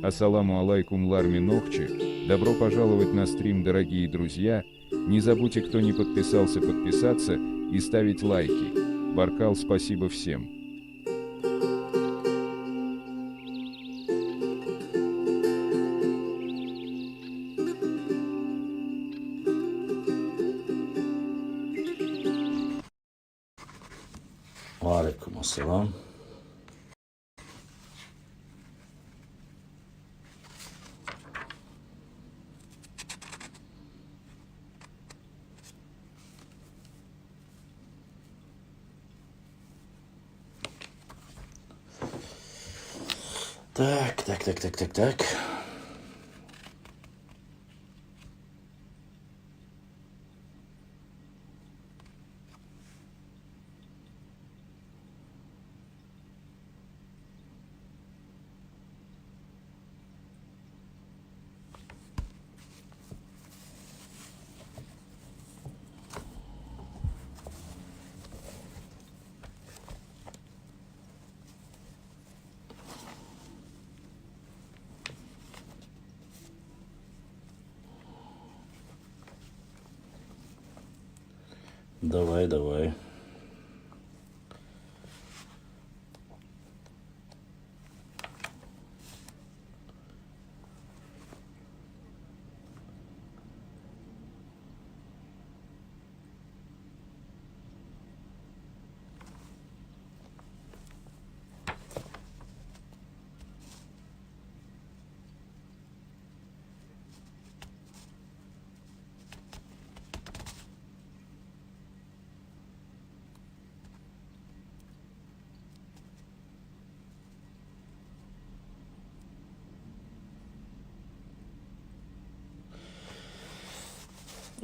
Ассаламу алейкум Ларми Нохчи, добро пожаловать на стрим, дорогие друзья. Не забудьте, кто не подписался, подписаться и ставить лайки. Баркал, спасибо всем. Алейкум ассалам. Так. Давай.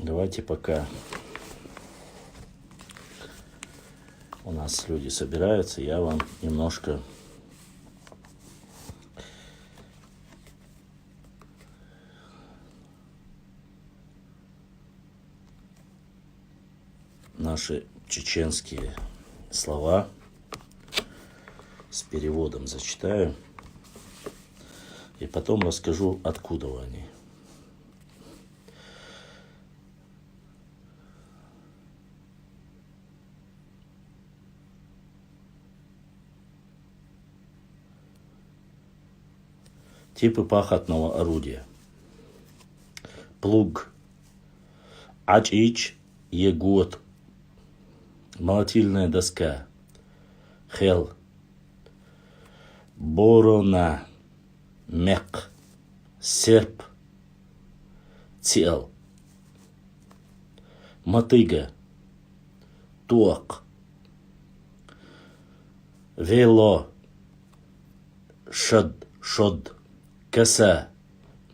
Давайте пока у нас люди собираются, я вам немножко наши чеченские слова с переводом зачитаю и потом расскажу, откуда они. Типы пахотного орудия. Плуг. Ач-ич, егот. Молотильная доска. Хел. Борона. Мек. Серп. Цел. Мотыга. Туак. Вело. Шод. Коса,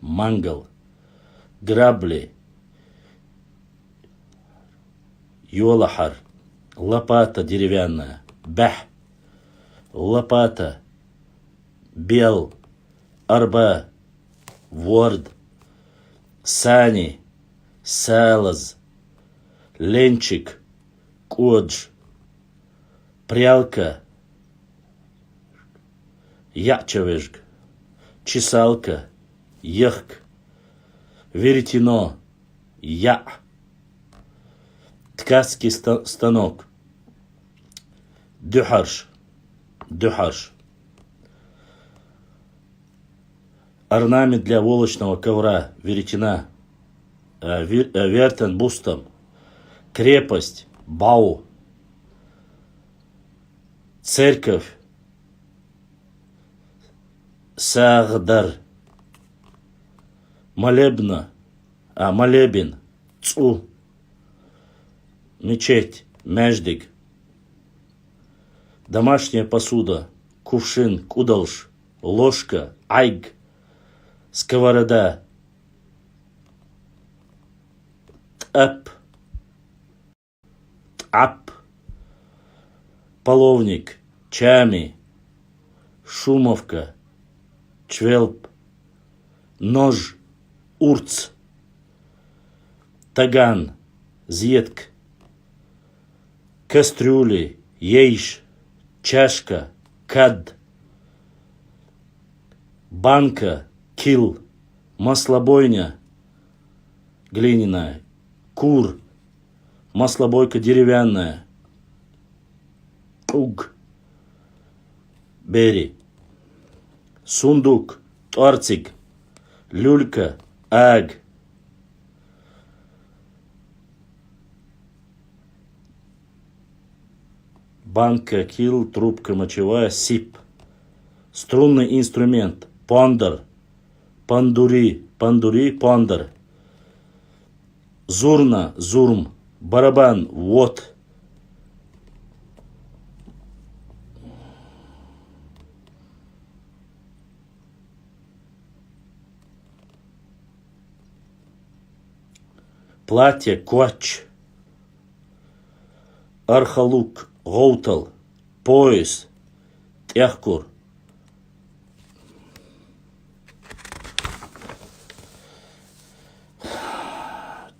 мангал, грабли, юлахар, лопата деревянная, бах, лопата, бел, арба, ворд, сани, салаз, ленчик, кодж, прялка, ячевежг, чесалка, ехк, веретено, я, ткацкий станок, дюхарш, орнамент для волочного ковра, веретена, вертен бустом, крепость, бау, церковь, Сагдар, молебен, цу, мечеть, междик, домашняя посуда, кувшин, кудалш, ложка, айг, сковорода, тап, половник, чами, шумовка, чвелп, нож, урц, таган, зетк, кастрюли, ейш, чашка, кад, банка, кил, маслобойня глиняная, кур, маслобойка деревянная, уг, бери, сундук, торцик, люлька, аг, банка, кил, трубка мочевая, сип, струнный инструмент, пандер, пандури, пандер, зурна, зурм, барабан, вот. Платье, коч, архалук, гоутал, пояс, тяхкур.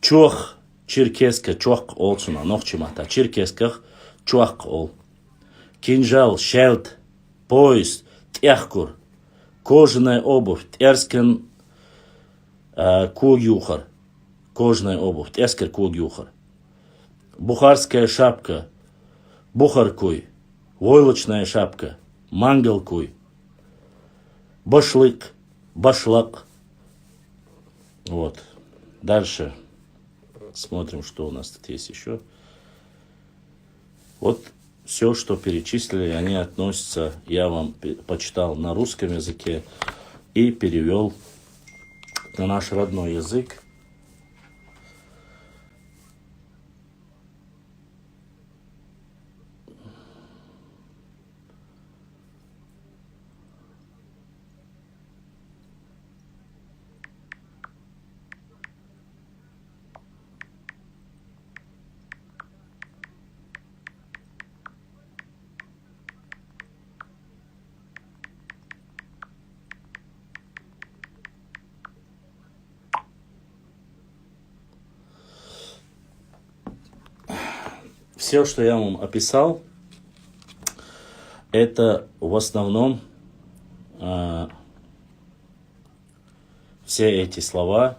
Чох, черкеска, чох олсуна, нохчимата, черкесках, чох ол. Кинжал, шелд, пояс, тяхкур. Кожаная обувь, тярскен кугюхар. Кожаная обувь, тяскер кугюхар. Бухарская шапка, бухаркуй. Войлочная шапка, мангалкуй. Башлык, башлак. Вот. Дальше смотрим, что у нас тут есть еще. Вот все, что перечислили, они относятся, я вам почитал на русском языке и перевел на наш родной язык. Все, что я вам описал, это в основном все эти слова,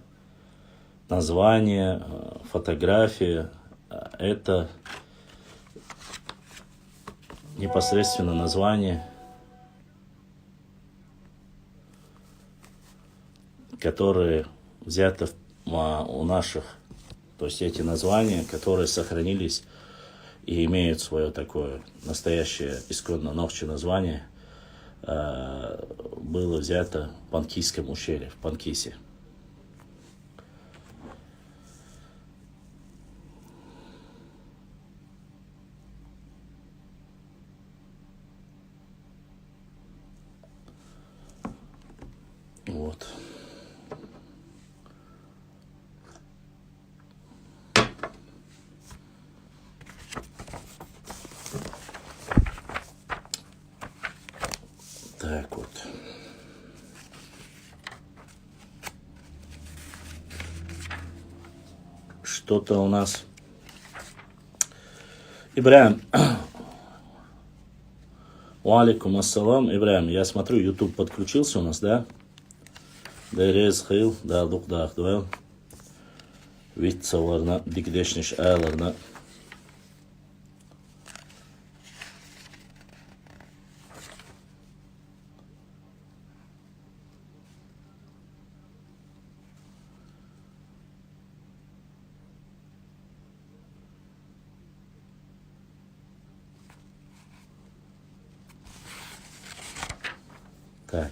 названия, фотографии, это непосредственно название, которые взяты у наших, то есть эти названия, которые сохранились и имеют свое такое настоящее исконно нохче название, было взято в Панкисском ущелье, в Панкисе. Вот. Так вот. Что-то у нас. Ибрахим. Уалейкум ассалам. Ибрахим, я смотрю, YouTube подключился у нас, да? Дерез хил, да, духдах, дуэл. Витсаларна, бигдешниш айларна. Так.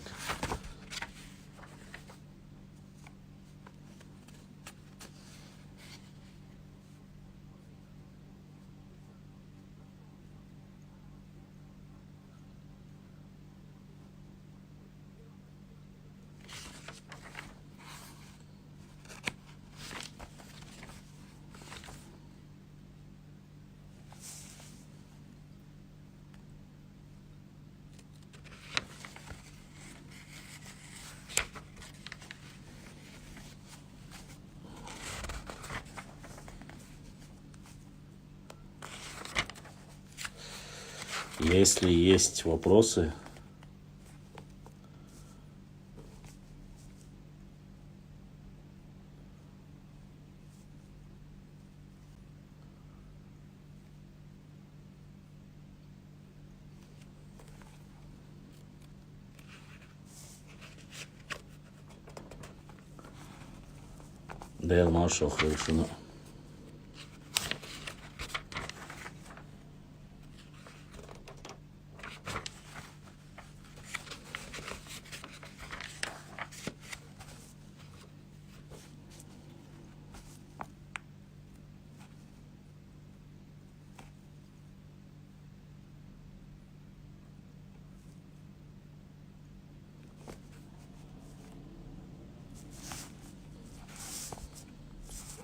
Если есть вопросы, Değil maşallah şunu.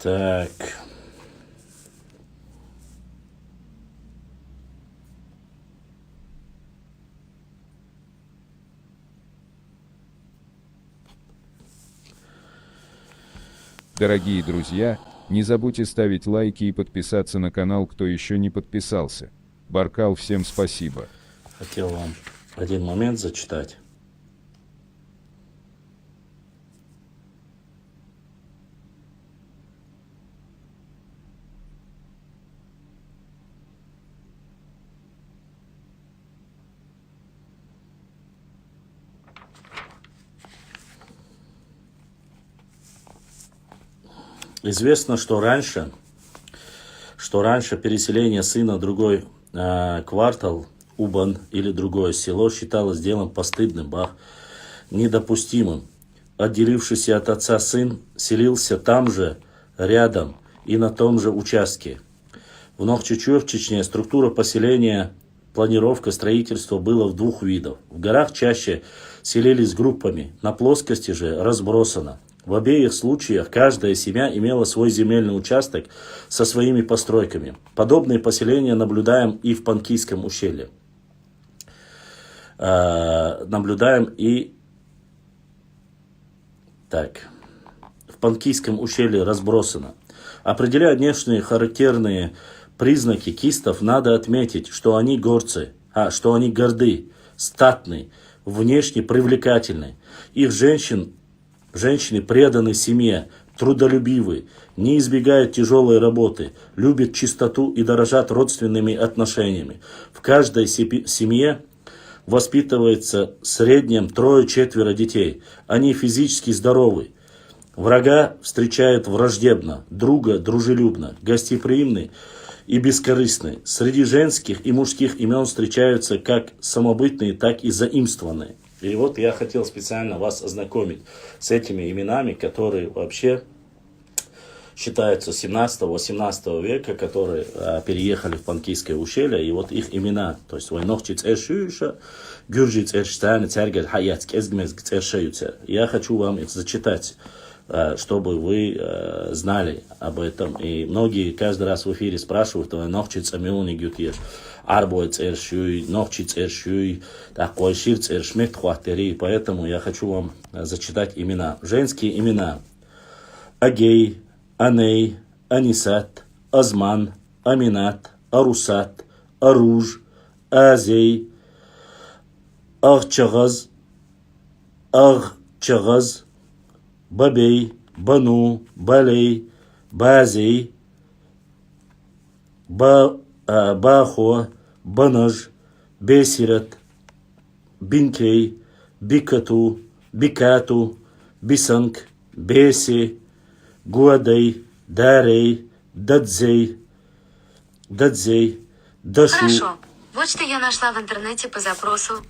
Так. Дорогие друзья, не забудьте ставить лайки и подписаться на канал, кто еще не подписался. Баркал, всем спасибо. Хотел вам один момент зачитать. Известно, что раньше переселение сына в другой квартал, Убан или другое село считалось делом постыдным, недопустимым. Отделившийся от отца сын селился там же, рядом и на том же участке. В Нохчичеве, в Чечне, структура поселения, планировка строительства было в двух видах. В горах чаще селились группами, на плоскости же разбросано. В обеих случаях каждая семья имела свой земельный участок со своими постройками. Подобные поселения наблюдаем и в Панкийском ущелье. В Панкийском ущелье разбросано. Определяя внешние характерные признаки кистов, надо отметить, что они горцы, что они горды, статны, внешне привлекательны. Их женщины преданы семье, трудолюбивы, не избегают тяжелой работы, любят чистоту и дорожат родственными отношениями. В каждой семье воспитывается в среднем 3-4 детей. Они физически здоровы. Врага встречают враждебно, друга дружелюбно, гостеприимны и бескорыстны. Среди женских и мужских имен встречаются как самобытные, так и заимствованные. И вот я хотел специально вас ознакомить с этими именами, которые вообще считаются 17-18 века, которые переехали в Панкийское ущелье, и вот их имена, то есть Войнохчиц Эшюша, Гюржиц Эшштайн, Цергель Хаяцк, Эзгмезг Эшеюца. Я хочу вам их зачитать, чтобы вы знали об этом. И многие каждый раз в эфире спрашивают, Войнохчиц Амилни Гютеш. Арбойц Эршюй, Нохчиц Эршюй, такой Ширц Эршмет Хуатери. Поэтому я хочу вам зачитать имена. Женские имена. Агей, Аней, Анисат, Азман, Аминат, Арусат, Аруж, Азей, Ахчагаз, Бабей, Бану, Балей, Базей, Бахо, Банаж, Бесират, Бинкей, Бикату, Бисанг, Беси, Гуадей, Дарей, Дадзей, Дашу. Хорошо. Вот что я нашла в интернете по запросу.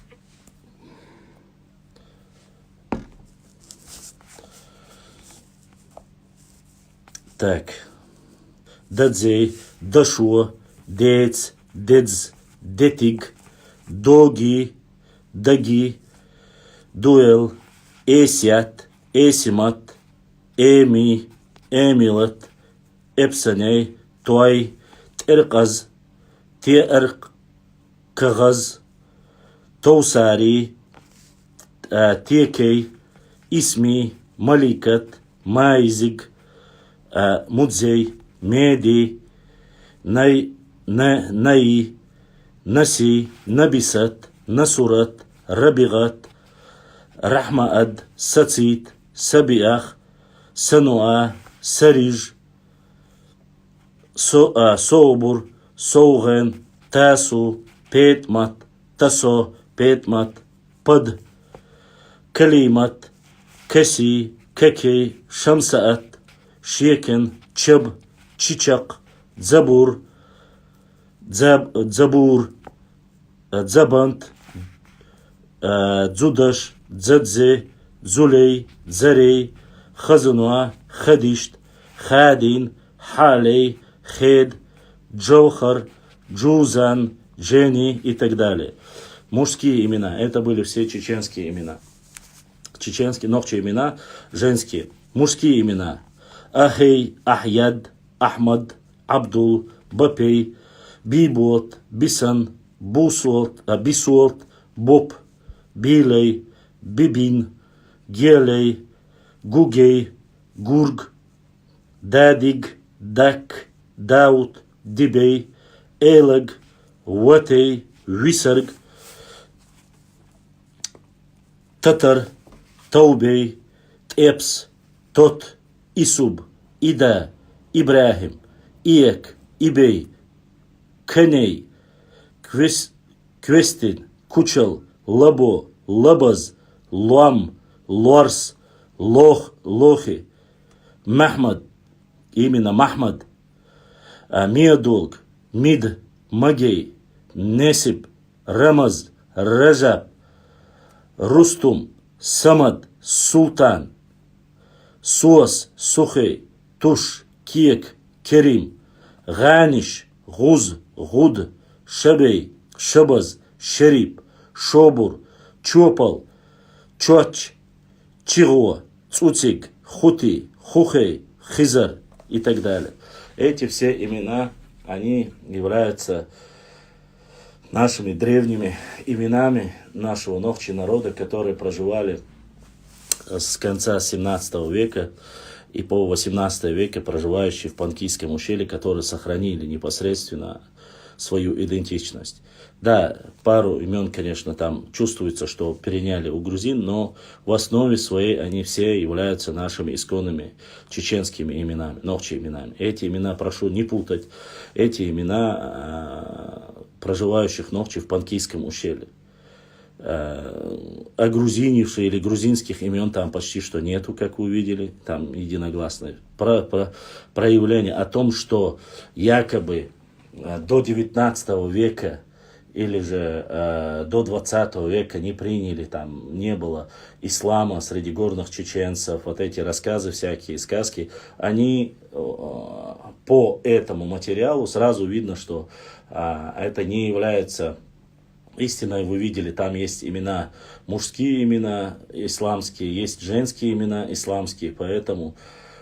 Так. Дадзей, Дашо, Дец, Дедз, Детиг, Доги, Даги, Дуэл, Эсят, Эсимат, Эми, Эмилат, Эпсаней, Той, Терказ, Кагаз, Тоусари, Текей, Исми, Маликат, Майзиг, Мудзей, Меди, Наи, Наси, Набисат, Насурат, Рабигат, Рахмаад, Сацит, Сабиах, Сануа, Сариж, Соубур, Соуген, Тасу, Петмат, Тасо, Петмат, Пад, Калимат, Каси, Какей, Шамсаат, Шекен, Чеб, Чичак, Дзабур, Дзабур, Дзабант, Дзудаш, Дзадзе, Дзулей, Дзарей, Хазунуа, Хадишт, Хадин, Халей, Хед, Джохар, Джузан, Джени и так далее. Мужские имена. Это были все чеченские имена. Чеченские, ногчие имена, женские. Мужские имена. Ахей, Ахьяд, Ахмад, Абдул, Бапей, Бибот, Бисан, Бисуот, Боб, Билей, Бибин, Гелей, Гугей, Гург, Дадиг, Дак, Даут, Дибей, Элег, Уатей, Висарг, Татар, Таубей, Тепс, Тот, Исуб, Ида, Ибрахим, Иек, Ибей, Кеней, Квестин, Кучал, Лабо, Лабаз, Луам, Луарс, Лохи, Махмад, именно Махмад, Миадолг, Мид, Магей, Несиб, Рамаз, Ражаб, Рустум, Самад, Султан, Суас, Сухей, Туш, Киек, Керим, Ганиш, Гуз, Гуд, Шабей, Шабаз, Шериб, Шобур, Чопал, Чоч, Чиго, Цуцик, Хути, Хухей, Хизар и так далее. Эти все имена, они являются нашими древними именами нашего ногчи народа, которые проживали с конца 17 века и по 18 веке, проживающие в Панкийском ущелье, которые сохранили непосредственно свою идентичность. Да, пару имен, конечно, там чувствуется, что переняли у грузин, но в основе своей они все являются нашими исконными чеченскими именами, ногчи именами. Эти имена, прошу не путать, эти имена проживающих ногчи в Панкийском ущелье. Огрузинившие или грузинских имен там почти что нету, как вы увидели, там единогласное проявление о том, что якобы до 19 века или же до 20 века не приняли, там не было ислама среди горных чеченцев, вот эти рассказы всякие, сказки, они по этому материалу сразу видно, что это не является истиной. Вы видели, там есть имена, мужские имена исламские, есть женские имена исламские, поэтому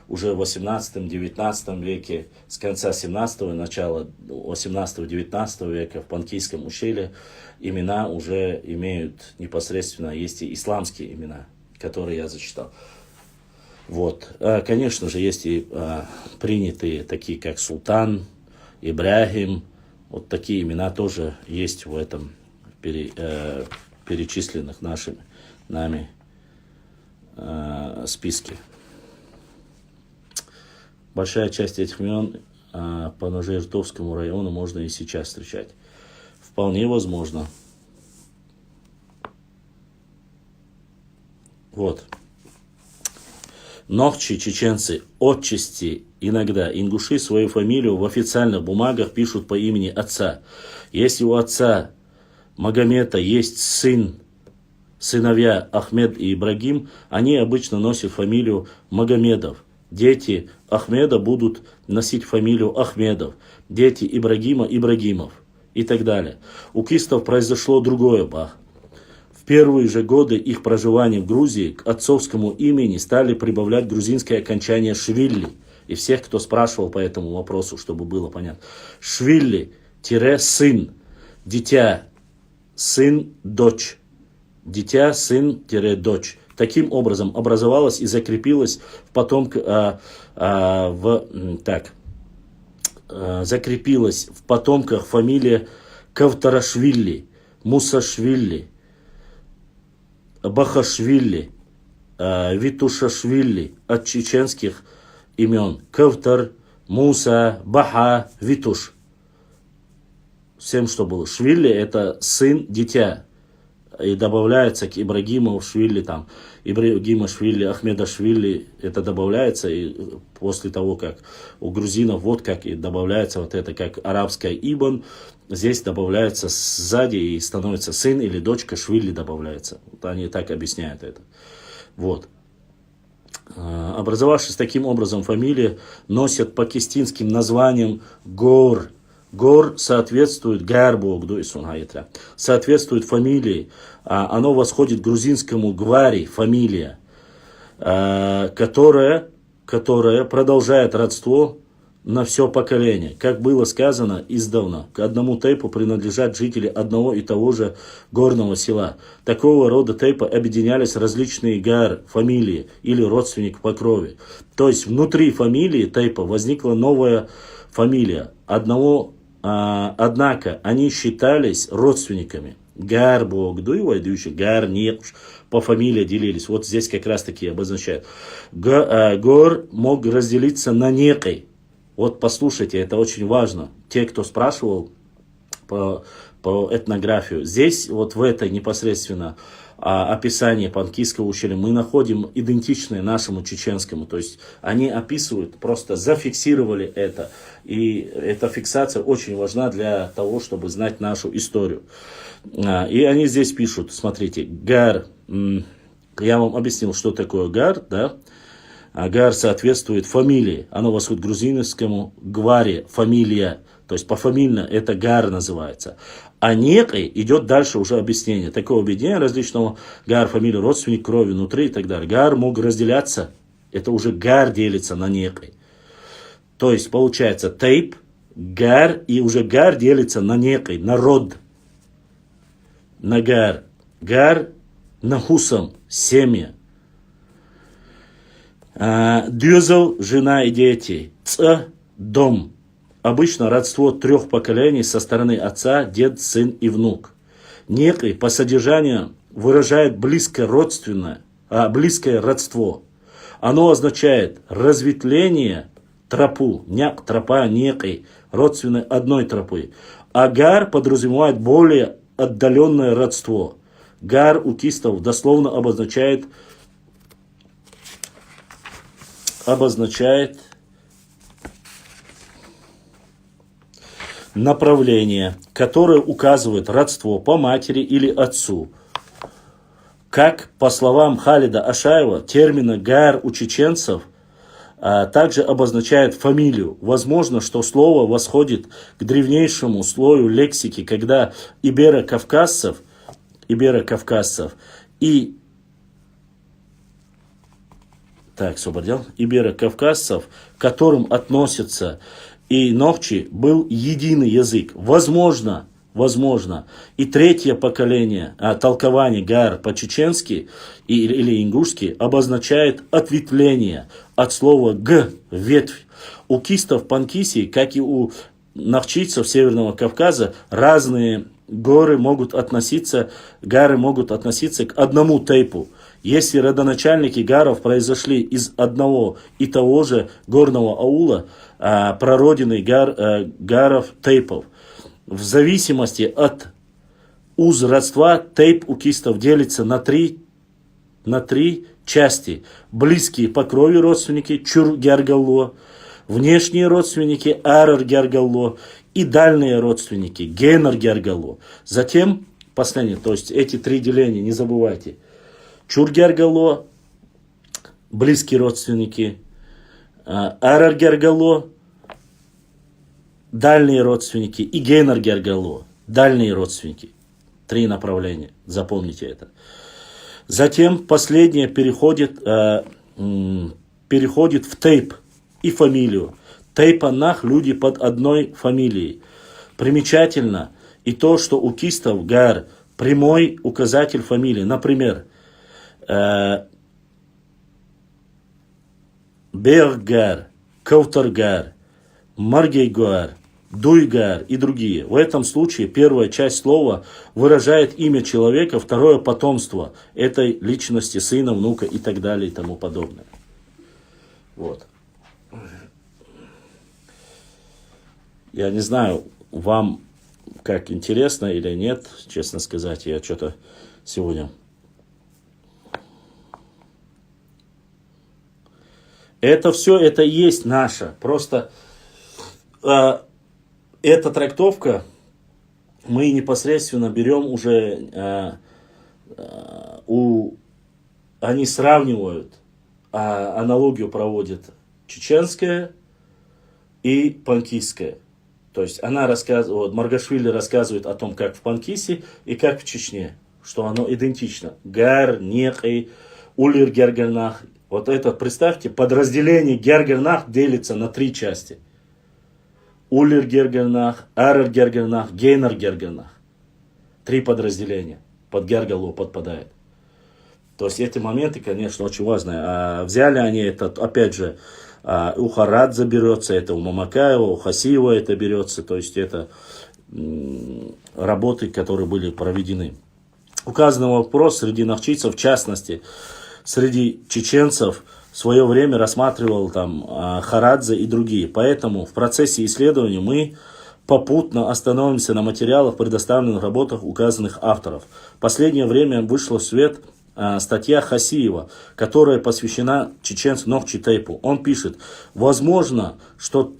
уже в 18-19 веке, с конца 17-го и начала 18-19 века в Панкийском ущелье имена уже имеют непосредственно, есть и исламские имена, которые я зачитал. Вот. Конечно же, есть и принятые, такие как Султан, Ибрахим, вот такие имена тоже есть в этом перечисленных нами списке. Большая часть этих имен по Ножеиртовскому району можно и сейчас встречать. Вполне возможно. Вот. Ногчи чеченцы отчасти иногда ингуши свою фамилию в официальных бумагах пишут по имени отца. Если у отца Магомета есть сыновья Ахмед и Ибрагим, они обычно носят фамилию Магомедов. Дети Ахмеда будут носить фамилию Ахмедов, дети Ибрагима Ибрагимов и так далее. У кистов произошло другое, бах. В первые же годы их проживания в Грузии к отцовскому имени стали прибавлять грузинское окончание Швилли. И всех, кто спрашивал по этому вопросу, чтобы было понятно. Швилли-сын, дитя, сын, дочь. Дитя, сын-дочь. Таким образом образовалась и закрепилась закрепилась в потомках фамилия Кавтарашвили, Мусашвили, Бахашвили, Витушашвили от чеченских имен. Кавтар, Муса, Баха, Витуш. Всем, что было. Швили — это сын, дитя. и добавляется к Ибрагимовшвили, там, Ибрагимовшвили, Ахмедашвили, это добавляется, и после того, как у грузинов вот как и добавляется вот это, как арабское Ибн, здесь добавляется сзади и становится сын или дочка Швили добавляется. Вот они так объясняют это. Вот. Образовавшись таким образом, фамилии носят пакистинским названием Гор. Гор соответствует Гарбогду и Сунгайтра. Соответствует фамилии. Оно восходит к грузинскому Гвари, фамилия, которая продолжает родство на все поколение. Как было сказано издавна, к одному тейпу принадлежат жители одного и того же горного села. Такого рода тейпа объединялись различные гар, фамилии или родственник по крови. То есть внутри фамилии тейпа возникла новая фамилия одного, однако они считались родственниками. Гар Богду и войдущий, Гар нет, по фамилии делились. Вот здесь как раз таки обозначают. Гор мог разделиться на некой. Вот послушайте, это очень важно. Те, кто спрашивал по этнографию, здесь вот в этой непосредственно описании Панкийского ущелья мы находим идентичное нашему чеченскому. То есть они описывают, просто зафиксировали это. И эта фиксация очень важна для того, чтобы знать нашу историю. И они здесь пишут, смотрите, Гар, я вам объяснил, что такое Гар, да? Гар соответствует фамилии, оно восходит к грузинскому Гваре, фамилия, то есть пофамильно это Гар называется. А некой идет дальше уже объяснение. Такое объединение различного Гар, фамилия, родственник, крови, внутри и так далее. Гар мог разделяться, это уже Гар делится на некой. То есть получается тейп, Гар, и уже Гар делится на некой, на род, на Гар. Гар на Хусам, семя. Дюзел, жена и дети. Ц, дом. Обычно родство 3 поколений со стороны отца, дед, сын и внук. Некий по содержанию выражает близкое родство. Оно означает разветвление тропу, няк, тропа, некой, родственной одной тропы. А гар подразумевает более отдаленное родство. Гар у кистов дословно обозначает направление, которое указывает родство по матери или отцу. Как, по словам Халида Ашаева, термин «гар» у чеченцев также обозначает фамилию. Возможно, что слово восходит к древнейшему слою лексики, когда иберо-кавказцев и иберо-кавказцев, к которым относятся и нохчи, был единый язык. Возможно, и третье поколение, толкование гар по-чеченски или ингушски обозначает ответвление от слова г, ветвь. У кистов Панкиси, как и у нахчийцев Северного Кавказа, разные гары могут относиться к одному тейпу. Если родоначальники гаров произошли из одного и того же горного аула, прародины гаров тейпов. В зависимости от уз родства тейп у кистов делится на три части. Близкие по крови родственники чур-гяргалло, внешние родственники арар-гяргалло и дальние родственники генар-гяргалло. Затем последнее, то есть эти 3 деления, не забывайте. Чур-гяргалло, близкие родственники, арар-гяргалло, дальние родственники и генар-гяргалло, дальние родственники. 3 направления, запомните это. Затем последнее переходит в тейп и фамилию. Тейпанах люди под одной фамилией. Примечательно и то, что у кистов гар прямой указатель фамилии. Например, Бергар, Каутаргар, Маргейгар, Дуйгар и другие. В этом случае первая часть слова выражает имя человека, второе потомство этой личности, сына, внука и так далее и тому подобное. Вот. Я не знаю, вам как интересно или нет, честно сказать, я что-то сегодня... Это все, это и есть наше. Просто эта трактовка, мы непосредственно берем уже, они сравнивают, аналогию проводят чеченская и панкистская. То есть она рассказывает, Маргашвили рассказывает о том, как в Панкисе и как в Чечне, что оно идентично. Гар, Нехай, Улир Гергернах. Вот это, представьте, подразделение Гергернах делится на 3 части. Улир Гергернах, Арер Гергернах, Гейнер Гергернах. 3 подразделения. Под Гергалу подпадает. То есть эти моменты, конечно, очень важные. Взяли они это, опять же, у Харадзе берется, это у Мамакаева, у Хасиева это берется. То есть это работы, которые были проведены. Указанный вопрос среди нахчийцев, в частности, среди чеченцев, в свое время рассматривал там Харадзе и другие. Поэтому в процессе исследования мы попутно остановимся на материалах, предоставленных в работах указанных авторов. В последнее время вышла в свет статья Хасиева, которая посвящена чеченцу Нохчи Тейпу. Он пишет: возможно, что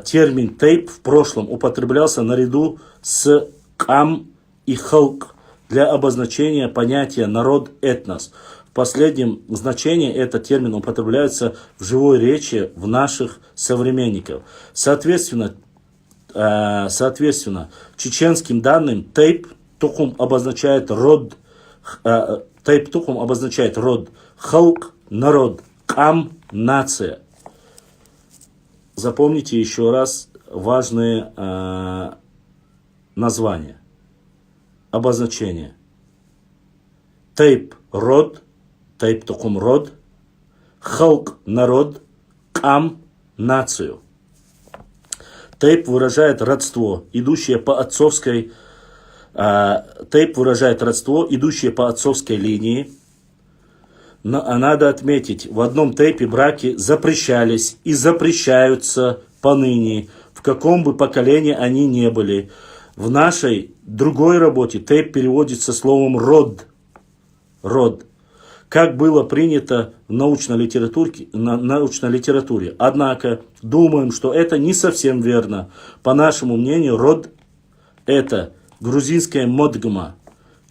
термин тейп в прошлом употреблялся наряду с кам и халк для обозначения понятия народ, этнос. В последнем значении этот термин употребляется в живой речи в наших современников. Соответственно, чеченским данным тейп тухум обозначает род, халк – народ, кам – нация. Запомните еще раз важные названия, обозначения. Тейп – род, тейп тухум – род, халк – народ, кам – нацию. Тейп выражает родство, идущее по отцовской линии. Надо отметить, в одном тейпе браки запрещались и запрещаются поныне, в каком бы поколении они не были. В нашей другой работе тейп переводится словом род. Род. Как было принято в научной литературе. Однако, думаем, что это не совсем верно. По нашему мнению, род – это грузинская модгма,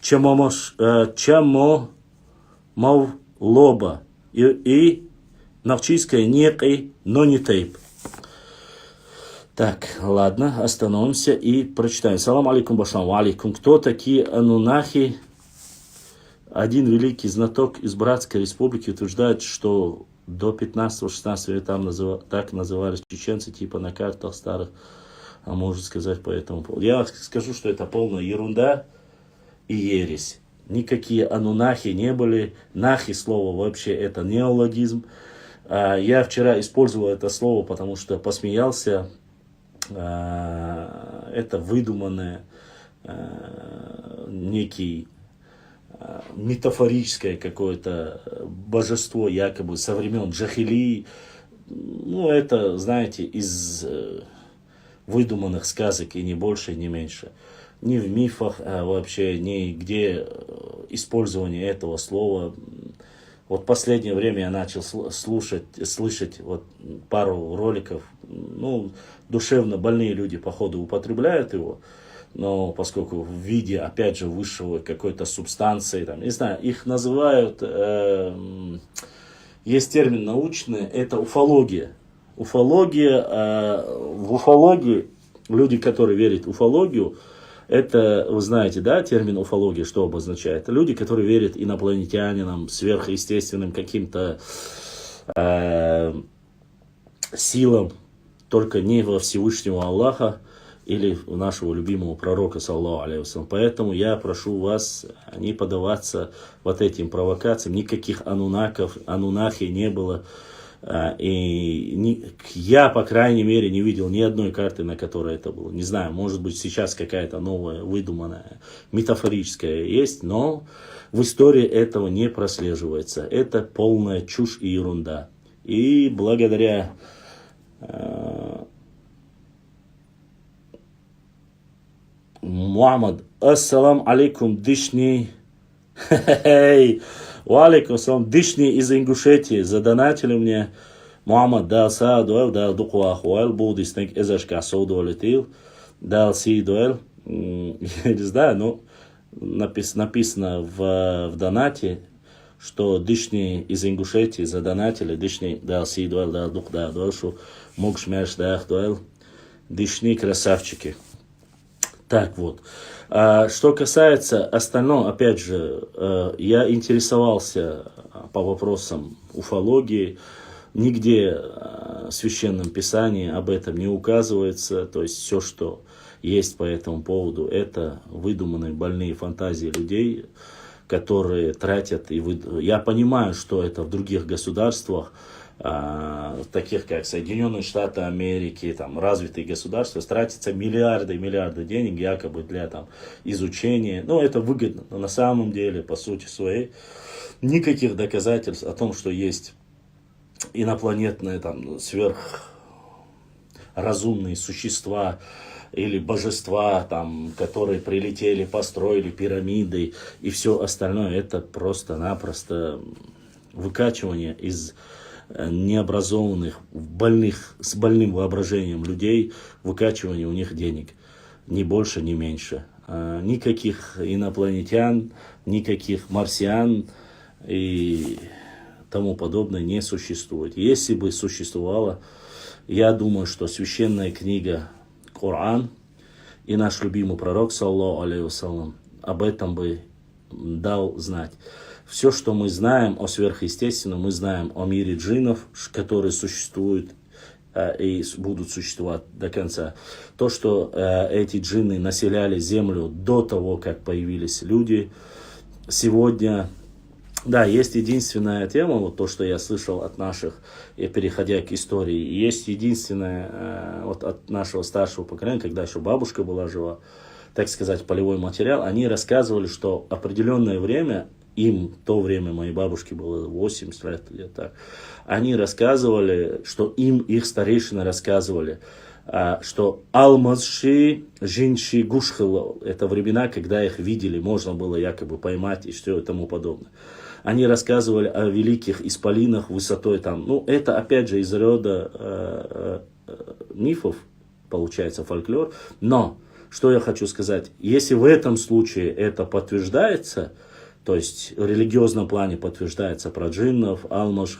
чамолоба и навчийская некой, но не тейп. Так, ладно, остановимся и прочитаем. Салам алейкум башам, ва алейкум. Кто такие анунахи? Один великий знаток из Братской Республики утверждает, что до 15-16 века там так назывались чеченцы, типа на картах старых. А может сказать по этому поводу. Я скажу, что это полная ерунда и ересь. Никакие анунахи не были. Нахи слово вообще это неологизм. Я вчера использовал это слово, потому что посмеялся. Это выдуманное некий метафорическое какое-то божество якобы со времен Джахилии. Ну, это, знаете, из выдуманных сказок и не больше, не меньше. Ни в мифах, вообще нигде использование этого слова. Вот в последнее время я начал слышать вот пару роликов. Ну, душевно больные люди, походу, употребляют его. Но поскольку в виде, опять же, высшего какой-то субстанции, там, не знаю, их называют, есть термин научный, это уфология. В уфологии, люди, которые верят в уфологию, это, вы знаете, да, термин уфология, что обозначает? Это люди, которые верят инопланетянинам, сверхъестественным каким-то силам, только не во Всевышнего Аллаха или в нашего любимого пророка, саллаллаху алейхи вассалям. Поэтому я прошу вас не поддаваться вот этим провокациям. Никаких анунахи не было. И я, по крайней мере, не видел ни одной карты, на которой это было. Не знаю, может быть, сейчас какая-то новая, выдуманная, метафорическая есть, но в истории этого не прослеживается. Это полная чушь и ерунда. И благодаря Мухаммад, ассалам алейкум, дышни. Валейкум ассалам, дышни из Ингушетии. Задонатили мне. Мухаммад дал са дуэл, дал дуква ахуэл, будистник эзашка соудуэлитил, дал си дуэл. Я не знаю, но написано в донате, что дышни из Ингушетии задонатили, дышни дал си дуэл, дал дух дал дуэл, что мог шмяш дах дуэл. Дышни красавчики. Так вот. Что касается остального, опять же, я интересовался по вопросам уфологии. Нигде в Священном Писании об этом не указывается. То есть все, что есть по этому поводу, это выдуманные больные фантазии людей, которые тратят. Я понимаю, что это в других государствах, таких как Соединенные Штаты Америки, там, развитые государства, тратятся миллиарды и миллиарды денег якобы для там, изучения. Ну, это выгодно, но на самом деле, по сути своей, никаких доказательств о том, что есть инопланетные, там, сверхразумные существа или божества, там, которые прилетели, построили пирамиды и все остальное, это просто-напросто выкачивание из необразованных, больных, с больным воображением людей, выкачивание у них денег. Ни больше, ни меньше. Никаких инопланетян, никаких марсиан и тому подобное не существует. Если бы существовало, я думаю, что священная книга Коран и наш любимый пророк, саллаллаху алейхи вассалям, об этом бы дал знать. Все, что мы знаем о сверхъестественном, мы знаем о мире джиннов, которые существуют и будут существовать до конца. То, что эти джинны населяли землю до того, как появились люди. Сегодня, да, есть единственная тема, вот то, что я слышал от наших, и переходя к истории, есть единственная вот от нашего старшего поколения, когда еще бабушка была жива, так сказать, полевой материал, они рассказывали, что определенное время, им в то время, моей бабушке было 80 лет, где-то так, они рассказывали, что им их старейшины рассказывали, что алмазши, жинши, гушхал, это времена, когда их видели, можно было якобы поймать и все и тому подобное. Они рассказывали о великих исполинах высотой там, ну это опять же из рода мифов, получается фольклор, но что я хочу сказать, если в этом случае это подтверждается, то есть в религиозном плане подтверждается про джиннов, алмаш,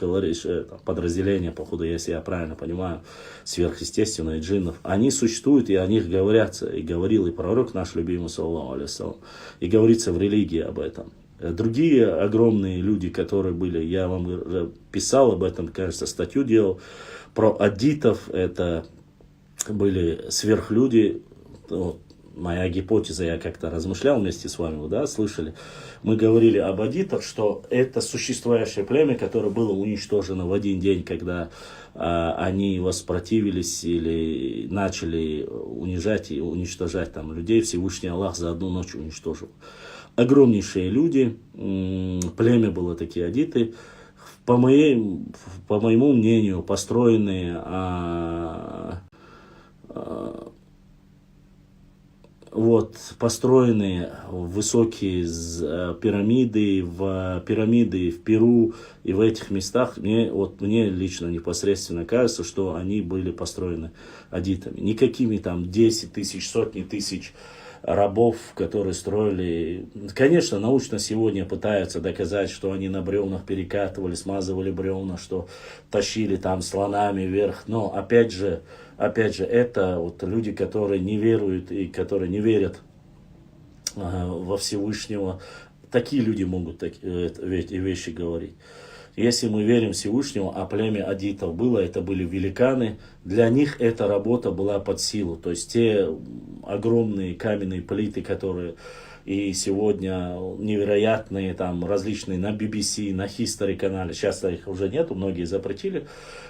подразделения, походу, если я правильно понимаю, сверхъестественные джиннов, они существуют и о них говорятся, и говорил и пророк наш любимый, саллаллаху алейхи вассалям, и говорится в религии об этом. Другие огромные люди, которые были, я вам писал об этом, кажется, статью делал, про аддитов, это были сверхлюди, вот, моя гипотеза, я как-то размышлял вместе с вами, вы, да, слышали, мы говорили об аддитах, что это существующее племя, которое было уничтожено в один день, когда они воспротивились или начали унижать и уничтожать там людей, Всевышний Аллах за одну ночь уничтожил. Огромнейшие люди, племя было такие аддиты, по моему мнению, построенные построенные высокие пирамиды в Перу и в этих местах, мне лично непосредственно кажется, что они были построены аддитами. Никакими там 10 тысяч, сотни тысяч рабов, которые строили. Конечно, научно сегодня пытаются доказать, что они на бревнах перекатывали, смазывали бревна, что тащили там слонами вверх. Но опять же, это вот люди, которые не веруют и которые не верят во Всевышнего. Такие люди могут эти вещи говорить. Если мы верим Всевышнему, а племя аддитов было, это были великаны, для них эта работа была под силу. То есть те огромные каменные плиты, которые и сегодня невероятные, там различные на BBC, на History канале, сейчас их уже нету, многие запретили,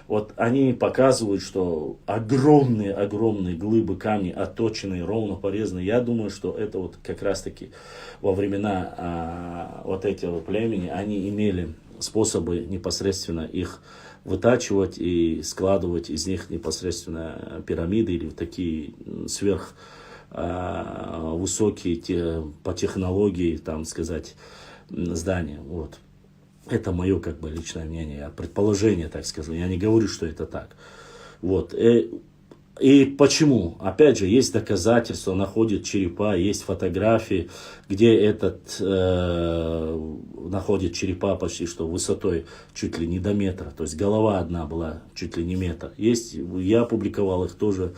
вот они показывают, что огромные глыбы камней, отточенные, ровно порезанные. Я думаю, что это вот как раз таки во времена вот этого племени они имели способы непосредственно их вытачивать и складывать из них непосредственно пирамиды или такие высокие по технологии, там сказать, здания. Вот. Это мое как бы личное мнение, предположение, так скажу. Я не говорю, что это так. Вот. И почему? Опять же, есть доказательства, находят черепа, есть фотографии, где находят черепа почти что высотой чуть ли не до метра. То есть голова одна была чуть ли не метр. Есть, я опубликовал их тоже.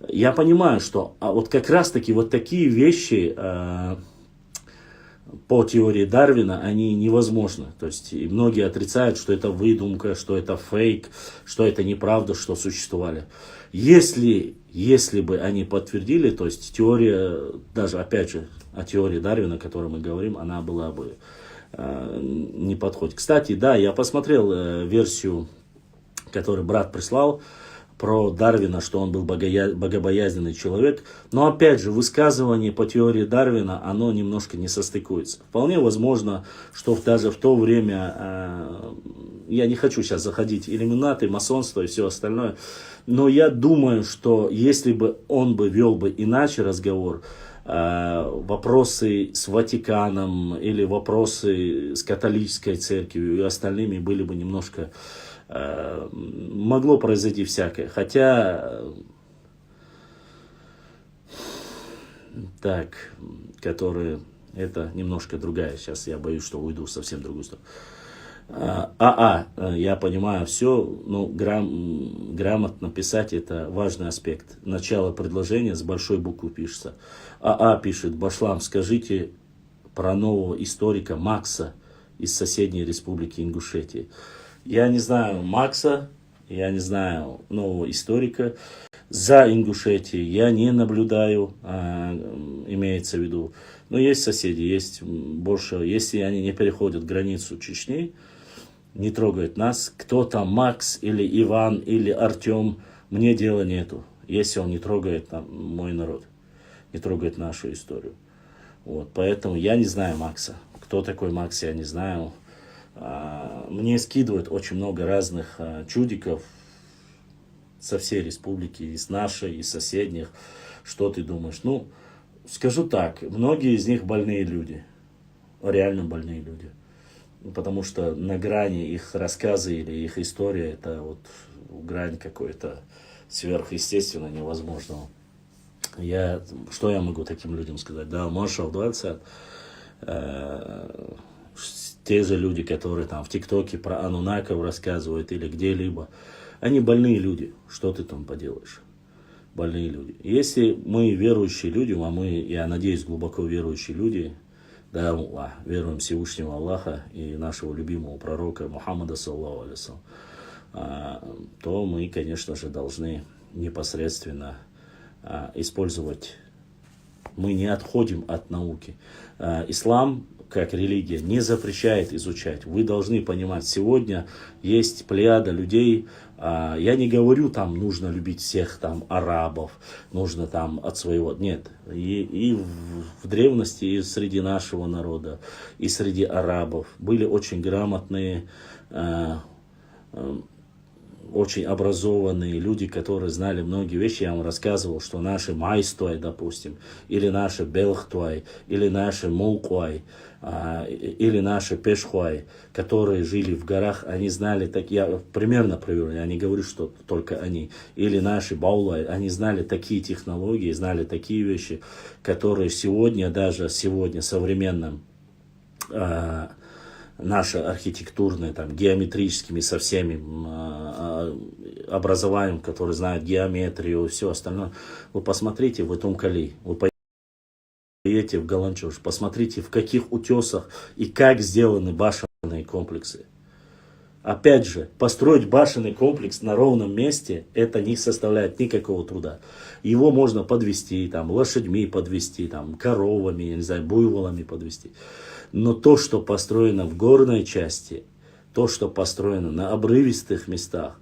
Я понимаю, что вот как раз таки вот такие вещи по теории Дарвина, они невозможны. То есть и многие отрицают, что это выдумка, что это фейк, что это неправда, что существовали. Если бы они подтвердили, то есть теория, даже опять же о теории Дарвина, о которой мы говорим, она была бы не подходит. Кстати, да, я посмотрел версию, которую брат прислал, про Дарвина, что он был богобоязненный человек. Но опять же, высказывание по теории Дарвина, оно немножко не состыкуется. Вполне возможно, что даже в то время, я не хочу сейчас заходить, иллюминаты, масонство и все остальное, но я думаю, что если бы он вел бы иначе разговор, вопросы с Ватиканом или вопросы с католической церковью и остальными были бы немножко... Могло произойти всякое. Хотя, так, которые, это немножко другая. Сейчас я боюсь, что уйду в совсем другую сторону. Я понимаю все, но грамотно писать это важный аспект. Начало предложения с большой буквы пишется. Пишет: Башлам, скажите про нового историка Макса из соседней республики Ингушетии. Я не знаю Макса, я не знаю нового историка. За Ингушетией я не наблюдаю, имеется в виду. Но есть соседи, есть больше, если они не переходят границу Чечни, не трогают нас. Кто там, Макс или Иван или Артем, мне дела нету. Если он не трогает мой народ, не трогает нашу историю. Вот, поэтому я не знаю Макса. Кто такой Макс, я не знаю. Мне скидывают очень много разных чудиков со всей республики, из нашей, из соседних. Что ты думаешь? Ну, скажу так, многие из них больные люди, реально больные люди. Потому что на грани их рассказы или их история, это вот грань какой-то сверхъестественно невозможного. Что я могу таким людям сказать? Да, маршал 20, те же люди, которые там в ТикТоке про анунаков рассказывают или где-либо, они больные люди. Что ты там поделаешь? Больные люди. Если мы верующие люди, я надеюсь, глубоко верующие люди, да, веруем в Всевышнего Аллаха и нашего любимого пророка Мухаммада, саллаллаху алейхи вассалям, то мы, конечно же, должны непосредственно использовать. Мы не отходим от науки. Ислам, как религия, не запрещает изучать. Вы должны понимать, сегодня есть плеяда людей. Я не говорю, там нужно любить всех там арабов, нужно там от своего. Нет. И в древности, и среди нашего народа, и среди арабов были очень грамотные, очень образованные люди, которые знали многие вещи. Я вам рассказывал, что наши Майстуай, допустим, или наши Белхтуай, или наши Мулкуай, или наши Пешхуай, которые жили в горах, они знали, я примерно проверю, я не говорю, что только они, или наши Баулай, они знали такие технологии, знали такие вещи, которые даже сегодня современным наши архитектурные, там, геометрическими, со всеми образованием, которые знают геометрию и все остальное. Вы посмотрите в Итумкали, вы поедете в Галанчош, посмотрите, в каких утесах и как сделаны башенные комплексы. Опять же, построить башенный комплекс на ровном месте, это не составляет никакого труда. Его можно подвести, там, лошадьми подвести, там, коровами, я не знаю, буйволами подвести. Но то, что построено в горной части, то, что построено на обрывистых местах,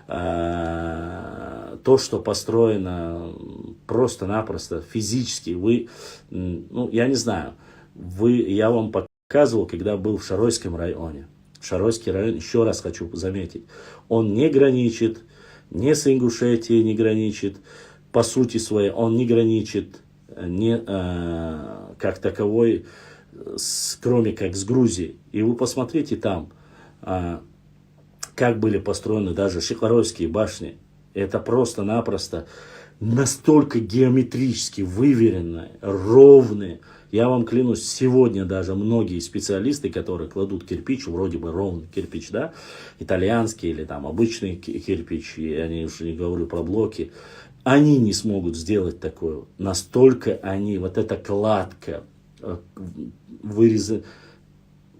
то, что построено просто-напросто физически, я не знаю, я вам показывал, когда был в Шаройском районе. Шаройский район, еще раз хочу заметить, он не граничит, не с Ингушетией не граничит, по сути своей, он не граничит не, как таковой, кроме как с Грузией. И вы посмотрите там, как были построены даже Шикаровские башни. Это просто-напросто настолько геометрически выверенные, ровные. Я вам клянусь, сегодня даже многие специалисты, которые кладут кирпич, вроде бы ровный кирпич, да, итальянский или там обычный кирпич, я уже не говорю про блоки, они не смогут сделать такое. Настолько они, вот эта кладка, вырезы.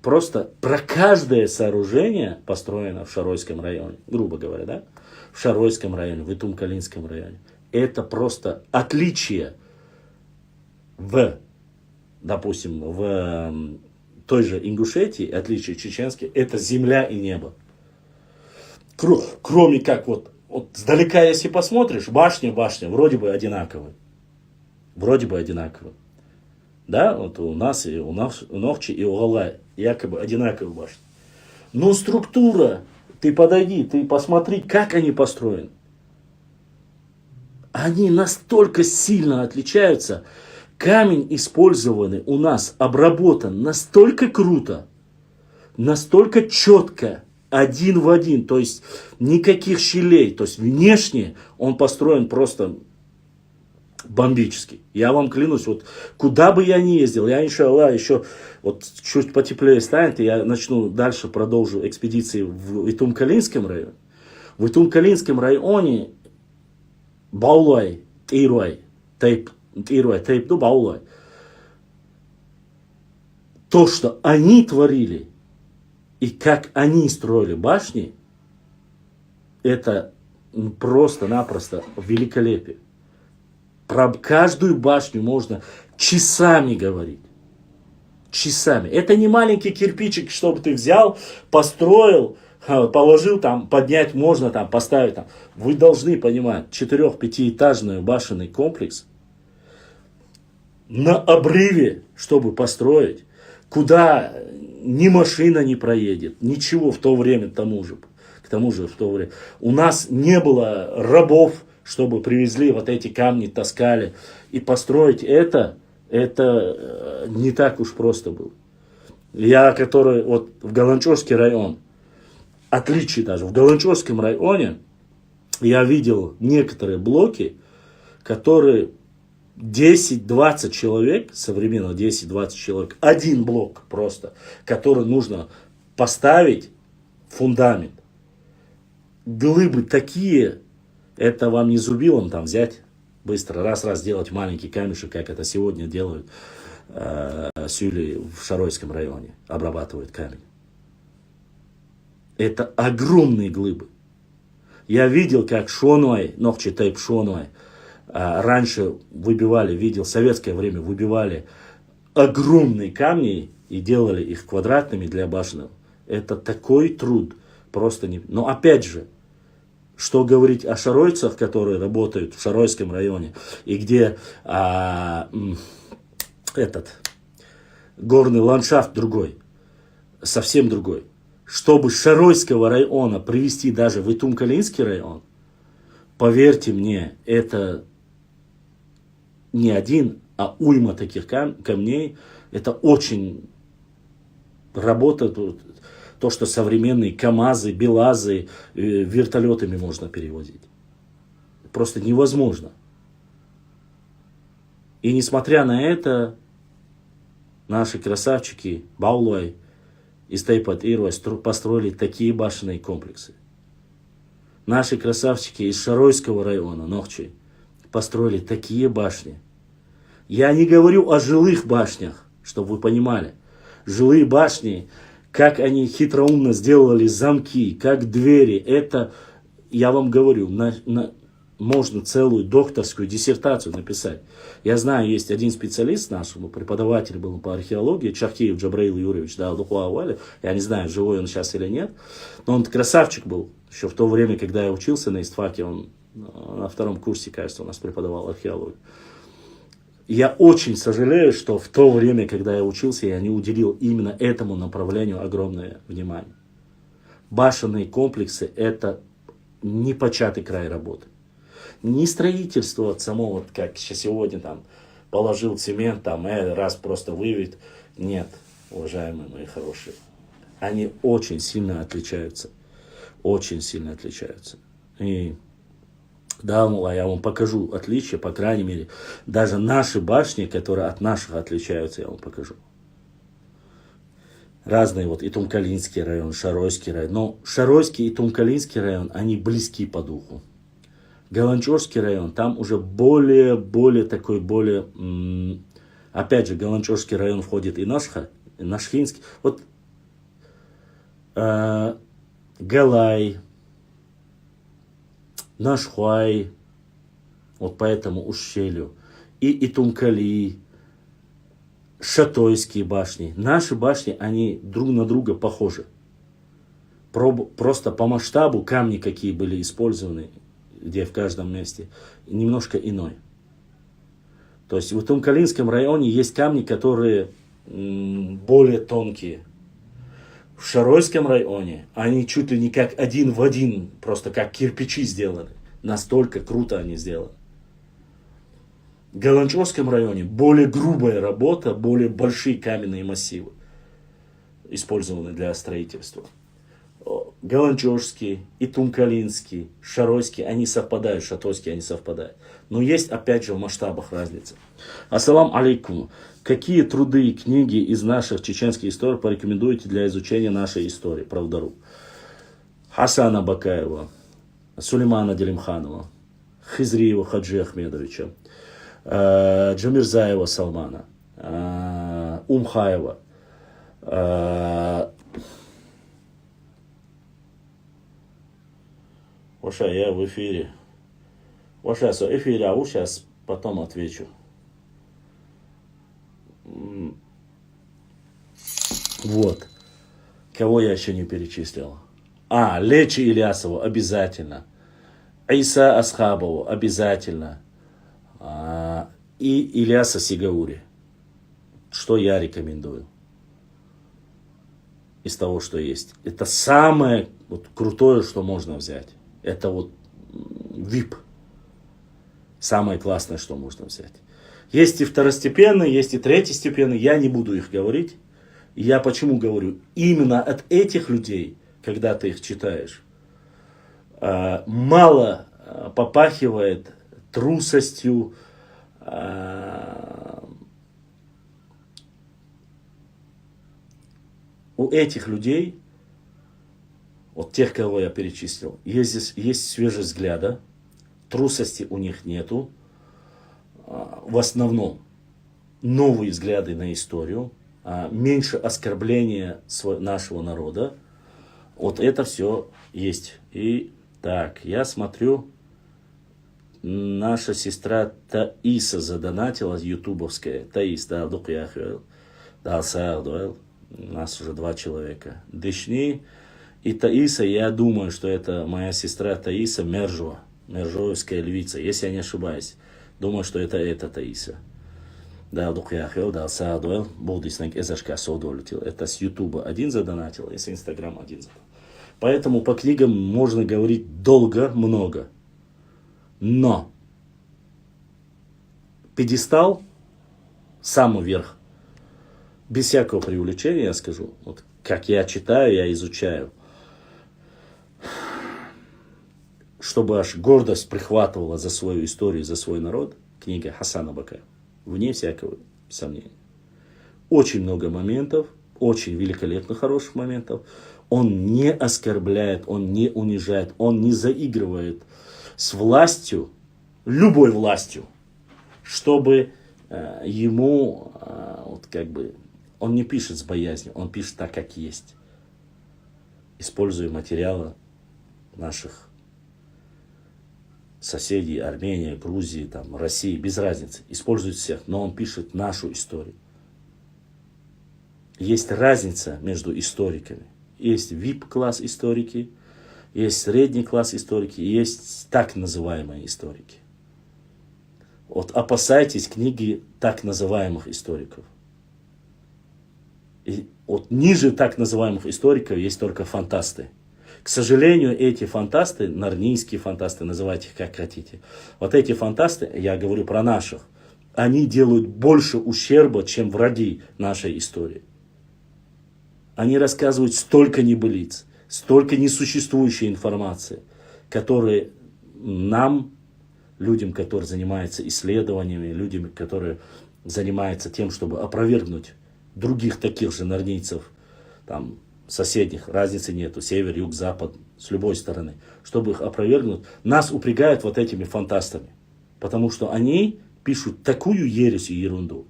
Просто про каждое сооружение, построено в Шаройском районе, грубо говоря, да, в Шаройском районе, в Итум-Калинском районе, это просто отличие допустим, в той же Ингушетии, отличие чеченские, это земля и небо. Кроме как вот сдалека, если посмотришь, башня, вроде бы одинаковые. Вроде бы одинаковые. Да, вот у нас и у Нохчи и у Галая якобы одинаковые башни. Но структура, ты подойди, ты посмотри, как они построены. Они настолько сильно отличаются. Камень использованный у нас обработан настолько круто, настолько четко, один в один, то есть никаких щелей. То есть внешне он построен просто бомбически. Я вам клянусь, вот куда бы я ни ездил, я, иншаллах, еще вот чуть потеплее станет, и я начну дальше, продолжу экспедиции в Итум-Калинском районе. В Итум-Калинском районе Баулай, Ируай, Тейп, Баулай. То, что они творили, и как они строили башни, это просто-напросто великолепие. Про каждую башню можно часами говорить. Часами. Это не маленький кирпичик, чтобы ты взял, построил, положил там, поднять можно там, поставить там. Вы должны понимать, 4-5-этажный башенный комплекс на обрыве, чтобы построить, куда ни машина не проедет, ничего в то время, к тому же в то время. У нас не было рабов, чтобы привезли вот эти камни, таскали. И построить это не так уж просто было. Я, который вот в Галанчевский район, отличие даже, в Галанчевском районе я видел некоторые блоки, которые 10-20 человек, современно 10-20 человек, один блок просто, который нужно поставить фундамент. Глыбы такие, это вам не зубилом там взять, быстро, раз сделать маленький камешек, как это сегодня делают сюли в Шаройском районе, обрабатывают камень. Это огромные глыбы. Я видел, как Шонуай, Нохчи Тейп Шонуай, раньше видел, в советское время выбивали огромные камни и делали их квадратными для башен. Это такой труд, просто не... Но опять же, что говорить о шаройцах, которые работают в Шаройском районе, и где горный ландшафт другой, совсем другой. Чтобы с Шаройского района привести даже в Итум-Калинский район, поверьте мне, это не один, а уйма таких камней. Это очень работа, то, что современные КАМАЗы, БелАЗы вертолетами можно перевозить. Просто невозможно. И несмотря на это, наши красавчики Баулай и Стейпат Ируай построили такие башенные комплексы. Наши красавчики из Шаройского района, Нохчи, построили такие башни. Я не говорю о жилых башнях, чтобы вы понимали. Жилые башни, как они хитроумно сделали замки, как двери, это, я вам говорю, можно целую докторскую диссертацию написать. Я знаю, есть один специалист наш, преподаватель был по археологии, Чахтиев Джабраил Юрьевич, да, я не знаю, живой он сейчас или нет, но он красавчик был. Еще в то время, когда я учился на ИСТФАКе, он на 2-м курсе, кажется, у нас преподавал археологию. Я очень сожалею, что в то время, когда я учился, я не уделил именно этому направлению огромное внимание. Башенные комплексы – это непочатый край работы. Не строительство самого, как сегодня там положил цемент, там, раз просто вывет. Нет, уважаемые мои хорошие. Они очень сильно отличаются. Очень сильно отличаются. И да, я вам покажу отличия, по крайней мере. Даже наши башни, которые от наших отличаются, я вам покажу. Разные, вот и Тумкалинский район, Шаройский район. Но Шаройский и Тумкалинский район, они близки по духу. Галанчорский район, там уже более такой, опять же, Галанчорский район входит и Нашхинский. Вот Галай, Нашхуай, вот по этому ущелью, и Тумкали, Шатойские башни. Наши башни, они друг на друга похожи. Просто по масштабу камни, какие были использованы, где в каждом месте, немножко иной. То есть в Тумкалинском районе есть камни, которые более тонкие. В Шаройском районе они чуть ли не как один в один, просто как кирпичи сделаны. Настолько круто они сделаны. В Галанчорском районе более грубая работа, более большие каменные массивы использованы для строительства. Галанчорский и Тумкалинский, Шаройский, они совпадают, Шатойский, они совпадают. Но есть, опять же, в масштабах разница. Ассалам алейкум. Какие труды и книги из наших чеченских историй порекомендуете для изучения нашей истории, правдару? Хасана Бакаева, Сулеймана Делимханова, Хизриева Хаджи Ахмедовича, Джамирзаева Салмана, Умхаева, Ваша, я в эфире. Ваша, в эфире, а сейчас потом отвечу. Вот. Кого я еще не перечислил? Лечи Ильясову обязательно. Иса Асхабову обязательно. И Ильяса Сигаури. Что я рекомендую? Из того, что есть. Это самое крутое, что можно взять. Это VIP. Самое классное, что можно взять. Есть и второстепенные, есть и третьестепенные. Я не буду их говорить. Я почему говорю? Именно от этих людей, когда ты их читаешь, мало попахивает трусостью, у этих людей, вот тех, кого я перечислил, есть свежесть взгляда, трусости у них нету, в основном новые взгляды на историю, меньше оскорбления нашего народа. Вот это все есть. И так, я смотрю, наша сестра Таиса задонатила, ютубовская. Таис, да, у нас уже 2 человека. Дышни и Таиса, я думаю, что это моя сестра Таиса Мержова, Мержовская львица, если я не ошибаюсь. Думаю, что это Таиса. Да, буду это с Ютуба один задонатил, и с Инстаграма один задонатил. Поэтому по книгам можно говорить долго, много. Но пьедестал, самый верх, без всякого преувеличения, я скажу, вот как я читаю, я изучаю, чтобы аж гордость прихватывала за свою историю, за свой народ, книга Хасана Бакаева, вне всякого сомнения. Очень много моментов, очень великолепно хороших моментов. Он не оскорбляет, он не унижает, он не заигрывает с властью, любой властью, чтобы ему, он не пишет с боязнью, он пишет так, как есть, используя материалы наших соседей, Армении, Грузии, России, без разницы, использует всех, но он пишет нашу историю. Есть разница между историками. Есть VIP-класс историки, есть средний класс историки, есть так называемые историки. Вот опасайтесь книги так называемых историков. И вот ниже так называемых историков есть только фантасты. К сожалению, эти фантасты, нарнийские фантасты, называйте их как хотите, вот эти фантасты, я говорю про наших, они делают больше ущерба, чем враги нашей истории. Они рассказывают столько небылиц, столько несуществующей информации, которые нам, людям, которые занимаются исследованиями, людям, которые занимаются тем, чтобы опровергнуть других таких же норнийцев, там, соседних, разницы нету, север, юг, запад, с любой стороны, чтобы их опровергнуть, нас упрягают вот этими фантастами, потому что они пишут такую ересь и ерунду.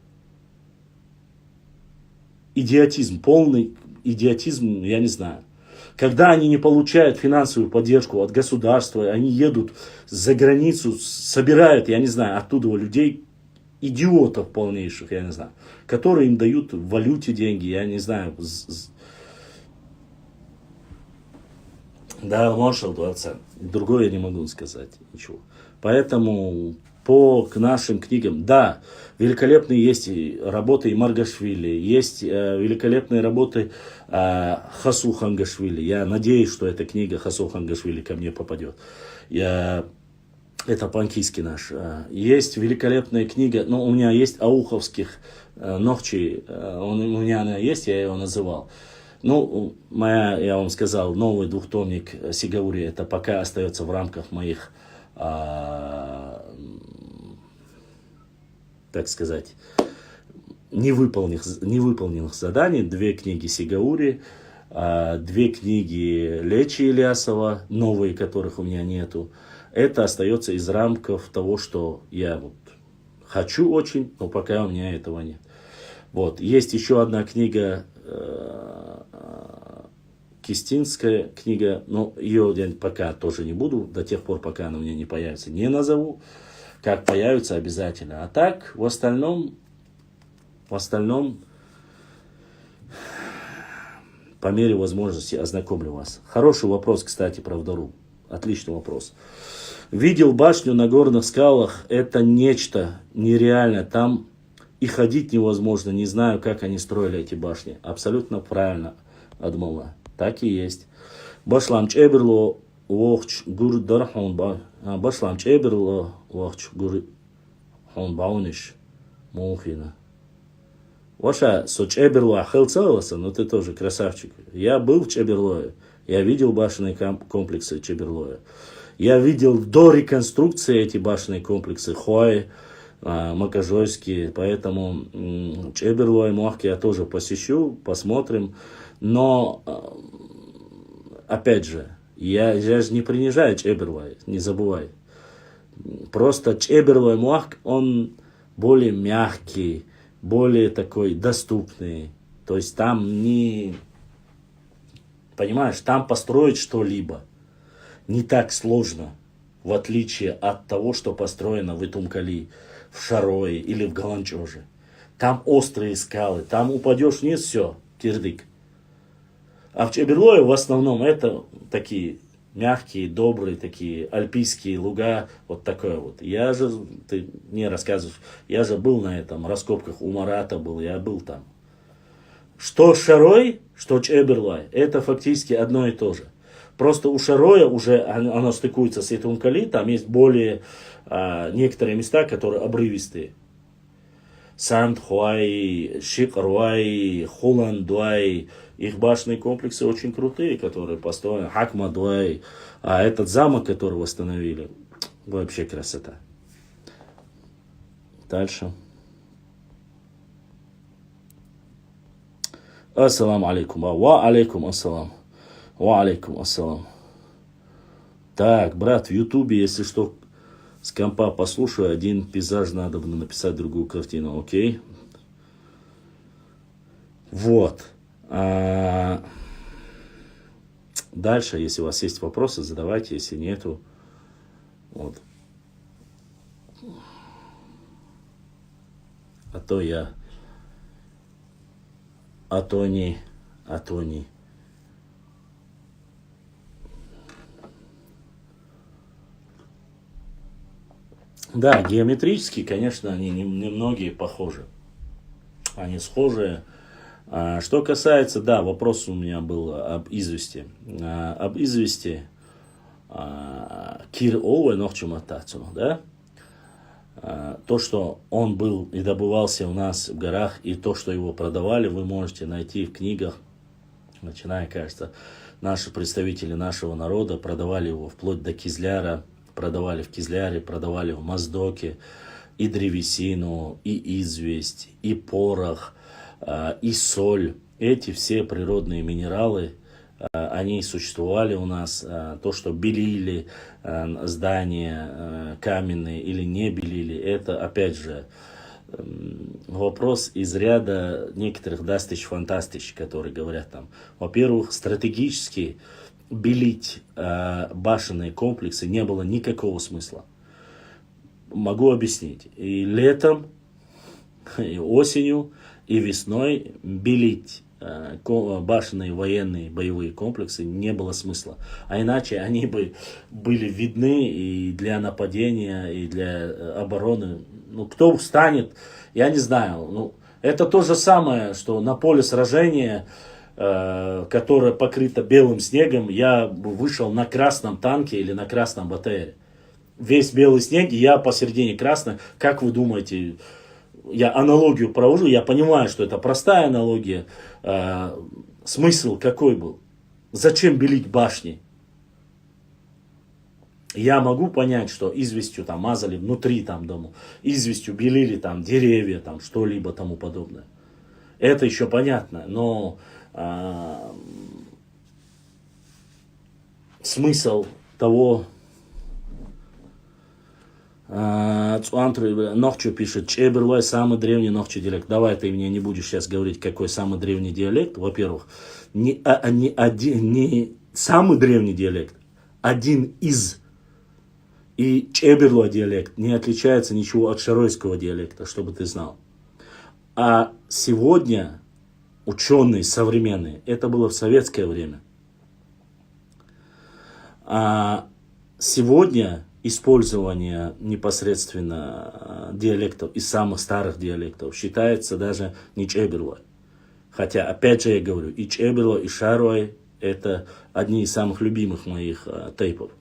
Идиотизм, полный идиотизм, я не знаю. Когда они не получают финансовую поддержку от государства, они едут за границу, собирают, я не знаю, оттуда людей, идиотов полнейших, я не знаю, которые им дают в валюте деньги, я не знаю. Да, маршал 20. Другое я не могу сказать, ничего. Поэтому к нашим книгам, да, великолепные есть работы и Маргашвили, есть великолепные работы Хасу Хангашвили. Я надеюсь, что эта книга Хасу Хангашвили ко мне попадет. Это по-английски наш. Есть великолепная книга, но у меня есть Ауховских Нохчи, у меня она есть, я его называл. Ну, я вам сказал, новый двухтомник Сигаури, это пока остается в рамках моих, так сказать, невыполненных заданий. 2 книги Сигаури, 2 книги Лечи Ильясова, новые, которых у меня нету. Это остается из рамков того, что я вот хочу очень, но пока у меня этого нет. Вот. Есть еще одна книга, Кистинская книга, но ее я пока тоже не буду, до тех пор, пока она у меня не появится, не назову. Как появится, обязательно. А так, в остальном, по мере возможности ознакомлю вас. Хороший вопрос, кстати, про Вдору. Отличный вопрос. Видел башню на горных скалах, это нечто нереальное. Там и ходить невозможно, не знаю, как они строили эти башни. Абсолютно правильно, Адмолла. Так и есть. Башламч эберло вохч гур дархон ба. Башламч эберло вохч гур хон бауниш мухина. Ваша со Чеберло ахелцаласа, но ты тоже красавчик. Я был в Чеберлое. Я видел башенные комплексы Чеберлоя. Я видел до реконструкции эти башенные комплексы Хуай, Макажойские. Поэтому Чеберлой, Мохки я тоже посещу, посмотрим. Но, опять же, я же не принижаю Чеберлой, не забывай. Просто Чеберлой Мохк, он более мягкий, более такой доступный. То есть там не... Понимаешь, там построить что-либо не так сложно, в отличие от того, что построено в Итумкали, в Шарое или в Галанчоже. Там острые скалы, там упадешь вниз, все, кирдык. А в Чеберлое в основном это такие мягкие, добрые, такие альпийские луга, вот такое вот. Ты мне рассказываешь, я же был на этом раскопках, у Марата был, я был там. Что Шарой, что Чеберлой, это фактически одно и то же. Просто у Шароя уже оно стыкуется с Итумкали, там есть более некоторые места, которые обрывистые. Сандхуай, Шикруай, Хуландуай, их башенные комплексы очень крутые, которые построены. Хакмадуай, а этот замок, который восстановили, вообще красота. Дальше. Ассаламу алейкум. Ва алейкум ассалам. Ва алейкум ассалам. Так, брат, в Ютубе, если что, с компа послушаю, один пейзаж надо бы написать, другую картину, окей? Вот. Дальше, если у вас есть вопросы, задавайте, если нету. Вот. А то не. Да, геометрически, конечно, они немногие похожи. Они схожие. Что касается, да, вопрос у меня был об извести. Об извести Кир Оуэ Нохчуматацу, да? То, что он был и добывался у нас в горах, и то, что его продавали, вы можете найти в книгах, начиная, кажется, наши представители нашего народа продавали его вплоть до Кизляра, продавали в Кизляре, продавали в Моздоке и древесину, и известь, и порох, и соль. Эти все природные минералы, они существовали у нас. То, что белили здания каменные или не белили, это, опять же, вопрос из ряда некоторых дастич фантастич, которые говорят там. Во-первых, стратегически белить башенные комплексы не было никакого смысла. Могу объяснить. И летом, и осенью, и весной белить башенные военные боевые комплексы не было смысла. А иначе они бы были видны и для нападения, и для обороны. Ну, кто встанет, я не знаю. Ну, это то же самое, что на поле сражения, которое покрыто белым снегом, я бы вышел на красном танке или на красном БТРе. Весь белый снег, и я посередине красный. Как вы думаете, я аналогию провожу, я понимаю, что это простая аналогия. Смысл какой был? Зачем белить башни? Я могу понять, что известью там мазали внутри там дома, известью белили там деревья, там что-либо тому подобное. Это еще понятно, но смысл того... Нохчу пишет, Чеберлой самый древний Нохчу диалект. Давай ты мне не будешь сейчас говорить, какой самый древний диалект. Во-первых, не самый древний диалект, один из. И Чеберлой диалект не отличается ничего от шаройского диалекта, чтобы ты знал. А сегодня ученые современные, это было в советское время. А сегодня использование непосредственно диалектов из самых старых диалектов считается даже не Чеберлой. Хотя, опять же, я говорю, и Чеберлой, и Шарой – это одни из самых любимых моих тейпов.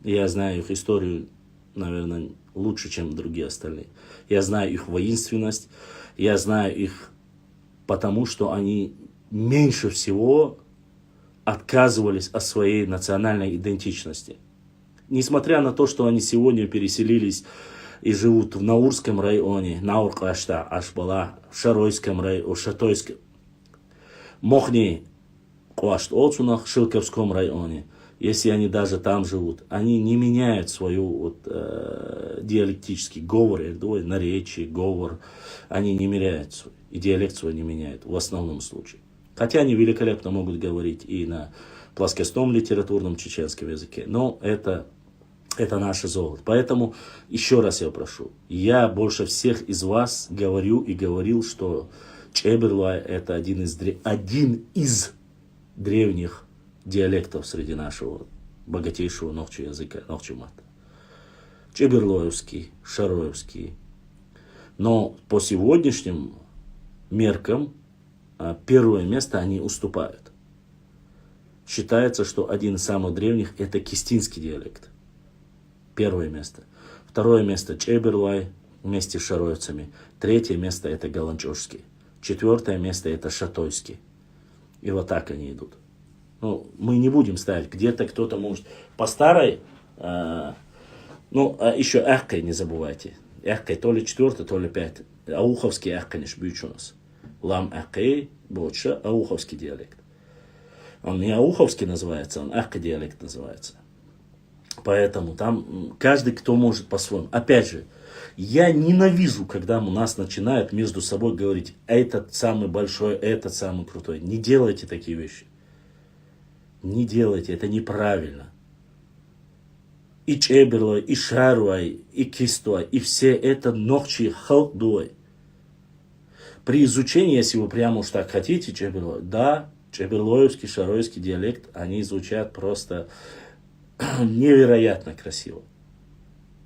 Я знаю их историю, наверное, лучше, чем другие остальные. Я знаю их воинственность, я знаю их потому, что они меньше всего отказывались от своей национальной идентичности. Несмотря на то, что они сегодня переселились и живут в Наурском районе, Науркашта, Ашбала, в Шаройском районе, Шатойском, Мохни, Куашт Олцунах, Шилковском районе, если они даже там живут, они не меняют свою диалектический говор, наречие, говор, они не меняют свой, и диалект свой не меняют в основном случае. Хотя они великолепно могут говорить и на плоскостном литературном чеченском языке, но это наше золото. Поэтому еще раз я прошу, я больше всех из вас говорю и говорил, что Чеберлой это один из древних диалектов среди нашего богатейшего нохчу языка, нохчу мата. Чеберлоевский, Шароевский. Но по сегодняшним меркам первое место они уступают. Считается, что один из самых древних это кистинский диалект. Первое место. Второе место Чеберлой вместе с шароевцами. Третье место это галанчожский. Четвертое место это шатойский. И вот так они идут. Ну, мы не будем ставить. Где-то кто-то может по старой. Еще Эхкой не забывайте. Эхкой то ли четвертый, то ли пятый. Ауховский Эхкой у нас. Лам Эхкой больше ауховский диалект. Он не ауховский называется, он Эхкой диалект называется. Поэтому там каждый, кто может по-своему. Опять же, я ненавижу, когда у нас начинают между собой говорить, этот самый большой, этот самый крутой. Не делайте такие вещи. Не делайте, это неправильно. И Чеберлой, и Шаруай, и Кистой, и все это нохчи халдой. При изучении, если вы прямо уж так хотите, Чеберлой, да, чеберлоевский, шаройский диалект, они звучат просто невероятно красиво.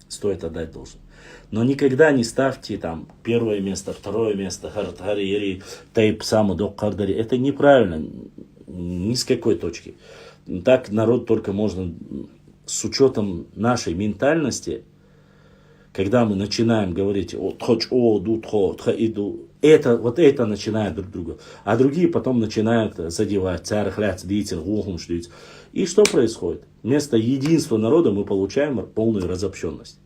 Стоит отдать должное. Но никогда не ставьте там первое место, второе место, Хартариери, Тейп Саму Доккардари. Это неправильно. Ни с какой точки. Так народ только можно с учетом нашей ментальности когда мы начинаем говорить это начинает друг друга. А другие потом начинают задевать. И что происходит? Вместо единства народа мы получаем полную разобщенность.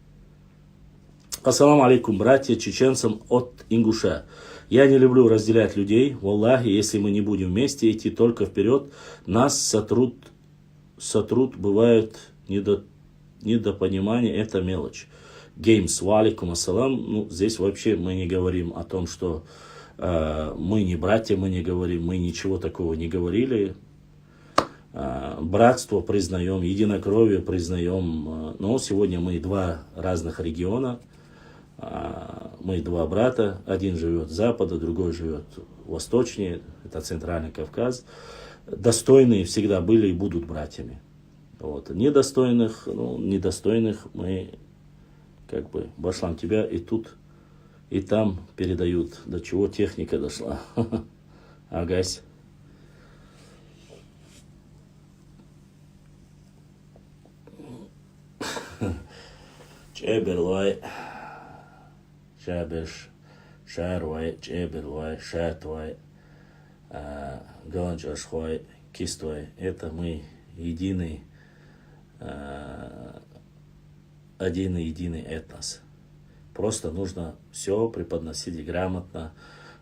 Ассаламу алейкум, братья чеченцам от Ингуша. Я не люблю разделять людей. Валлахи, если мы не будем вместе идти только вперед, нас сотрут бывает недопонимание, это мелочь. Геймс, валикум ассалам. Ну, здесь вообще мы не говорим о том, что мы не братья, мы не говорим, мы ничего такого не говорили. Братство признаем, единокровие признаем. Но сегодня мы два разных региона. Мы два брата. Один живет с запада, другой живет восточнее. Это Центральный Кавказ. Достойные всегда были и будут братьями. Вот. Недостойных мы как бы башлам тебя и тут, и там передают. До чего техника дошла. Агась. Чеберлай. Шабеш. Шарвай. Чеберлай. Шатвай. Галанчашхвай. Киствай. Это мы единый, один и единый этнос. Просто нужно все преподносить грамотно.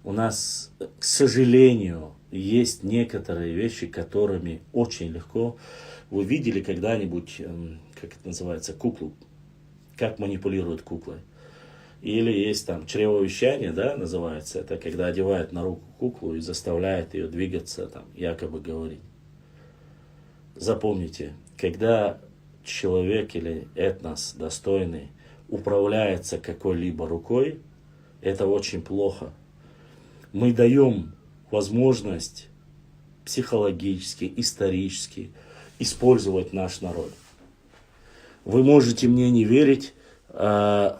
У нас, к сожалению, есть некоторые вещи, которыми очень легко. Вы видели когда-нибудь, как это называется, куклу? Как манипулируют куклой? Или есть там чревовещание, да, называется. Это когда одевают на руку куклу и заставляют ее двигаться, там, якобы говорить. Запомните, когда человек или этнос достойный управляется какой-либо рукой, это очень плохо. Мы даем возможность психологически, исторически использовать наш народ. Вы можете мне не верить, да,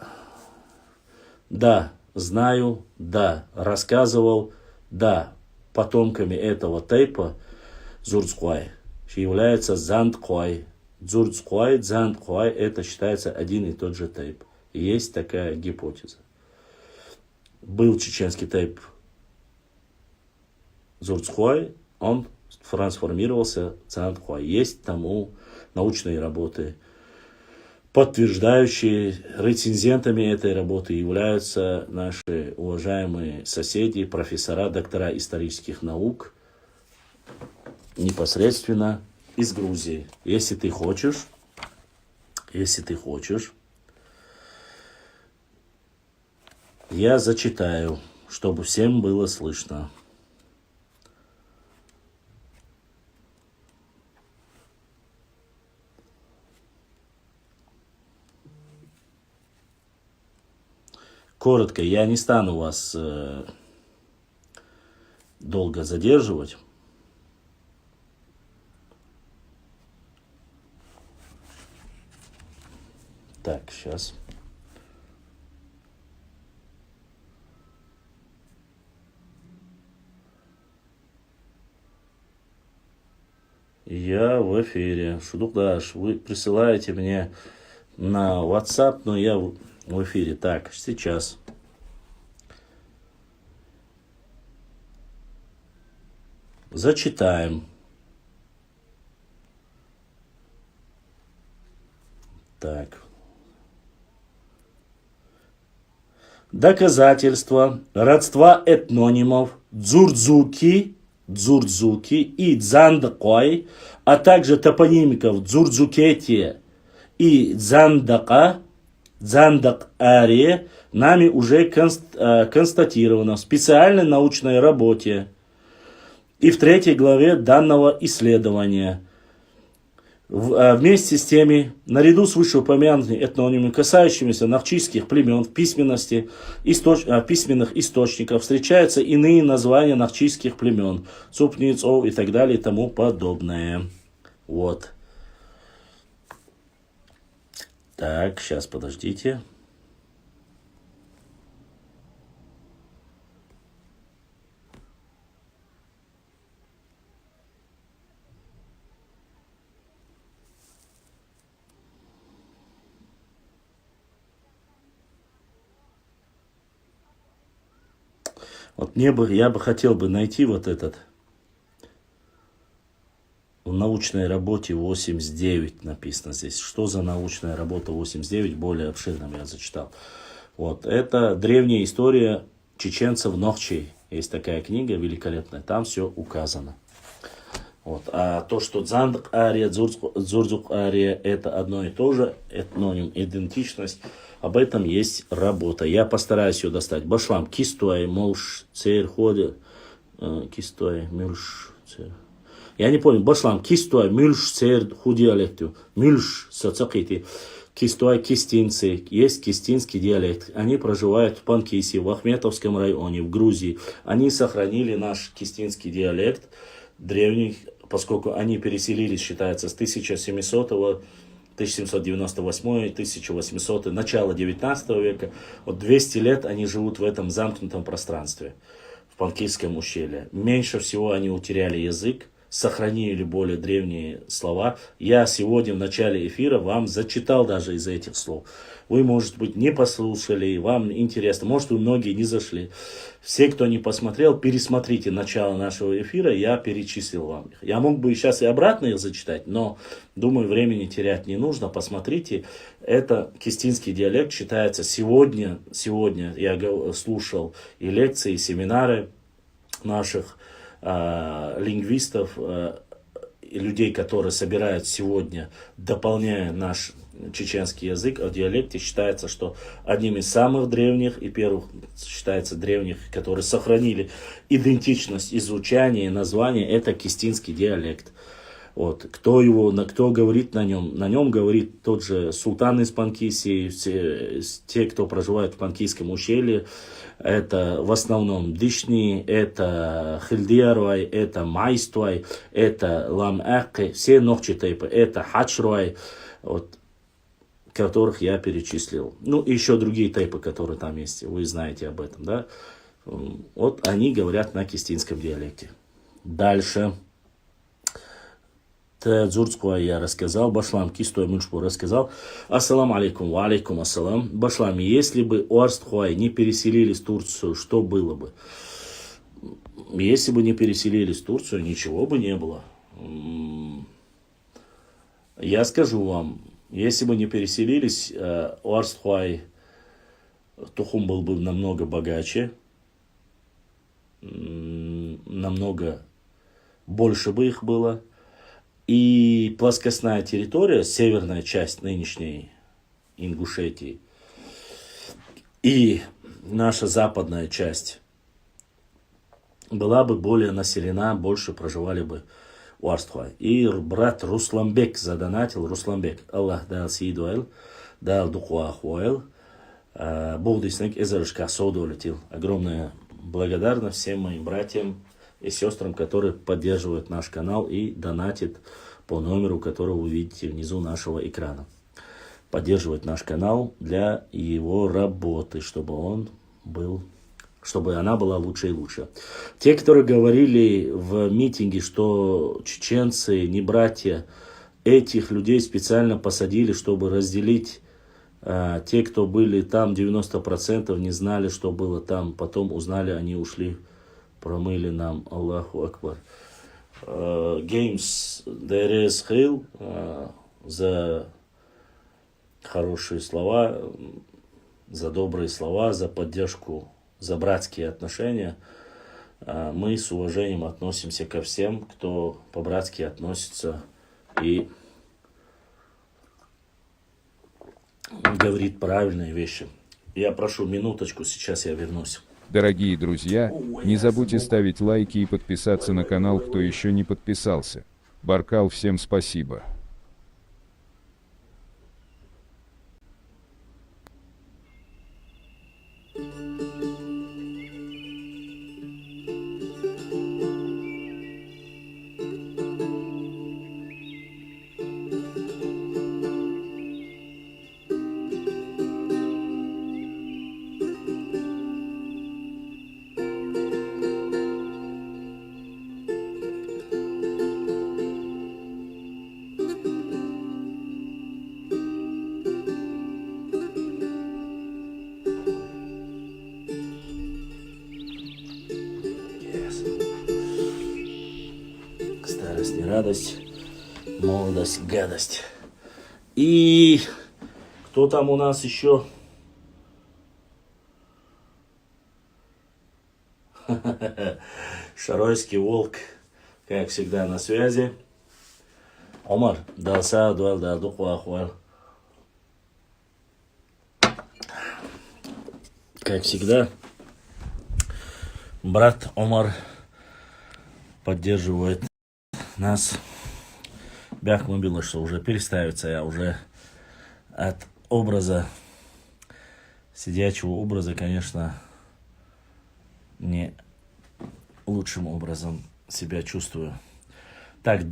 знаю, да, рассказывал, да, потомками этого тейпа Дзурцквай является Зандквай. Дзурцквай, Зандквай, это считается один и тот же тейп. Есть такая гипотеза. Был чеченский тейп Дзурцквай, он трансформировался в Зандквай. Есть тому научные работы, подтверждающие. Рецензентами этой работы являются наши уважаемые соседи, профессора, доктора исторических наук, непосредственно из Грузии. Если ты хочешь, я зачитаю, чтобы всем было слышно. Коротко, я не стану вас долго задерживать. Так, сейчас. Я в эфире. Шудукдаш, вы присылаете мне на WhatsApp, но я в эфире. Так, сейчас. Зачитаем. Так. Доказательства родства этнонимов Дзурдзуки и Дзандакой, а также топонимиков Дзурдзукетия и Дзандакаре нами уже констатировано в специальной научной работе и в 3 главе данного исследования. Вместе с теми, наряду с вышеупомянутыми этнонимами, касающимися нахчийских племен в письменных источниках, встречаются иные названия нахчийских племен, Цупницов и так далее и тому подобное. Вот. Так, сейчас подождите. Вот я бы хотел бы найти вот этот в научной работе 89 написано здесь. Что за научная работа 89? Более обширным я зачитал. Вот. Это древняя история чеченцев Нохчей. Есть такая книга великолепная. Там все указано. Вот. А то, что Дзандык ария, Дзурдзук ария, это одно и то же, этноним, идентичность, об этом есть работа. Я постараюсь ее достать. Башлам, кистуай, молш, цейр, ходи, кистуай, мюльш, цейр. Я не помню, башлам, кистуай, мюльш, цейр, худи диалекту, мюльш, соцакити, кистуай, кистинцы, есть кистинский диалект. Они проживают в Панкисе, в Ахметовском районе, в Грузии. Они сохранили наш кистинский диалект древний, поскольку они переселились, считается, с 1700 1798, 1800, начало 19 века. Вот 200 лет они живут в этом замкнутом пространстве, в Панкисском ущелье. Меньше всего они утеряли язык, сохранили более древние слова. Я сегодня в начале эфира вам зачитал даже из этих слов. Вы, может быть, не послушали, вам интересно, может, вы многие не зашли. Все, кто не посмотрел, пересмотрите начало нашего эфира, я перечислил вам их. Я мог бы сейчас и обратно их зачитать, но, думаю, времени терять не нужно. Посмотрите, это кистинский диалект считается сегодня я слушал и лекции, и семинары наших лингвистов, и людей, которые собирают сегодня, дополняя наш чеченский язык, о диалекте считается, что одним из самых древних и первых считается древних, которые сохранили идентичность изучания и названия, это кистинский диалект. Вот. Кто говорит на нем говорит тот же султан из Панкиси, те, кто проживает в Панкийском ущелье, это в основном Дишни, это Хильдиарвай, это Майствай, это Лам-Эхки, все нохчи-тайпы, это Хачруай, вот, которых я перечислил. Ну, и еще другие тайпы, которые там есть, вы знаете об этом, да. Вот они говорят на кистинском диалекте. Дальше. Дзурдскую я рассказал, Башлам Кистой Мюльшпу рассказал. Ассаламу алейкум, ва алейкум ассалам. Башлам, если бы Уарстхуай не переселились в Турцию, что было бы? Если бы не переселились в Турцию, ничего бы не было. Я скажу вам, если бы не переселились, Уарстхуай, Тухум был бы намного богаче, намного больше бы их было. И плоскостная территория, северная часть нынешней Ингушетии, и наша западная часть была бы более населена, больше проживали бы Уарстхуай. И брат Русламбек задонатил. Русламбек, Аллах дал сидуэл, дал духуахуэл, Бог диснек эзершка соудолетил. Огромная благодарность всем моим братьям и сестрам, которые поддерживают наш канал и донатят по номеру, который вы видите внизу нашего экрана. Поддерживать наш канал для его работы, чтобы она была лучше и лучше. Те, которые говорили в митинге, что чеченцы не братья, этих людей специально посадили, чтобы разделить. Те, кто были там, 90% не знали, что было там. Потом узнали, они ушли. Промыли нам, Аллаху Акбар. Геймс Дерес Хейл за хорошие слова, за добрые слова, за поддержку, за братские отношения. Мы с уважением относимся ко всем, кто по-братски относится и говорит правильные вещи. Я прошу минуточку, сейчас я вернусь. Дорогие друзья, не забудьте ставить лайки и подписаться на канал, кто еще не подписался. Баркал, всем спасибо. Старость не радость, молодость гадость. И кто там у нас еще? Шаройский волк, как всегда, на связи. Омар, далса, дуал, далду, хуахуал. Как всегда, брат Омар поддерживает нас. Бяхму было, что уже переставиться я уже от образа, сидячего образа, конечно, не лучшим образом себя чувствую. Так,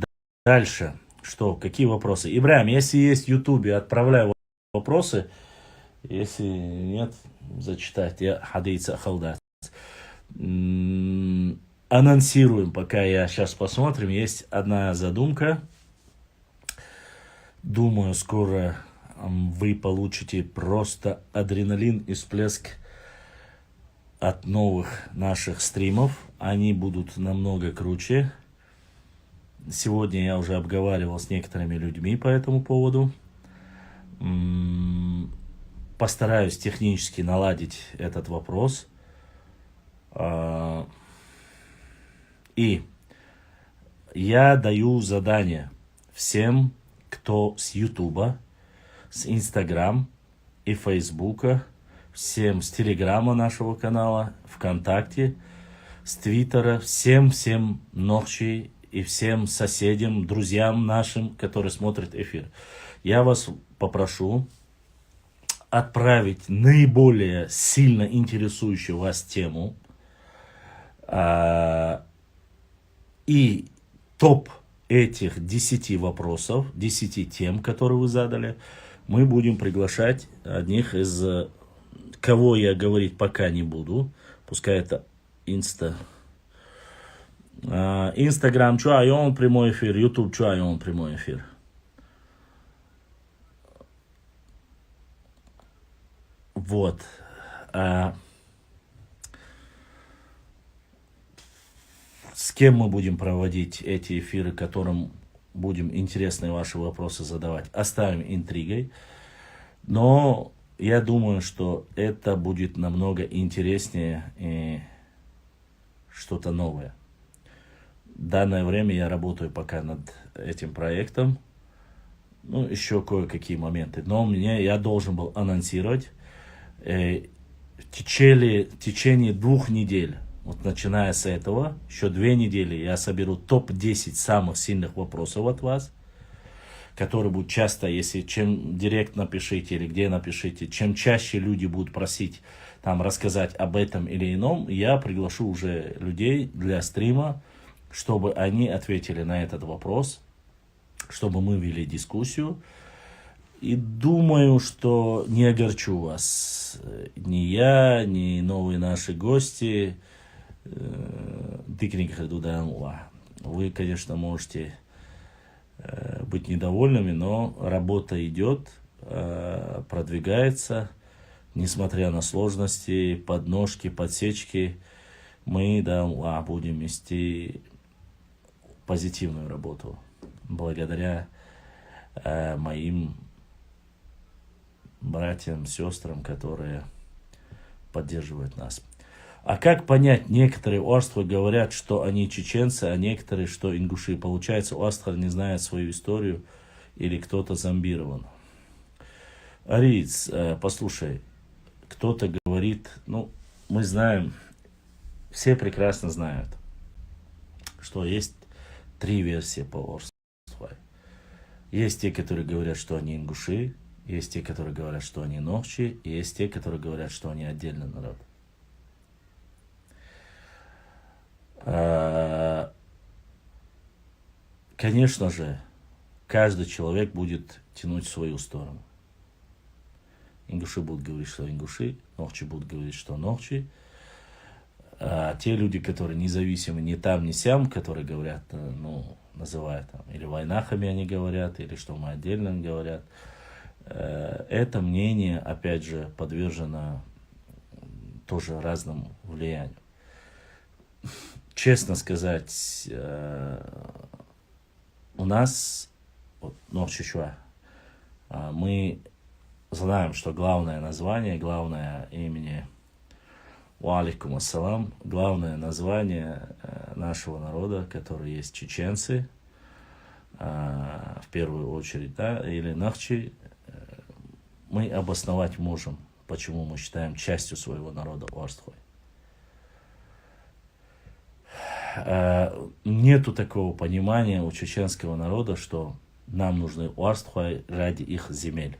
дальше. Что? Какие вопросы? Ибрahim, если есть в Ютубе, отправляй вопросы. Если нет, зачитать. Я хадейца халдат. Анонсируем, пока я сейчас посмотрим. Есть одна задумка. Думаю, скоро вы получите просто адреналин и всплеск от новых наших стримов. Они будут намного круче. Сегодня я уже обговаривал с некоторыми людьми по этому поводу. Постараюсь технически наладить этот вопрос. И я даю задание всем, кто с Ютуба, с Инстаграм и Фейсбука, всем с Телеграма нашего канала, ВКонтакте, с Твиттера, всем ночи и всем соседям, друзьям нашим, которые смотрят эфир. Я вас попрошу отправить наиболее сильно интересующую вас тему и топ этих 10 вопросов, 10 тем, которые вы задали, мы будем приглашать одних из, кого я говорить пока не буду, пускай это Инстаграм, он прямой эфир, Ютуб, он прямой эфир. Вот. С кем мы будем проводить эти эфиры, которым будем интересные ваши вопросы задавать, оставим интригой. Но я думаю, что это будет намного интереснее и что-то новое. В данное время я работаю пока над этим проектом. Ну, еще кое-какие моменты. Но я должен был анонсировать в течение 2 недель. Вот начиная с этого, еще 2 недели я соберу топ-10 самых сильных вопросов от вас, которые будут часто, если чем директ напишите или где напишите, чем чаще люди будут просить там рассказать об этом или ином, я приглашу уже людей для стрима, чтобы они ответили на этот вопрос, чтобы мы вели дискуссию. И думаю, что не огорчу вас ни я, ни новые наши гости. Вы, конечно, можете быть недовольными, но работа идет, продвигается, несмотря на сложности, подножки, подсечки, мы будем вести позитивную работу благодаря моим братьям, сестрам, которые поддерживают нас. А как понять, некоторые орства говорят, что они чеченцы, а некоторые, что ингуши. Получается, орства не знает свою историю или кто-то зомбирован. Ариец, послушай, кто-то говорит, мы знаем, все прекрасно знают, что есть 3 версии по орству. Есть те, которые говорят, что они ингуши, есть те, которые говорят, что они нохчи, и есть те, которые говорят, что они отдельный народ. Конечно же, каждый человек будет тянуть в свою сторону. Ингуши будут говорить, что ингуши, нохчи будут говорить, что нохчи. А те люди, которые независимы ни там, ни сям, которые говорят, называют там, или войнахами они говорят, или что мы отдельно говорят, это мнение, опять же, подвержено тоже разному влиянию. Честно сказать, у нас, вот, Нохчичуа, мы знаем, что главное название, главное имени Уалейкум ассалам, главное название нашего народа, который есть чеченцы, в первую очередь, да, или Нахчи, мы обосновать можем, почему мы считаем частью своего народа Уарстхой. Нету такого понимания у чеченского народа, что нам нужны Уарстхой ради их земель.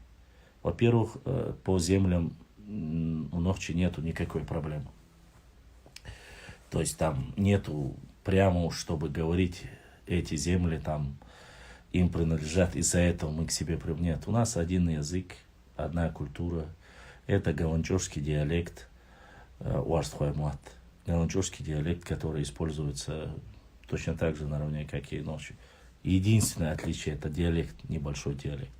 Во-первых, по землям у Нохчи нету никакой проблемы. То есть там нету прямо, чтобы говорить, эти земли там им принадлежат, из-за этого мы к себе привлекли. Нет, у нас один язык, одна культура. Это галанчурский диалект Уарстхой-Муат. Галанчурский диалект, который используется точно так же наравне, как и Нохчи. Единственное отличие — это диалект, небольшой диалект.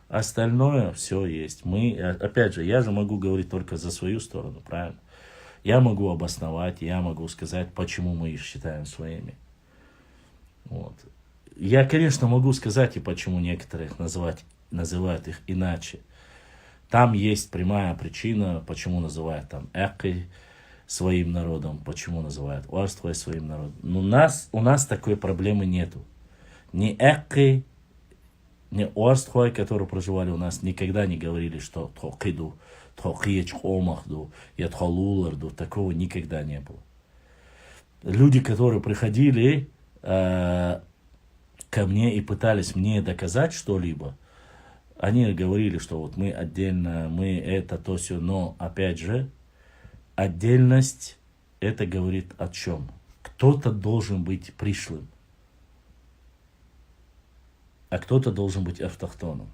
Остальное все есть. Мы, опять же, я же могу говорить только за свою сторону, правильно? Я могу обосновать, я могу сказать, почему мы их считаем своими. Вот. Я, конечно, могу сказать и почему некоторых называют их иначе. Там есть прямая причина, почему называют там Экы своим народом, почему называют Уарстхой своим народом. Но у нас такой проблемы нету. Ни Экы, ни Уарстхой, которые проживали у нас, никогда не говорили, что Тхокиду, Тхокиеч Омахду, Ятхолуларду, такого никогда не было. Люди, которые приходили ко мне и пытались мне доказать что-либо, они говорили, что вот мы отдельно, мы это, то, все, но опять же, отдельность, это говорит о чем? Кто-то должен быть пришлым, а кто-то должен быть автохтоном.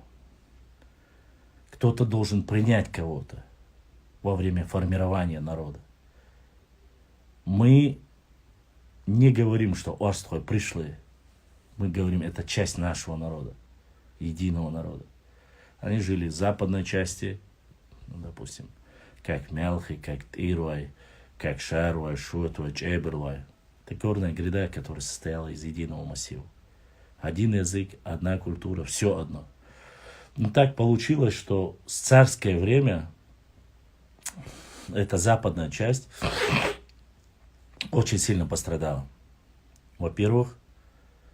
Кто-то должен принять кого-то во время формирования народа. Мы не говорим, что Уарстхой пришлые. Мы говорим, это часть нашего народа, единого народа. Они жили в западной части, ну, допустим, как Мелхи, как Тируай, как Шаруай, Шутуай, Чеберлай. Это горная гряда, которая состояла из единого массива. Один язык, одна культура, все одно. Но так получилось, что в царское время эта западная часть очень сильно пострадала. Во-первых,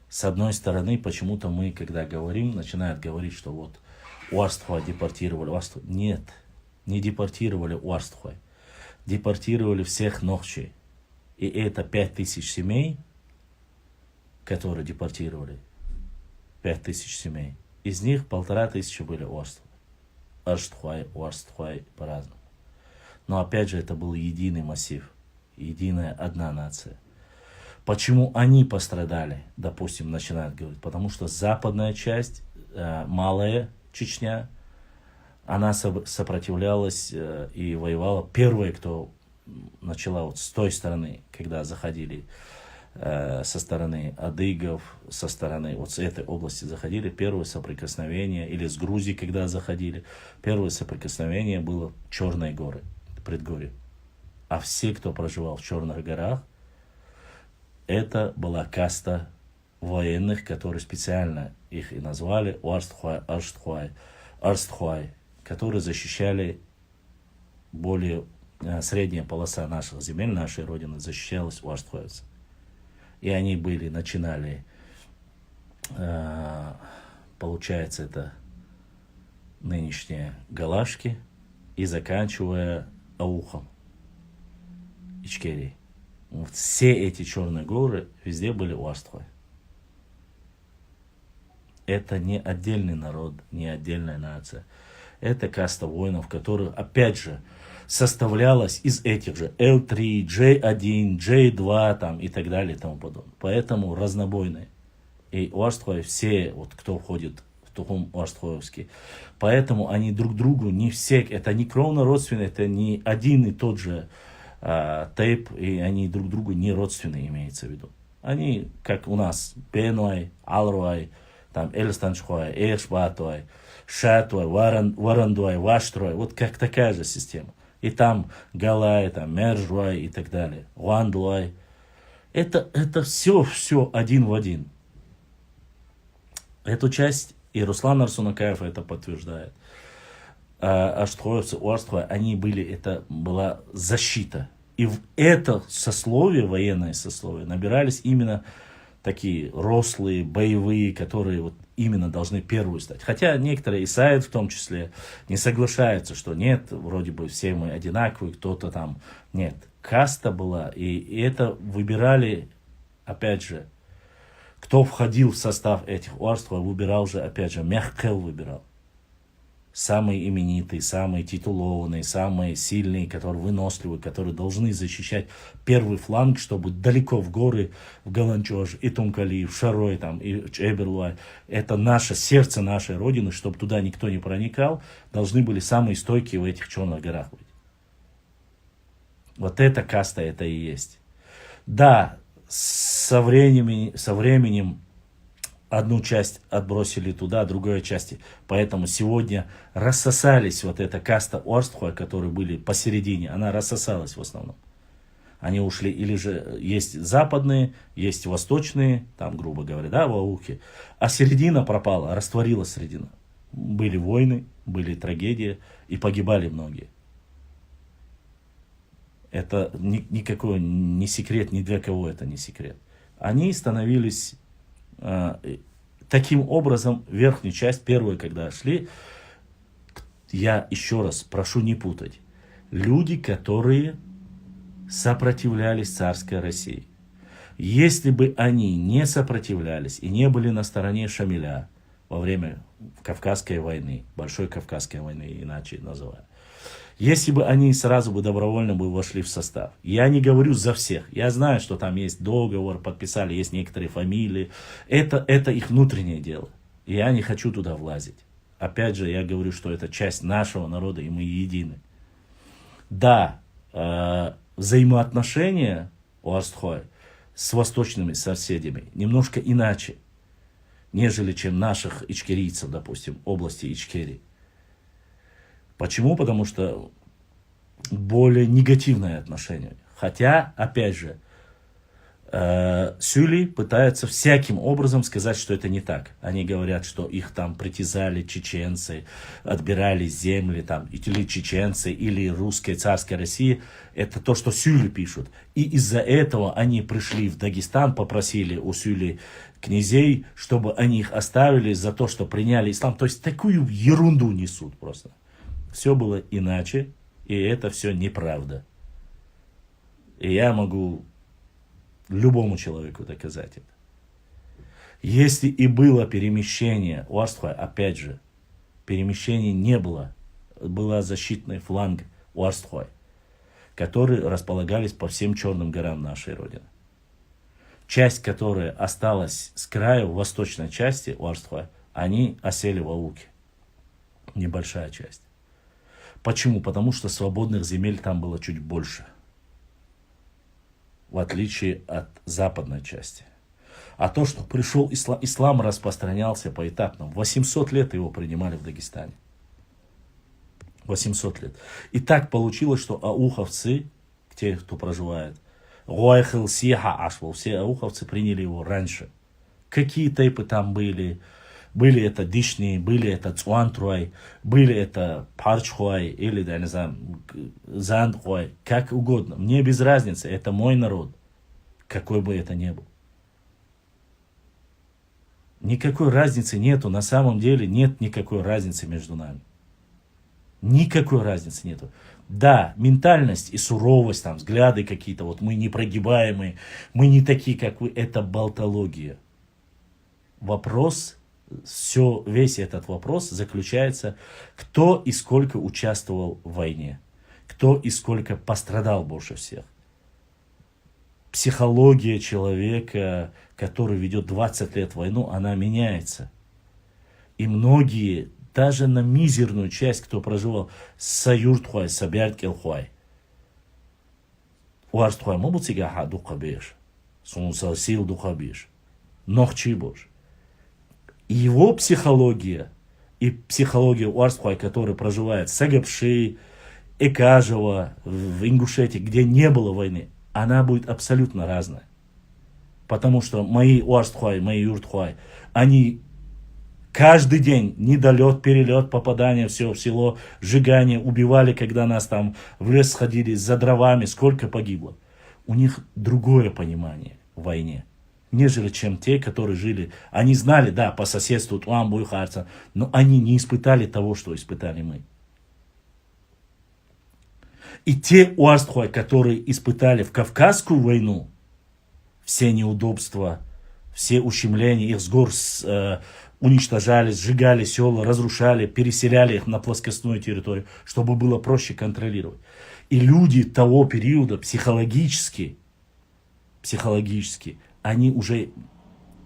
с одной стороны, почему-то мы, когда говорим, начинают говорить, что вот Уарстхой депортировали. Нет, не депортировали Уарстхой. Депортировали всех Нохчей. И это 5000 семей, которые депортировали. 5000 семей. Из них 1500 были Уарстхой. Уарстхой по-разному. Но опять же, это был единый массив. Единая одна нация. Почему они пострадали, допустим, начинают говорить? Потому что западная часть, малая Чечня, она сопротивлялась и воевала. Первые, кто начала вот с той стороны, когда заходили со стороны адыгов, со стороны вот с этой области заходили, первое соприкосновение, или с Грузии, когда заходили, первое соприкосновение было Черные горы, предгорье. А все, кто проживал в Черных горах, это была каста военных, которые специально их и назвали Уарстхой, которые защищали более средняя полоса наших земель, нашей родины, защищалась уарстхойцев. И они начинали, получается, это нынешние Галашки, и заканчивая Аухом, Ичкерией. Вот все эти Черные горы везде были Уарстхой. Это не отдельный народ, не отдельная нация. Это каста воинов, которая, опять же, составлялась из этих же L3, J1, J2 там, и так далее и тому подобное. Поэтому разнобойные. И Уарстхой, все, вот, кто входит в Тухум Уарстхоевский, поэтому они друг другу не все, это не кровно родственные, это не один и тот же тейп, и они друг другу не родственные, имеется в виду. Они, как у нас, Бенуай, Алруай, там Эльстаншхуай, Эшбатуай, Шатуай, Варандуай, Ваштруай, вот как такая же система. И там Галай, там Мержуай и так далее, Вандлуай. Это все один в один. Эту часть, и Руслан Арсунакаев это подтверждает, аштхоевцы, уарстхой, они были, это была защита. И в это сословие, военное сословие, набирались именно такие рослые, боевые, которые вот именно должны первую стать. Хотя некоторые, и Саид в том числе, не соглашаются, что нет, вроде бы все мы одинаковые, кто-то там. Нет, каста была, и это выбирали, опять же, кто входил в состав этих уарств, выбирал же, опять же, Мехкел выбирал. Самые именитые, самые титулованные, самые сильные, которые выносливые, которые должны защищать первый фланг, чтобы далеко в горы, в Галанчож, и Тумкали, в Шарой, там, и Чеберлуай, это наше сердце нашей Родины, чтобы туда никто не проникал, должны были самые стойкие в этих черных горах быть. Вот эта каста, это и есть. Да, со временем одну часть отбросили туда, другую часть. Поэтому сегодня рассосались вот эта каста Орстхуа, которые были посередине, она рассосалась в основном. Они ушли, или же есть западные, есть восточные, там, грубо говоря, да, в Аухе. А середина пропала, растворилась середина. Были войны, были трагедии, и погибали многие. Это никакой не секрет, ни для кого это не секрет. Они становились таким образом, верхнюю часть, первую, когда шли, я еще раз прошу не путать, люди, которые сопротивлялись царской России. Если бы они не сопротивлялись и не были на стороне Шамиля во время Кавказской войны, Большой Кавказской войны, иначе называют, если бы они сразу бы добровольно бы вошли в состав. Я не говорю за всех. Я знаю, что там есть договор, подписали, есть некоторые фамилии. Это их внутреннее дело. И я не хочу туда влазить. Опять же, я говорю, что это часть нашего народа, и мы едины. Да, взаимоотношения у Орстхой с восточными соседями немножко иначе, нежели чем наших ичкерийцев, допустим, области Ичкерии. Почему? Потому что более негативное отношение. Хотя, опять же, Сюли пытаются всяким образом сказать, что это не так. Они говорят, что их там притязали чеченцы, отбирали земли, там, или чеченцы, или русская царская Россия. Это то, что Сюли пишут. И из-за этого они пришли в Дагестан, попросили у Сюли князей, чтобы они их оставили за то, что приняли ислам. То есть такую ерунду несут просто. Все было иначе, и это все неправда. И я могу любому человеку доказать это. Если и было перемещение, Уарстхуа, опять же, перемещения не было. Была защитный фланг Уарстхуа, которые располагались по всем черным горам нашей Родины. Часть, которая осталась с краю, в восточной части Уарстхуа, они осели в Ауке. Небольшая часть. Почему? Потому что свободных земель там было чуть больше. В отличие от западной части. А то, что пришел ислам распространялся поэтапно. 800 лет его принимали в Дагестане. 800 лет. И так получилось, что ауховцы, те, кто проживает, все ауховцы приняли его раньше. Какие тайпы там были? Были это Дишни, были это Цуантруай, были это Парчхуай или, да, не знаю, Зандхуай, как угодно. Мне без разницы, это мой народ, какой бы это ни был. Никакой разницы нету, на самом деле нет никакой разницы между нами. Никакой разницы нету. Да, ментальность и суровость, там, взгляды какие-то, вот мы непрогибаемые, мы не такие, как вы, это болтология. Вопрос... Весь этот вопрос заключается, кто и сколько участвовал в войне, кто и сколько пострадал больше всех. Психология человека, который ведет 20 лет войну, она меняется. И многие, даже на мизерную часть, кто проживал Саюртхуай, Сабярткелхуай, Уарстхуай, Мобуцигаха Духабеш, Сунсасил Духабеш, Нохчибош. И его психология, и психология Уарстхуай, который проживает в Сагапши, Экажево, в Ингушетии, где не было войны, она будет абсолютно разная. Потому что мои Уарстхуай, мои Юртхуай, они Каждый день недолет, перелет, попадание, все в село, сжигание, убивали, когда нас там в лес сходили за дровами, сколько погибло. У них другое понимание в войне, нежели чем те, которые жили. Они знали, да, по соседству, но они не испытали того, что испытали мы. И те уастхуай, которые испытали в Кавказскую войну, все неудобства, все ущемления, их с гор уничтожали, сжигали села, разрушали, переселяли их на плоскостную территорию, чтобы было проще контролировать. И люди того периода психологически, они уже,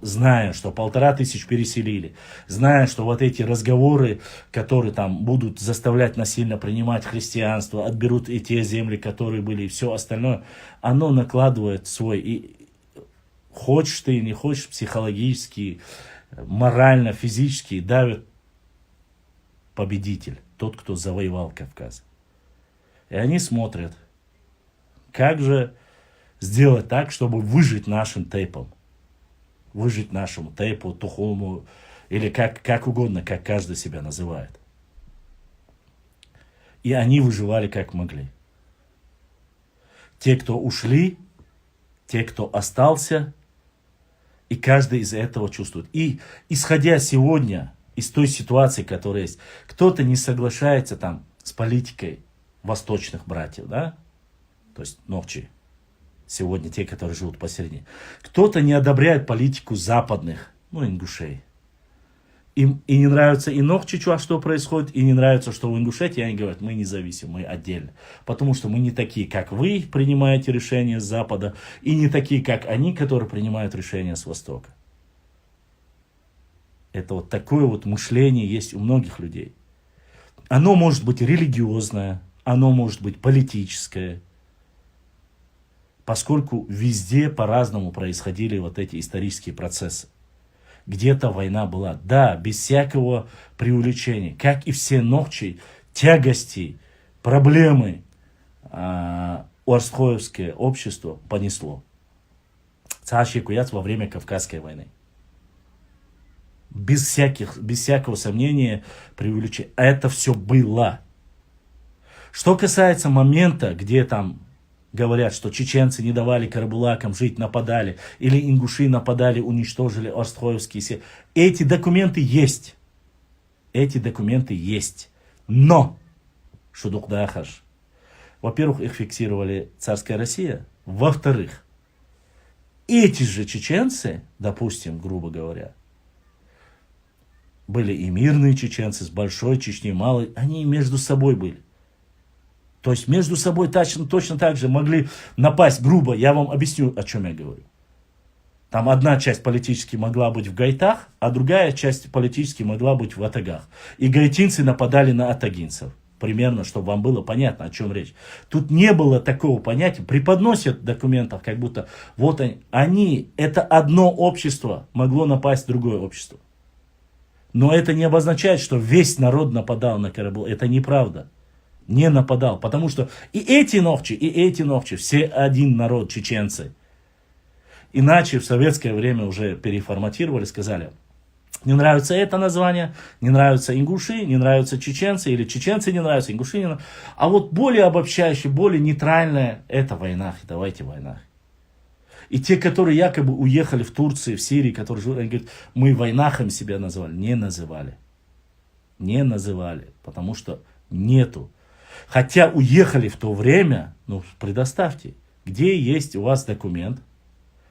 зная, что 1500 переселили, зная, что вот эти разговоры, которые там будут заставлять насильно принимать христианство, отберут и те земли, которые были, и все остальное, оно накладывает свой, и хочешь ты, не хочешь, психологически, морально, физически давит победитель, тот, кто завоевал Кавказ. И они смотрят, как же сделать так, чтобы выжить нашим тейпом. Выжить нашему тейпу, тухуму, или как угодно, как каждый себя называет. И они выживали как могли. Те, кто ушли, те, кто остался, и каждый из этого чувствует. И исходя сегодня из той ситуации, которая есть, кто-то не соглашается там с политикой восточных братьев, да, то есть ногчи, сегодня те, которые живут посередине. Кто-то не одобряет политику западных, ингушей. Им и не нравится и Нохчичу, что происходит, и не нравится, что в Ингушетии они говорят, мы независимы, мы отдельно. Потому что мы не такие, как вы, принимаете решения с Запада, и не такие, как они, которые принимают решения с Востока. Это вот такое вот мышление есть у многих людей. Оно может быть религиозное, оно может быть политическое, поскольку везде по-разному происходили вот эти исторические процессы. Где-то война была, да, без всякого преувеличения. Как и все ногчи, тягости, проблемы Уарстхоевское общество понесло. Царский куяц во время Кавказской войны. Без всякого сомнения, преувеличения. Это все было. Что касается момента, где там говорят, что чеченцы не давали карабулакам жить, нападали, или ингуши нападали, уничтожили Орстхоевские силы. Эти документы есть. Эти документы есть. Но, шудукдахаш, во-первых, их фиксировали царская Россия. Во-вторых, эти же чеченцы, допустим, грубо говоря, были и мирные чеченцы с большой Чечней, малой, они между собой были. То есть между собой точно так же могли напасть грубо. Я вам объясню, о чем я говорю. Там одна часть политически могла быть в гайтах, а другая часть политически могла быть в атагах. И гайтинцы нападали на атагинцев. Примерно, чтобы вам было понятно, о чем речь. Тут не было такого понятия. Преподносят в документах, как будто вот они, это одно общество могло напасть в другое общество. Но это не обозначает, что весь народ нападал на Карабул. Это неправда. Не нападал, потому что и эти ногчи, все один народ, чеченцы. Иначе в советское время уже переформатировали, сказали, не нравится это название, не нравятся ингуши, не нравятся чеченцы, или чеченцы не нравятся, ингуши не нравятся. А вот более обобщающее, более нейтральное, это войнах, давайте войнах. И те, которые якобы уехали в Турцию, в Сирии, которые живут, они говорят, мы войнахами себя называли. Не называли. Не называли, потому что нету. Хотя уехали в то время, предоставьте, где есть у вас документ,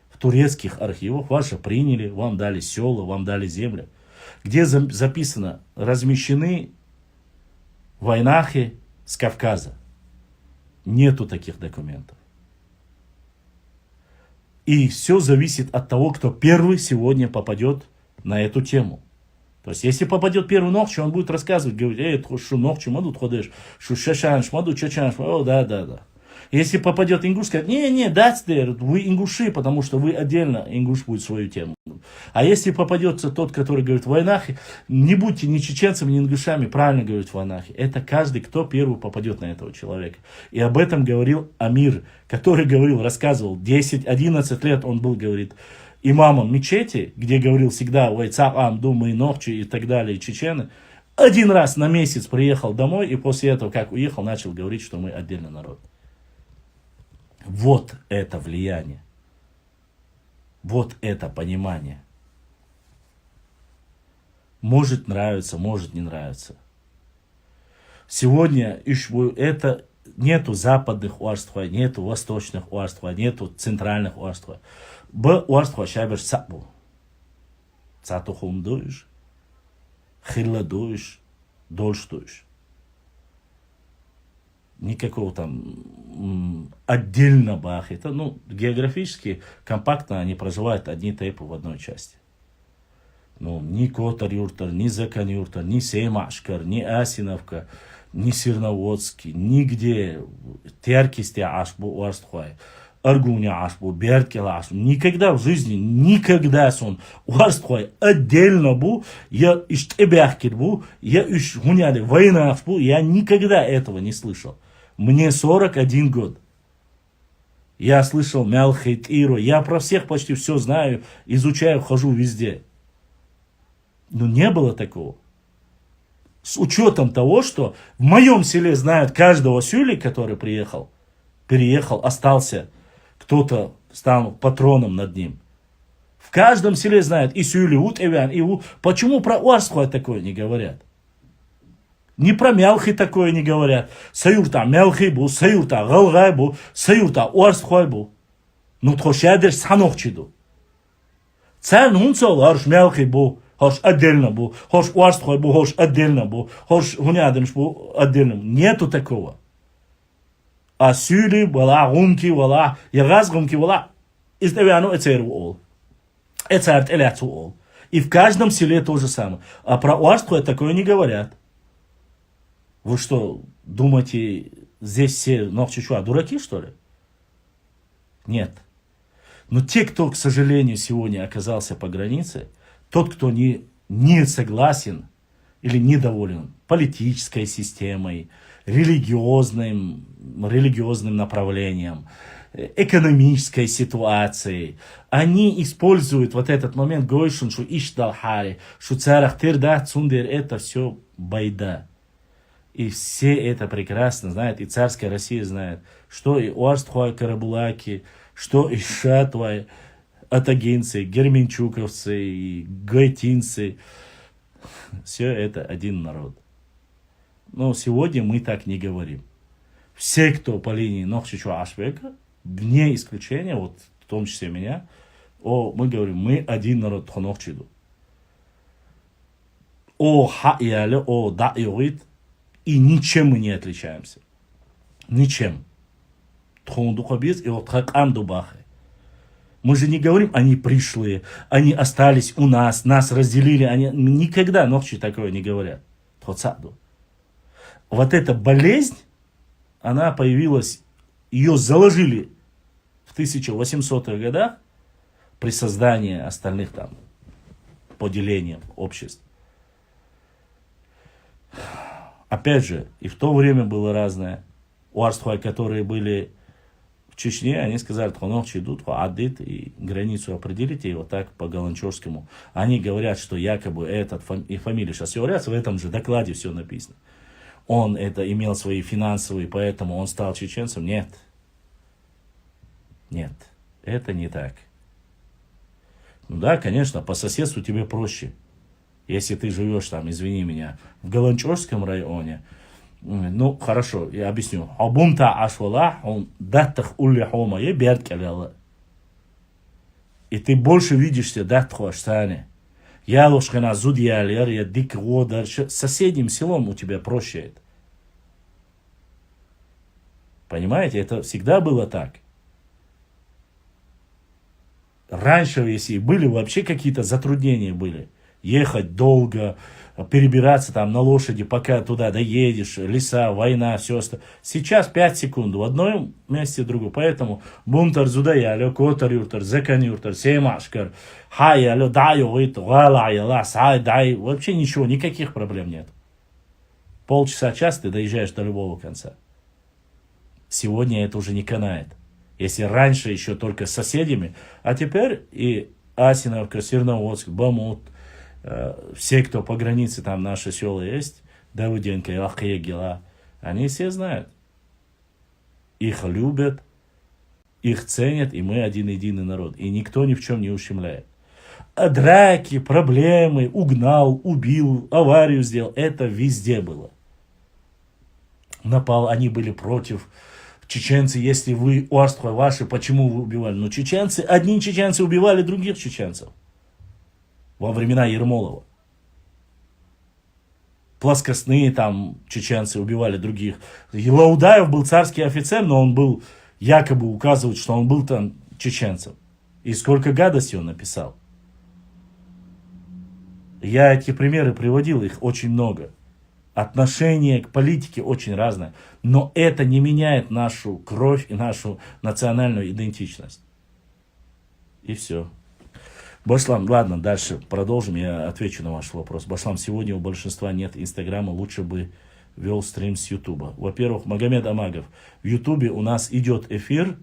в турецких архивах, вас же приняли, вам дали села, вам дали земли, где записано, размещены войнахи с Кавказа. Нету таких документов. И все зависит от того, кто первый сегодня попадет на эту тему. То есть, если попадет первый ногчи, он будет рассказывать, говорить, что ногчи мадут ходишь, что шашанш, мадут чачанш, о, да. Если попадет ингуш, скажет, не, вы ингуши, потому что вы отдельно, ингуш будет свою тему. А если попадется тот, который говорит войнахи, не будьте ни чеченцами, ни ингушами, правильно говорить войнахи. Это каждый, кто первый попадет на этого человека. И об этом говорил Амир, который говорил, рассказывал, 10-11 лет он был, говорит, имамом мечети, где говорил всегда «Ой, цаам, думай, ночи» и так далее, чечены, один раз на месяц приехал домой, и после этого, как уехал, начал говорить, что мы отдельный народ. Вот это влияние. Вот это понимание. Может нравится, может не нравится. Сегодня это нету западных уарств, нету восточных уарств, нету центральных уарств. Уарств шабер сабу. Цатухум дуешь, хилла дуешь, дольш дуешь. Никакого там отдельно бахита. Ну, географически компактно они проживают одни тейпы в одной части. Ну, ни Котар-Юртар, ни Закан-Юртар, ни Сеймашкар, ни Асиновка, ни Сирноводский, нигде Теркисте ашбу уарстхуай, Аргуня ашбу, Берткела ашбу. Никогда в жизни, никогда сон уарстхуай отдельно бу, я иштебяхкир бу, я иш гуняли война ашбу, я никогда этого не слышал. Мне 41 год. Я слышал Мялхейт Иро, я про всех почти все знаю, изучаю, хожу везде. Но не было такого. С учетом того, что в моем селе знают каждого сюли, который приехал, переехал, остался, кто-то стал патроном над ним. В каждом селе знают и сюли, утевян, и Почему про уарстхуай такое не говорят? Не про мялхи такое не говорят. Саюрта мялхи бу, саюрта галгай бу, саюрта уарстхуай бу. Ну тхошядер санохчиду. Царь нунцол арш мялхи бу. Хош отдельно был, хош уарстхой был, хош отдельно был, хош гунядымш был отдельно. Нету такого. А сюли была, гумки была, ягаз гумки была. Издавяну эцеру ол. Эцерт эляцу ол. И в каждом селе то же самое. А про уарстхой такое не говорят. Вы что, думаете, здесь все нохчичуа дураки, что ли? Нет. Но те, кто, к сожалению, сегодня оказался по границе, тот, кто не согласен или недоволен политической системой, религиозным направлением, экономической ситуацией, они используют вот этот момент гойшун, что ишдалхари, что царах тирда цундер, это все байда. И все это прекрасно знают, и царская Россия знает, что и уарстхуай карабулаки, что и шатвай, атагинцы, герменчуковцы, и гайтинцы. Все это один народ. Но сегодня мы так не говорим. Все, кто по линии Нохчичуа Ашбека, вне исключения, вот в том числе меня, мы говорим, мы один народ Тхонохчиду. Ха'яли, дa'йогит, и ничем мы не отличаемся. Ничем. Тхондухабиз и Тхакамдубахи. Мы же не говорим, они пришлые, они остались у нас, нас разделили. Никогда ночью такое не говорят. Вот эта болезнь, она появилась, ее заложили в 1800-х годах при создании остальных там поделений обществ. Опять же, и в то время было разное. Уарстхуай, которые были в Чечне, они сказали, что идут, адит, и границу определите, и вот так по-голландчорскому. Они говорят, что якобы этот, и фамилия сейчас говорят, в этом же докладе все написано. Он это имел свои финансовые, поэтому он стал чеченцем. Нет. Нет, это не так. Ну да, конечно, по соседству тебе проще. Если ты живешь там, извини меня, в голландчорском районе, ну, хорошо, я объясню. Абумта ашвала, он даттах уллихома, я берткаляла. И ты больше видишься даттху аштане. Я лошкана зудьялер, я дик водар. С соседним селом у тебя проще это. Понимаете, это всегда было так. Раньше, если были вообще какие-то затруднения были, ехать долго, перебираться там на лошади, пока туда доедешь, леса, война, все остальное. Сейчас 5 секунд в одном месте, в другом. Поэтому бунтар зудая, котар юртар, закан юртар, сеймашкар, хая, даю, гала, сай, дай. Вообще ничего, никаких проблем нет. Полчаса, час ты доезжаешь до любого конца. Сегодня это уже не канает. Если раньше еще только с соседями, а теперь и Асиновка, Серноводск, Бамут, все, кто по границе, там наши села есть, Давыденко, Ахьегила, они все знают. Их любят, их ценят, и мы один единый народ. И никто ни в чем не ущемляет. А драки, проблемы, угнал, убил, аварию сделал, это везде было. Напал, они были против. Чеченцы, если вы, орства ваши, почему вы убивали? Ну, чеченцы, одни чеченцы убивали других чеченцев. Во времена Ермолова. Плоскостные там чеченцы убивали других. И Лаудаев был царский офицер, но он был, якобы указывает, что он был там чеченцем. И сколько гадостей он написал. Я эти примеры приводил, их очень много. Отношение к политике очень разное. Но это не меняет нашу кровь и нашу национальную идентичность. И все. Башлам, ладно, дальше продолжим, я отвечу на ваш вопрос. Башлам, сегодня у большинства нет Инстаграма, лучше бы вел стрим с Ютуба. Во-первых, Магомед Амагов, в Ютубе у нас идет эфир,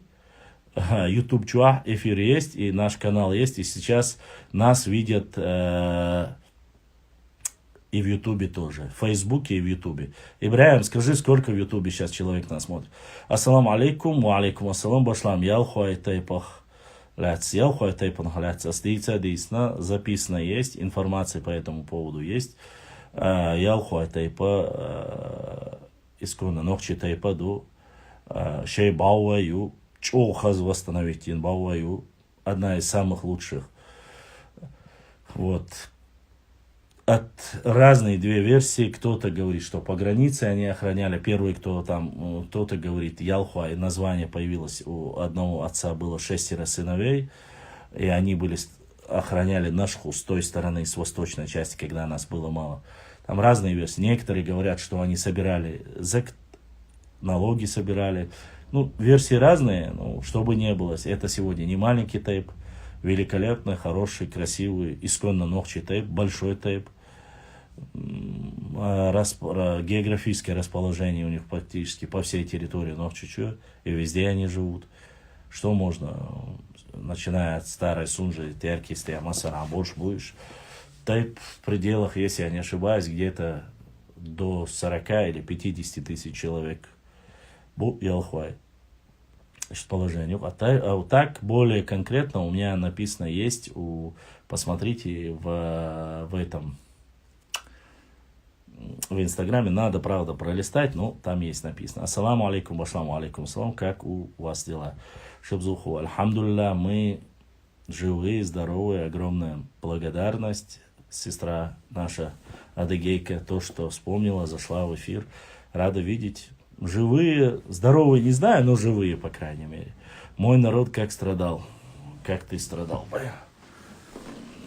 Ютуб Чуа, эфир есть, и наш канал есть, и сейчас нас видят и в Ютубе тоже, в Фейсбуке и в Ютубе. Ибраим, скажи, сколько в Ютубе сейчас человек нас смотрит? Ассаламу алейкум, ва алейкум ассалам, башлам, ял хуай тайпах. Ял хуай тайпан халяц. Остается действительно, записано есть, информация по этому поводу есть. Ял хуай тайпа, исконно ногчи тайпа ду, шей бауаю, чохаз восстановить ин бауаю, одна из самых лучших. Вот. От разные две версии. Кто-то говорит, что по границе они охраняли. Первый, кто-то говорит Ялхуа, и название появилось у одного отца, было 6 сыновей, и они охраняли Нашху с той стороны, с восточной части, когда нас было мало. Там разные версии. Некоторые говорят, что они собирали налоги собирали. Ну, версии разные, но чтобы не было. Это сегодня не маленький тейп, великолепный, хороший, красивый, исконно ногчий тейп, большой тейп. Географическое расположение у них практически по всей территории Нохчичу, и везде они живут. Что можно, начиная от старой Сунжи, Теркисты, Амасара, Борш, будешь. Тейп в пределах, если я не ошибаюсь, где-то до 40 или 50 тысяч человек. Бу Ялхуай. Положение. А вот так, более конкретно, у меня написано есть, посмотрите в этом, в Инстаграме, надо, правда, пролистать, но там есть написано. Ассаламу алейкум, башламу алейкум, салам, как у вас дела? Шабзуху, альхамдулилля, мы живые, здоровые, огромная благодарность. Сестра наша Адыгейка, то, что вспомнила, зашла в эфир, рада видеть. Живые, здоровые, не знаю, но живые, по крайней мере. Мой народ как страдал. Как ты страдал, бля?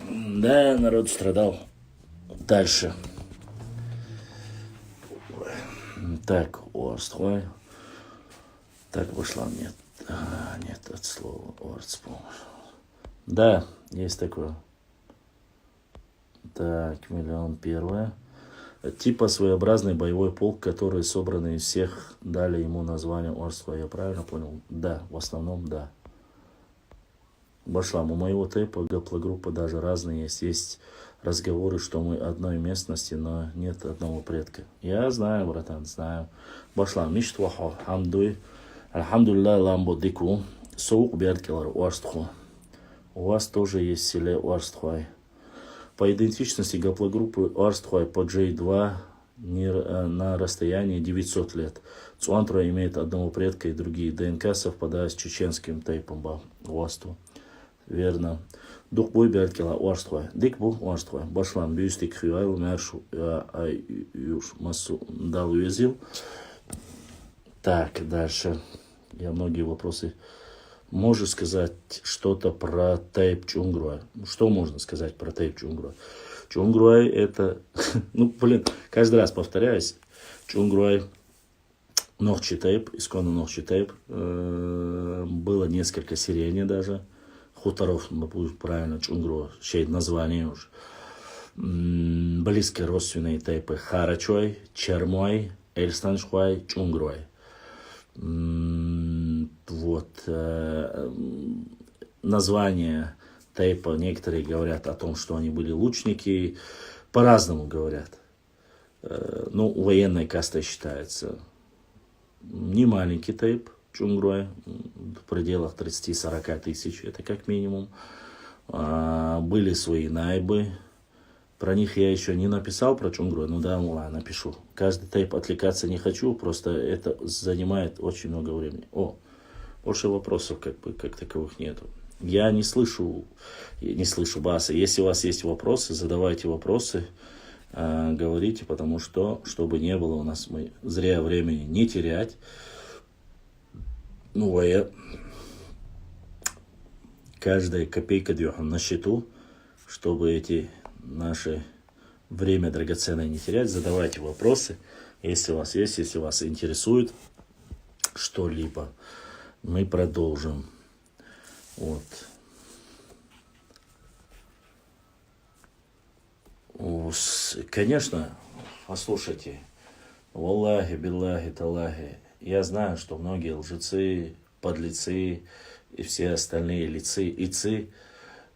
Да, народ страдал. Дальше. Так, орствой. Так, вышла, нет. Нет, от слова орствой. Да, есть такое. Так, миллион первое. Типа своеобразный боевой полк, который собраны из всех, дали ему название Орства. Я правильно понял? Да, в основном да. Башлам, у моего тейпа гаплогруппы даже разные есть. Есть разговоры, что мы одной местности, но нет одного предка. Я знаю, братан, знаю. Башлам, миштвахо, хамдуй, альхамдулилля, ламбо дику, соук беркелар, Орствху. У вас тоже есть в селе Орствхай. По идентичности гаплогруппы Орствхай по J2 на расстоянии 900 лет. Цуантро имеет одного предка, и другие ДНК совпадают с чеченским тейпом Орству. Верно. Дух бой беркела Орствхай. Дик бу Орствхай. Башлам бюстик хюайл мершу юж массу дал уязил. Так, дальше. Я многие вопросы. Можешь сказать что-то про тейп Чунгруа? Что можно сказать про тейп Чунгруа? Чунгруай это... ну, блин, каждый раз повторяюсь. Чунгруай, ногчий тейп, исконно ногчий тейп. Было несколько сирений даже. Хуторов, правильно, Чунгруа, чей название уже. Близкие родственные тейпы Харачой, Чермой, Эльстаншхуай, Чунгруай. Вот название тейпа. Некоторые говорят о том, что они были лучники. По-разному говорят. Ну, военной кастой считается не маленький тейп Чунгруэ, в пределах 30-40 тысяч, это как минимум. Были свои найбы. Про них я еще не написал, про Чунгруэ, ну да, напишу. Каждый тейп отвлекаться не хочу, просто это занимает очень много времени. Больше вопросов как таковых нету. Я не слышу баса. Если у вас есть вопросы, задавайте вопросы, говорите, потому что, чтобы не было у нас, мы зря времени не терять. Ну, каждая копейка на счету, чтобы эти наши время драгоценное не терять. Задавайте вопросы, если у вас есть, если вас интересует что-либо. Мы продолжим. Вот. Конечно, послушайте, валлахи, биллахи, талахи, я знаю, что многие лжецы, подлецы и все остальные ицы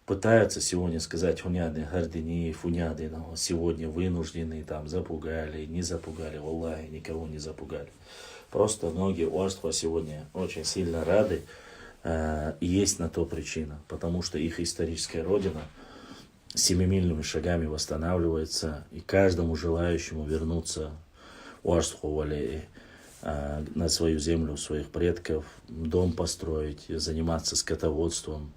пытаются сегодня сказать хуняды, гордыни, фуняды, но сегодня вынуждены, там, запугали, не запугали, валлахи, никого не запугали. Просто многие уарства сегодня очень сильно рады, и есть на то причина, потому что их историческая родина семимильными шагами восстанавливается, и каждому желающему вернуться уарству на свою землю своих предков, дом построить, заниматься скотоводством.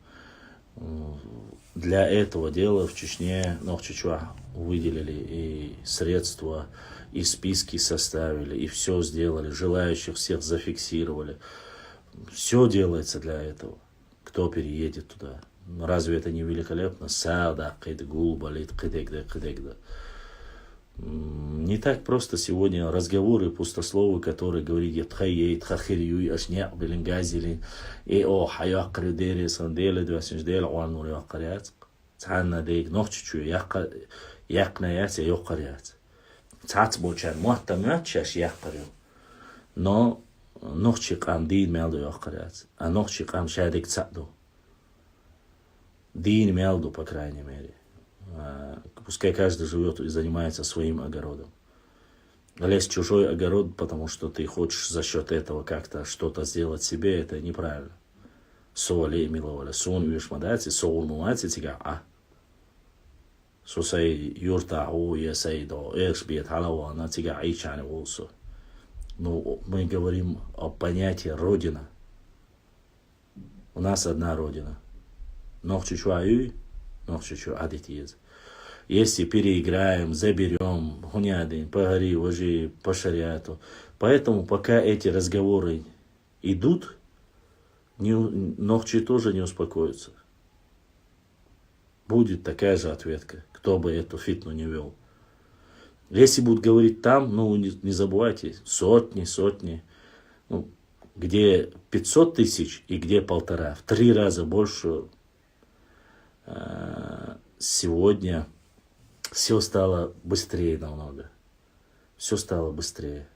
Для этого дела в Чечне Нохчичуа выделили и средства, и списки составили, и все сделали, желающих всех зафиксировали. Все делается для этого. Кто переедет туда? Разве это не великолепно? Сада, болит, не так просто сегодня разговоры пустословы, которые говорят «Тхайейт, хахирюй, ашняк, беленгазили, и о, хаяк, кридери, сандели, двасинждели, уаннур, якарят». Цанна дейк, нохчичу, якнаят, якарят. Цац болчан, муаттамят, чаш якарю. Но нохчик ам дин мелду якарят, а нохчик ам шадик цаду. Дин мелду, по крайней мере. Пускай каждый живет и занимается своим огородом. Лезть в чужой огород, потому что ты хочешь за счет этого как-то что-то сделать себе, это неправильно. Соли миловали, сон вишмадати, сол муати тига Сусай юрта я сайдо, экшбиет халавана тига айчани улсу. Ну, мы говорим о понятии родина. У нас одна родина. Нохчичуаю, нохчичу адитиез. Если переиграем, заберем, хуняды, погори, вожи, по шариату. Поэтому пока эти разговоры идут, Нохчи тоже не успокоится. Будет такая же ответка, кто бы эту фитну не вел. Если будут говорить там, ну не забывайте, сотни, ну, где 500 тысяч и где 1,5. В 3 раза больше. Сегодня все стало быстрее намного. Все стало быстрее.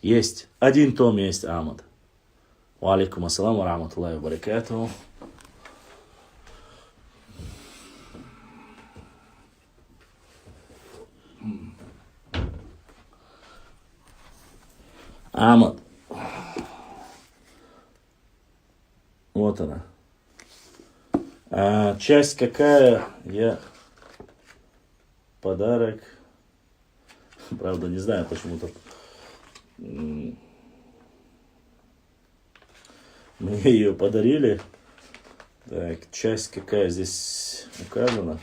Есть. Один том есть, Ахмад. Ва алейкум ассалам ва рахматуллахи ва баракатуху. Ахмад. Вот она. Часть какая? Я подарок. Правда, не знаю, почему-то мне ее подарили. Так, часть какая здесь указана?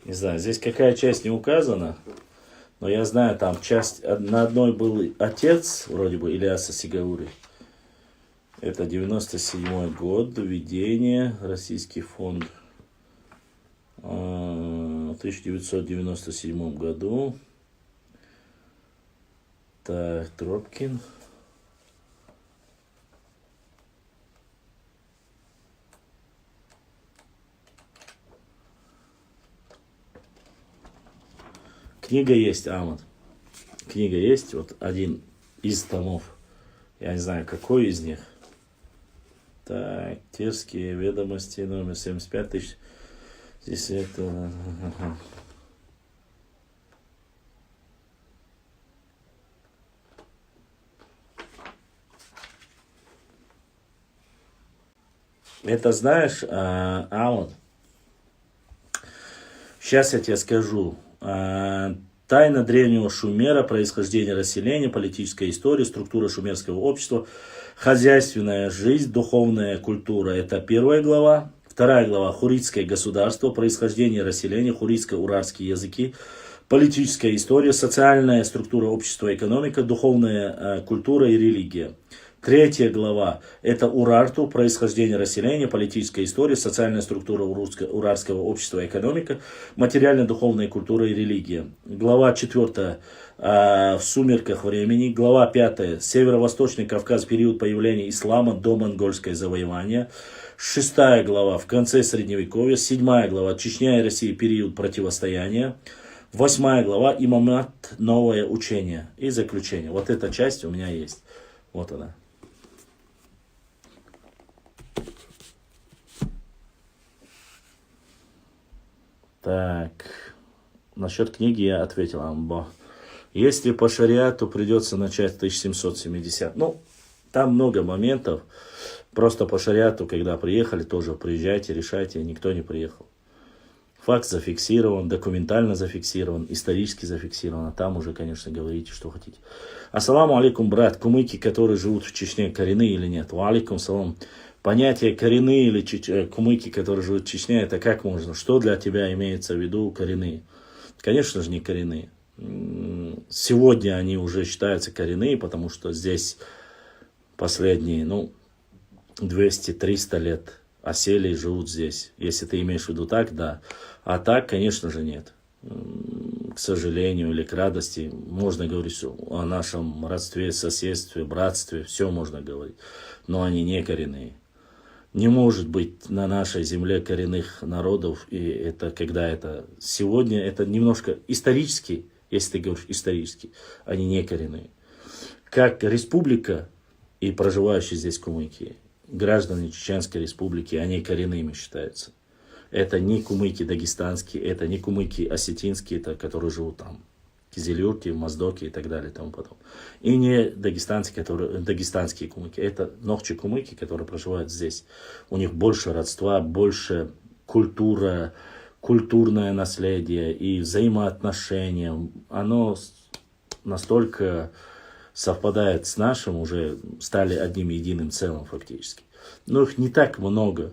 Не знаю, здесь какая часть не указана. Но я знаю, там часть, на одной был отец, вроде бы, Ильяса Сигаури. Это 97-й год, введение, Российский фонд. В 1997 году. Так, Тропкин. Книга есть, Ахмад. Книга есть, вот один из томов. Я не знаю, какой из них. Так, Терские ведомости, номер 75 тысяч. Здесь это... Это знаешь, Алан, сейчас я тебе скажу. Тайна древнего Шумера, происхождение расселения, политическая история, структура шумерского общества, хозяйственная жизнь, духовная культура. Это первая глава. Вторая глава. Хуритское государство, происхождение расселения, хуритско-уральские языки, политическая история, социальная структура общества, экономика, духовная культура и религия. Третья глава – это Урарту, происхождение расселения, политическая история, социальная структура уральского общества, экономика, материально-духовная культура и религия. Глава 4 в сумерках времени. Глава 5 Северо-Восточный Кавказ, период появления ислама до монгольское завоевание. 6 глава в конце Средневековья. 7 глава Чечня и Россия, период противостояния. 8 глава Имамат, новое учение и заключение. Вот эта часть у меня есть. Вот она. Так, насчет книги я ответил Амбо. Если по шариату придется начать 1770. Ну, там много моментов. Просто по шариату, когда приехали, тоже приезжайте, решайте. Никто не приехал. Факт зафиксирован, документально зафиксирован, исторически зафиксирован. А там уже, конечно, говорите, что хотите. Ассаламу алейкум, брат. Кумыки, которые живут в Чечне, коренные или нет? Ва алейкум салам. Понятие коренные или кумыки, которые живут в Чечне, это как можно? Что для тебя имеется в виду коренные? Конечно же, не коренные. Сегодня они уже считаются коренные, потому что здесь последние, 200-300 лет осели и живут здесь. Если ты имеешь в виду так, да. А так, конечно же, нет. К сожалению или к радости, можно говорить о нашем родстве, соседстве, братстве, все можно говорить. Но они не коренные. Не может быть на нашей земле коренных народов, и это когда это сегодня, это немножко исторически, если ты говоришь исторически, они не коренные. Как республика и проживающие здесь кумыки, граждане Чеченской республики, они коренными считаются. Это не кумыки дагестанские, это не кумыки осетинские, это, которые живут там. Кизилюрте, Моздоке и так далее и тому подобное. И не дагестанские кумыки. Это нохчи кумыки, которые проживают здесь. У них больше родства, больше культурное наследие и взаимоотношения. Оно настолько совпадает с нашим, уже стали одним единым целым фактически. Но их не так много.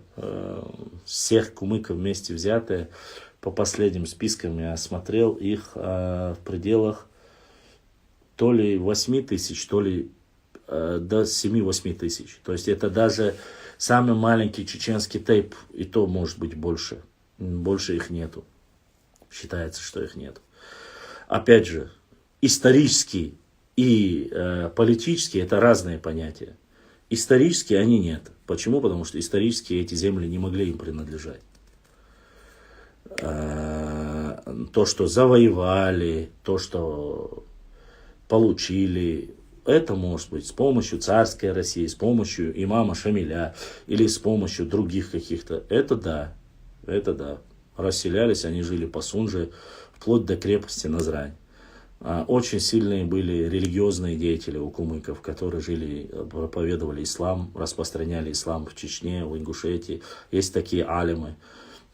Всех кумыков вместе взятые. По последним спискам я смотрел, их в пределах то ли 8 тысяч, то ли до 7-8 тысяч. То есть это даже самый маленький чеченский тейп, и то может быть больше. Больше их нету. Считается, что их нету. Опять же, исторически и политически это разные понятия. Исторически они нет. Почему? Потому что исторически эти земли не могли им принадлежать. То, что завоевали, то, что получили, это может быть с помощью царской России, с помощью имама Шамиля или с помощью других каких-то. Это да. Расселялись, они жили по Сунже, вплоть до крепости Назрань. Очень сильные были религиозные деятели у кумыков, которые жили, проповедовали ислам, распространяли ислам в Чечне, в Ингушетии. Есть такие алимы,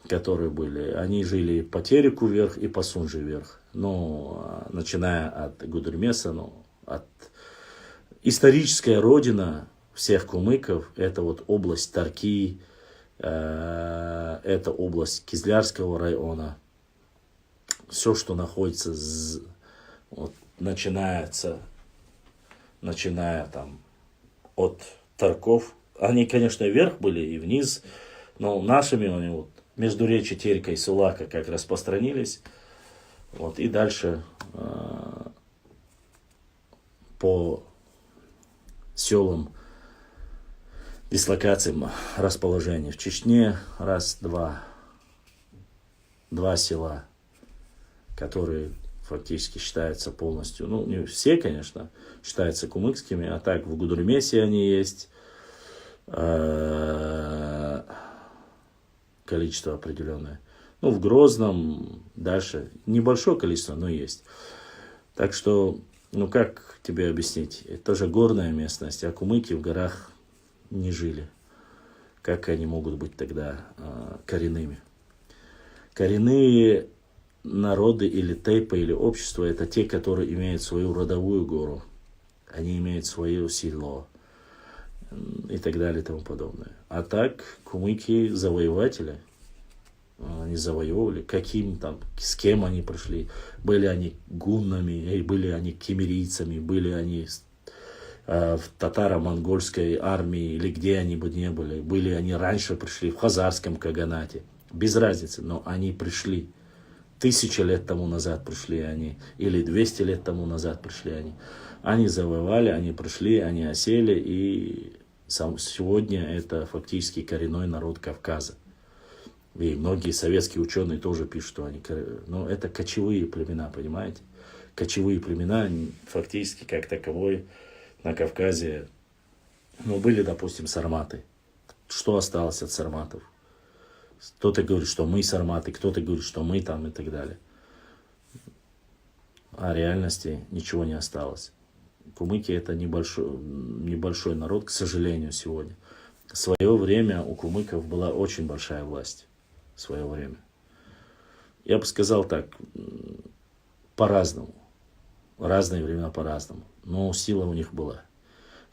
которые были, они жили по Тереку вверх и по Сунже вверх. Но начиная от Гудермеса, от историческая родина всех кумыков, это вот область Тарки, это область Кизлярского района. Все, что находится, начиная там от Тарков, они, конечно, вверх были и вниз, но нашими они вот междуречье Терека и Сулака как распространились, вот, и дальше по селам, дислокациям, расположения. В Чечне два села, которые фактически считаются полностью, ну, не все, конечно, считаются кумыкскими, а так в Гудермесе они есть, количество определенное. Ну, в Грозном дальше небольшое количество, но есть. Так что, ну, как тебе объяснить? Это тоже горная местность, а кумыки в горах не жили. Как они могут быть тогда коренными? Коренные народы или тейпы, или общества, это те, которые имеют свою родовую гору. Они имеют свое село и так далее и тому подобное. А так, кумыки завоеватели, они завоевывали, каким там, с кем они пришли. Были они гуннами, были они кемерийцами, были они в татаро-монгольской армии, или где они бы не были. Были они раньше пришли в хазарском каганате. Без разницы, но они пришли. 1000 лет тому назад пришли они, или 200 лет тому назад пришли они. Они завоевали, они пришли, они осели, и сегодня это фактически коренной народ Кавказа. И многие советские ученые тоже пишут, что они... Но это кочевые племена, понимаете? Кочевые племена фактически как таковой на Кавказе, ну, были, допустим, сарматы. Что осталось от сарматов? Кто-то говорит, что мы сарматы, кто-то говорит, что мы там и так далее. А в реальности ничего не осталось. Кумыки это небольшой народ, к сожалению, сегодня. В свое время у кумыков была очень большая власть. В свое время. Я бы сказал так, по-разному. Разные времена по-разному. Но сила у них была.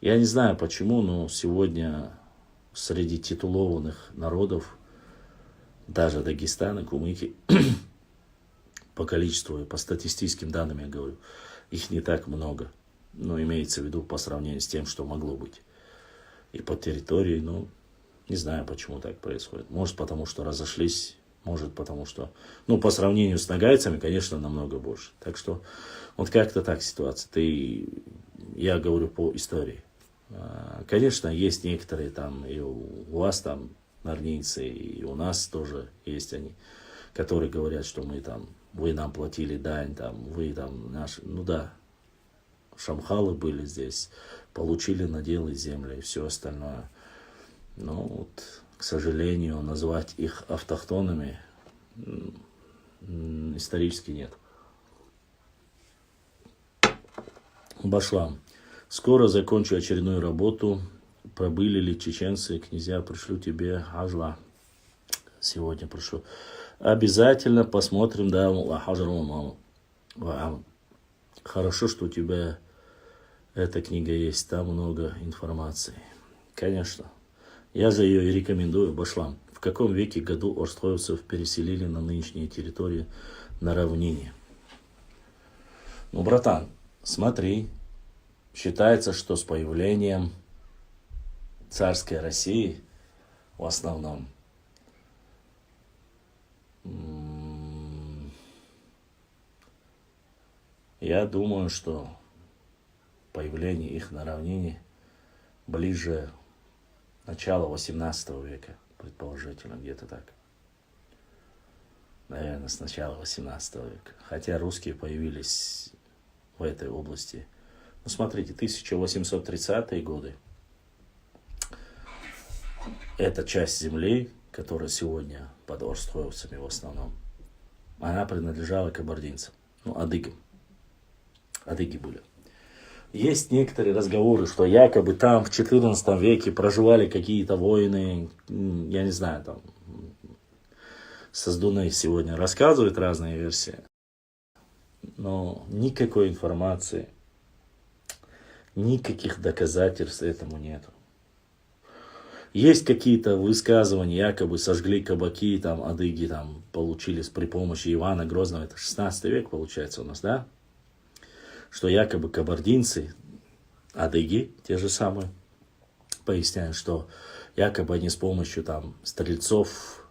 Я не знаю почему, но сегодня среди титулованных народов, даже Дагестана, кумыки, по количеству и по статистическим данным я говорю, их не так много. Но имеется в виду по сравнению с тем, что могло быть. И по территории, ну, не знаю, почему так происходит. Может, потому что разошлись, может, потому что... Ну, по сравнению с нагайцами, конечно, намного больше. Так что, вот как-то так ситуация. Я говорю по истории. Конечно, есть некоторые там, и у вас там нарнийцы, и у нас тоже есть они, которые говорят, что мы там, вы нам платили дань, там, вы там наши... Ну да, шамхалы были здесь, получили наделы земли и все остальное. Но вот, к сожалению, назвать их автохтонами исторически нет. Башлам. Скоро закончу очередную работу. Пробыли ли чеченцы, князья, пришлю тебе ажла. Сегодня пришлю. Обязательно посмотрим, да, хорошо, что у тебя эта книга есть, там много информации. Конечно. Я же ее и рекомендую, Башлам. В каком веке году орстхоевцев переселили на нынешние территории на равнине? Ну, братан, смотри. Считается, что с появлением царской России, в основном, я думаю, что появление их на равнине ближе начала 18 века, предположительно, где-то так. Наверное, с начала 18 века. Хотя русские появились в этой области. Ну, смотрите, 1830-е годы. Эта часть земли, которая сегодня под орстхоевцами в основном, она принадлежала кабардинцам, ну, адыгам. Адыги были. Есть некоторые разговоры, что якобы там в 14 веке проживали какие-то воины, я не знаю, там, Создуны сегодня рассказывают разные версии, но никакой информации, никаких доказательств этому нету. Есть какие-то высказывания, якобы сожгли кабаки, там, адыги, там, получили при помощи Ивана Грозного, это 16 век получается у нас, да? Что якобы кабардинцы, адыги, те же самые, поясняют, что якобы они с помощью там стрельцов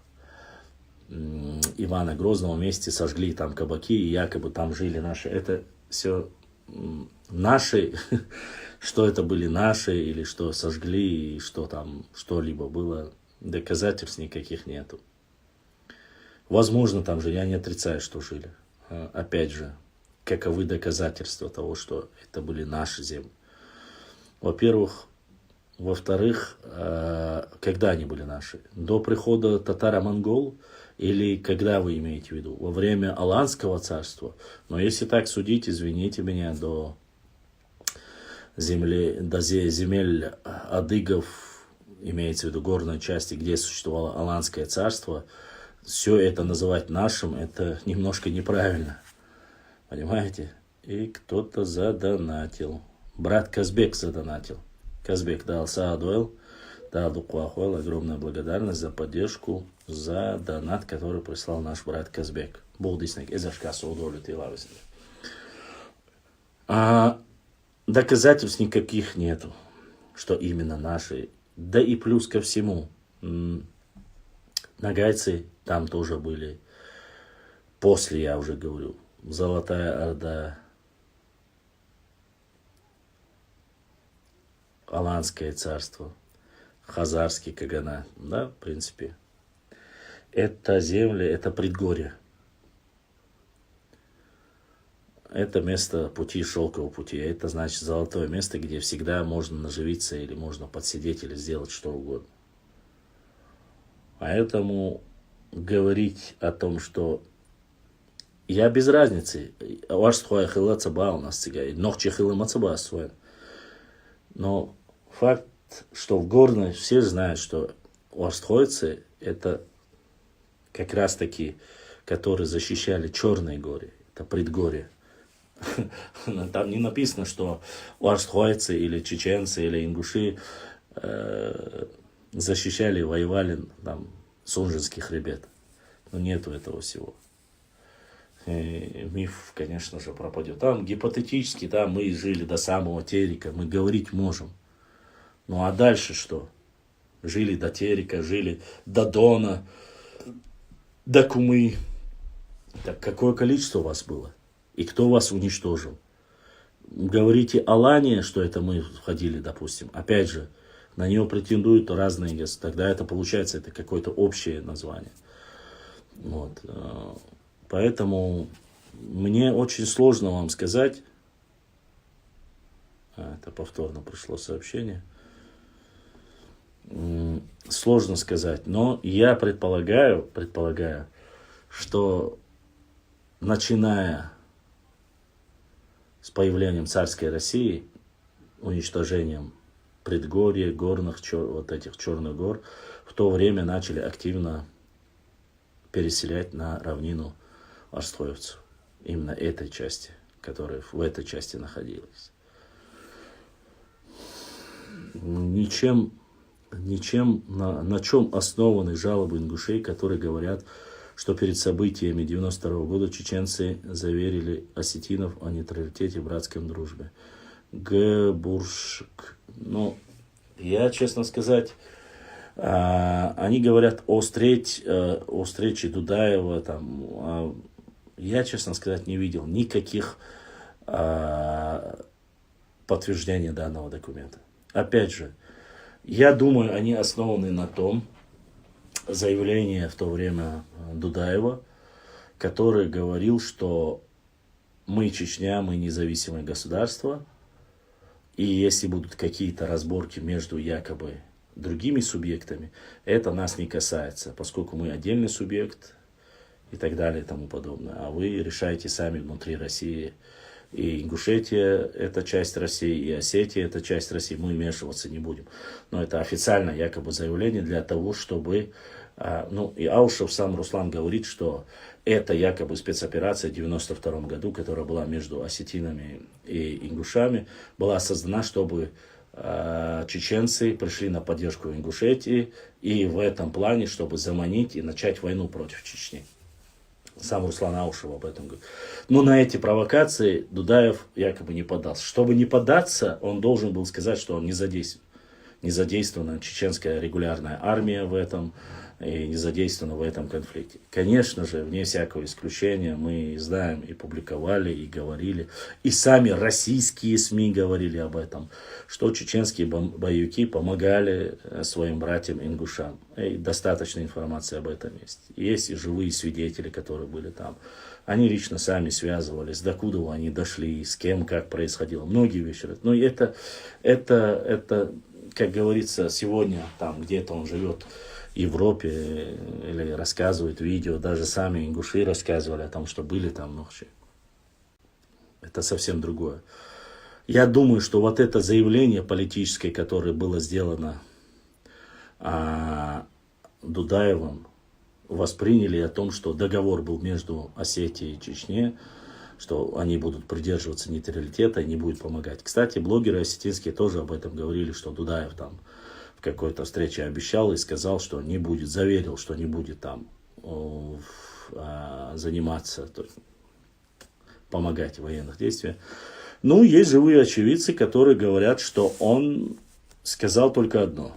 Ивана Грозного вместе сожгли там кабаки, и якобы там жили наши. Это все наши, что это были наши, или что сожгли, и что там что-либо было, доказательств никаких нету. Возможно, там же, я не отрицаю, что жили. Опять же, каковы доказательства того, что это были наши земли. Во-первых. Во-вторых, когда они были наши? До прихода татаро-монгол или когда вы имеете в виду? Во время Аланского царства? Но если так судить, извините меня, до земель адыгов, имеется в виду горной части, где существовало Аланское царство, все это называть нашим, это немножко неправильно. Понимаете? И кто-то задонатил. Брат Казбек задонатил. Казбек дал Саадуэл, дал Дукуахуэл, огромная благодарность за поддержку, за донат, который прислал наш брат Казбек. А доказательств никаких нету, что именно наши. Да и плюс ко всему, нагайцы там тоже были. После, я уже говорю, Золотая Орда, Аланское царство, Хазарский каганат, да, в принципе. Это земли, это предгорье. Это место пути, шелкового пути. Это значит золотое место, где всегда можно наживиться или можно подсидеть или сделать что угодно. Поэтому говорить о том, что я без разницы. Но факт, что в горной все знают, что уастхойцы это как раз таки, которые защищали Черные горы, это предгорье. Там не написано, что уастхойцы или чеченцы или ингуши защищали, воевали там Сунжинский хребет. Но нету этого всего. И миф, конечно же, пропадет. Там гипотетически, да, мы жили до самого Терека, мы говорить можем. Ну а дальше что? Жили до Терека, жили до Дона, до Кумы. Так какое количество у вас было? И кто вас уничтожил? Говорите Алания, что это мы входили, допустим. Опять же, на нее претендуют разные государства. Тогда это получается, это какое-то общее название. Вот. Поэтому мне очень сложно вам сказать. Это повторно пришло сообщение. Сложно сказать, но я предполагаю, что начиная с появлением царской России, уничтожением предгорья, горных, вот этих черных гор, в то время начали активно переселять на равнину арстоевцев. Именно этой части, которая в этой части находилась. Ничем, на чем основаны жалобы ингушей, которые говорят, что перед событиями 92 года чеченцы заверили осетинов о нейтралитете и братской дружбе. Буршк. Ну, я, честно сказать, они говорят о встрече Дудаева. Там, я, честно сказать, не видел никаких подтверждений данного документа. Опять же, я думаю, они основаны на том заявлении в то время Дудаева, который говорил, что мы Чечня, мы независимое государство, и если будут какие-то разборки между якобы другими субъектами, это нас не касается, поскольку мы отдельный субъект и так далее и тому подобное. А вы решаете сами внутри России. И Ингушетия – это часть России, и Осетия – это часть России. Мы вмешиваться не будем. Но это официальное якобы заявление для того, чтобы... и Аушев сам Руслан говорит, что это якобы спецоперация в 1992 году, которая была между осетинами и ингушами, была создана, чтобы чеченцы пришли на поддержку Ингушетии, и в этом плане, чтобы заманить и начать войну против Чечни. Сам Руслан Аушев об этом говорит. Но на эти провокации Дудаев якобы не поддался. Чтобы не поддаться, он должен был сказать, что он не задействует. не задействована чеченская регулярная армия в этом, и не задействована в этом конфликте. Конечно же, вне всякого исключения, мы знаем и публиковали, и говорили, и сами российские СМИ говорили об этом, что чеченские боевики помогали своим братьям-ингушам. И достаточно информации об этом есть. Есть и живые свидетели, которые были там. Они лично сами связывались, докуда они дошли, с кем, как происходило. Многие вещи. Но это, как говорится, сегодня там где-то он живет в Европе или рассказывает видео. Даже сами ингуши рассказывали о том, что были там ночи. Это совсем другое. Я думаю, что вот это заявление политическое, которое было сделано Дудаевым, восприняли о том, что договор был между Осетией и Чечней, что они будут придерживаться нейтралитета и не будут помогать. Кстати, блогеры осетинские тоже об этом говорили, что Дудаев там в какой-то встрече обещал и сказал, что не будет, заверил, что не будет там заниматься, то есть помогать в военных действиях. Ну, есть живые очевидцы, которые говорят, что он сказал только одно: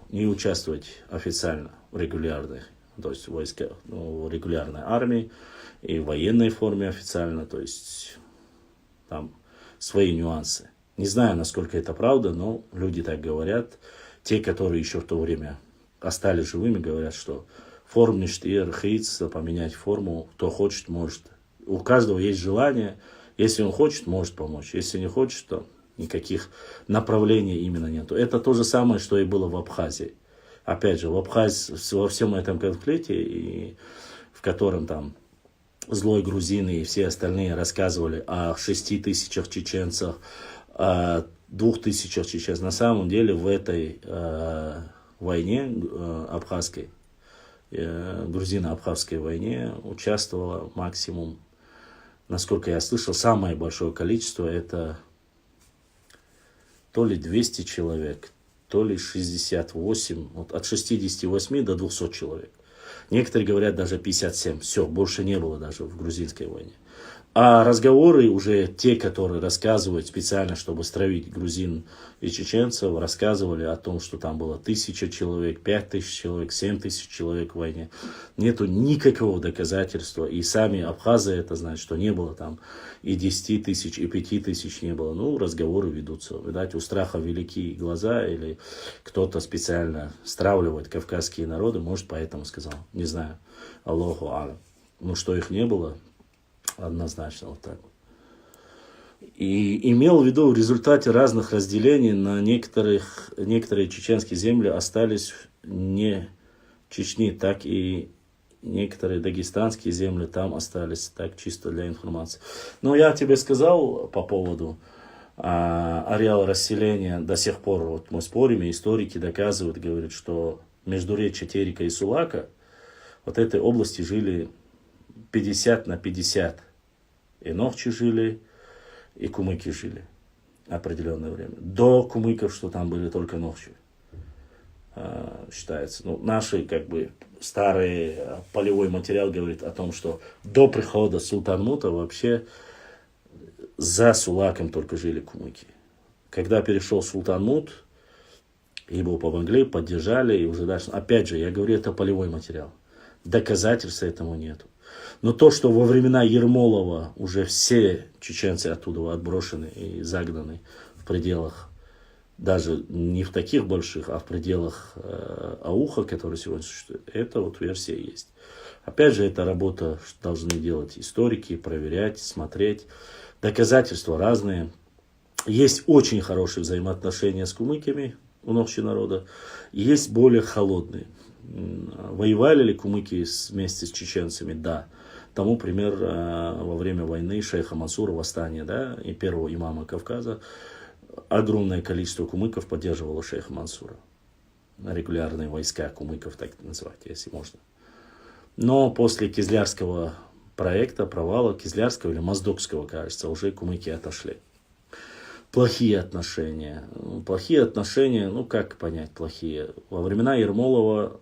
не участвовать официально в регулярных, то есть в регулярной армии и в военной форме официально, то есть там свои нюансы. Не знаю, насколько это правда, но люди так говорят. Те, которые еще в то время остались живыми, говорят, что форм ништир, хейц, поменять форму, кто хочет, может. У каждого есть желание. Если он хочет, может помочь. Если не хочет, то никаких направлений именно нету. Это то же самое, что и было в Абхазии. Опять же, в Абхазии, во всем этом конфликте, и в котором там злой грузин и все остальные рассказывали о 6 тысячах чеченцах, о 2000 чеченцев. На самом деле в этой войне абхазской, грузино-абхазской войне участвовало максимум, насколько я слышал, самое большое количество, это то ли 200 человек, то ли 68, вот от 68 до 200 человек. Некоторые говорят даже 57. Все, больше не было даже в грузинской войне. А разговоры уже те, которые рассказывают специально, чтобы стравить грузин и чеченцев, рассказывали о том, что там было 1000 человек, 5000 человек, 7000 человек в войне. Нету никакого доказательства. И сами абхазы это знают, что не было там и 10 тысяч, и 5000 не было. Ну, разговоры ведутся. Видать, у страха великие глаза, или кто-то специально стравливает кавказские народы, может, поэтому сказал. Не знаю. Аллаху алям. Ну, что их не было, однозначно вот так. И имел в виду, в результате разных разделений на некоторые чеченские земли остались не Чечни, так и некоторые дагестанские земли там остались, так чисто для информации. Но я тебе сказал по поводу ареала расселения до сих пор, вот мы спорим, и историки доказывают, говорят, что междуречье Терека и Сулака, вот этой области жили 50 на 50. И ногчи жили, и кумыки жили определенное время. До кумыков, что там были только ногчи, считается. Ну, наши, как бы, старый полевой материал говорит о том, что до прихода Султанмута вообще за Сулаком только жили кумыки. Когда перешел Султанмут, ему помогли, поддержали, и уже дальше. Опять же, я говорю, это полевой материал. Доказательств этому нету. Но то, что во времена Ермолова уже все чеченцы оттуда отброшены и загнаны в пределах, даже не в таких больших, а в пределах Ауха, который сегодня существует, это вот версия есть. Опять же, эта работа должны делать историки, проверять, смотреть. Доказательства разные. Есть очень хорошие взаимоотношения с кумыками у ногчи народа, есть более холодные. Воевали ли кумыки вместе с чеченцами? Да. Тому пример во время войны шейха Мансура, восстания, да, и первого имама Кавказа, огромное количество кумыков поддерживало шейха Мансура. Регулярные войска кумыков, так называть, если можно. Но после Кизлярского проекта, провала Кизлярского или Моздокского, кажется, уже кумыки отошли. Плохие отношения. Плохие отношения, ну как понять плохие? Во времена Ермолова,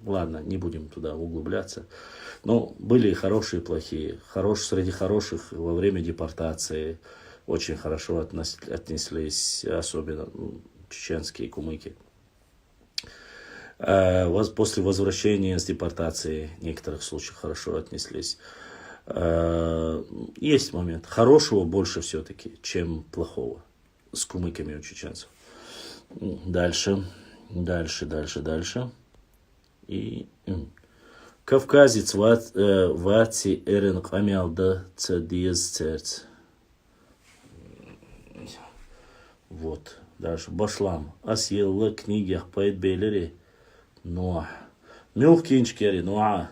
ладно, не будем туда углубляться, но были и хорошие, и плохие. Среди хороших во время депортации очень хорошо отнеслись, особенно чеченские кумыки. После возвращения с депортации в некоторых случаях хорошо отнеслись. Есть момент. Хорошего больше все-таки, чем плохого. С кумыками у чеченцев. Дальше. И Кавказец вати эрен камялда цадиез церц. Вот. Дальше. Башлам. Асьелла книги ахпайт бейлери. Нуах. Мюхкинчкери. Нуах.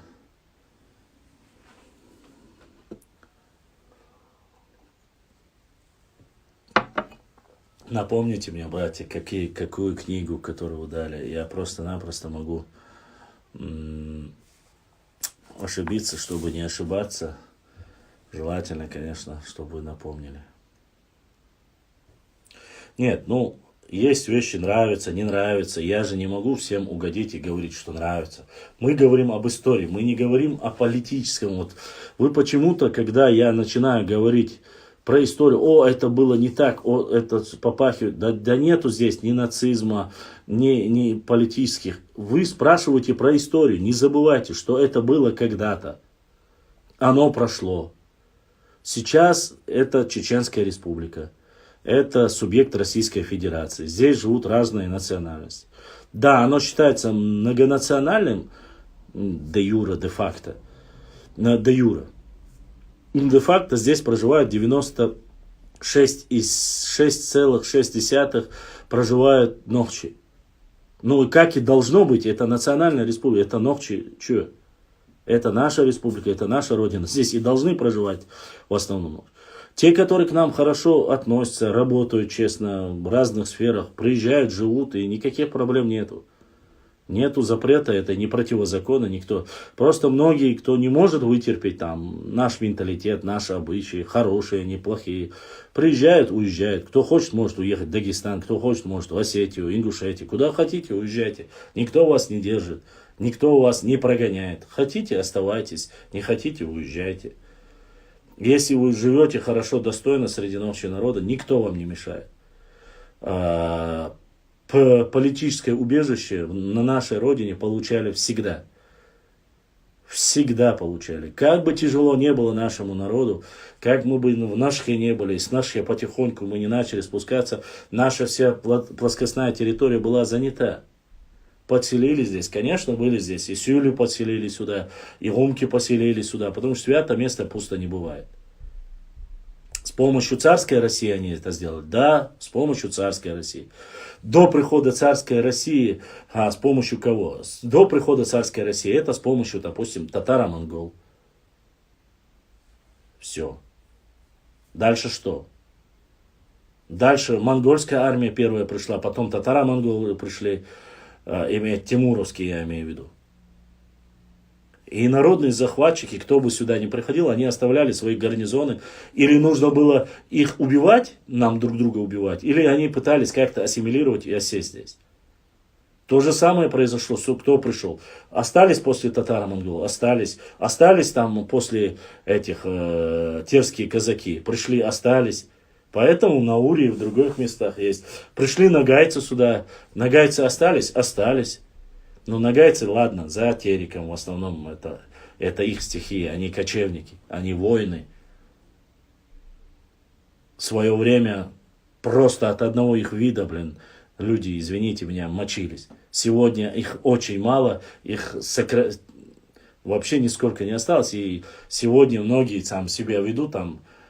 Напомните мне, братья, какую книгу, которую вы дали. Я просто-напросто могу ошибиться, чтобы не ошибаться. Желательно, конечно, чтобы вы напомнили. Нет, есть вещи нравятся, не нравятся. Я же не могу всем угодить и говорить, что нравится. Мы говорим об истории, мы не говорим о политическом. Вот вы почему-то, когда я начинаю говорить про историю, это было не так, это попахивает. Да нету здесь ни нацизма, ни политических. Вы спрашиваете про историю, не забывайте, что это было когда-то. Оно прошло. Сейчас это Чеченская республика. Это субъект Российской Федерации. Здесь живут разные национальности. Да, оно считается многонациональным де юре, де факто. Де юре. Де-факто здесь проживают 96,6% проживают нохчи. И как и должно быть, это национальная республика, это нохчи, что? Это наша республика, это наша родина. Здесь и должны проживать в основном нохчи. Те, которые к нам хорошо относятся, работают честно в разных сферах, приезжают, живут, и никаких проблем нету. Нету запрета, это не противозаконно, никто. Просто многие, кто не может вытерпеть там наш менталитет, наши обычаи, хорошие, неплохие, приезжают, уезжают. Кто хочет, может уехать в Дагестан, кто хочет, может в Осетию, Ингушетию. Куда хотите, уезжайте. Никто вас не держит, никто вас не прогоняет. Хотите, оставайтесь, не хотите, уезжайте. Если вы живете хорошо, достойно среди общего народа, никто вам не мешает. Политическое убежище на нашей родине получали всегда. Всегда получали. Как бы тяжело не было нашему народу, как мы бы в Нашхе не были, с Нашхе потихоньку мы не начали спускаться, наша вся плоскостная территория была занята. Подселили здесь, конечно, были здесь, и Сюлю подселили сюда, и Гумки поселили сюда, потому что свято место пусто не бывает. С помощью царской России они это сделали? Да, с помощью царской России. До прихода царской России, с помощью кого? До прихода царской России, это с помощью, допустим, татаро-монгол. Все. Дальше что? Дальше монгольская армия первая пришла, потом татаро-монголы пришли, тимуровские, я имею в виду. И народные захватчики, кто бы сюда ни приходил, они оставляли свои гарнизоны. Или нужно было их убивать, нам друг друга убивать, или они пытались как-то ассимилировать и осесть здесь. То же самое произошло, кто пришел. Остались после татаро-монголов, остались там после этих терские казаки, пришли, остались. Поэтому на Уре и в других местах есть. Пришли нагайцы сюда, нагайцы остались. Но нагайцы, ладно, за териком, в основном это их стихия, они кочевники, они воины. В свое время просто от одного их вида, люди, извините меня, мочились. Сегодня их очень мало, их вообще нисколько не осталось. И сегодня многие сам себя ведут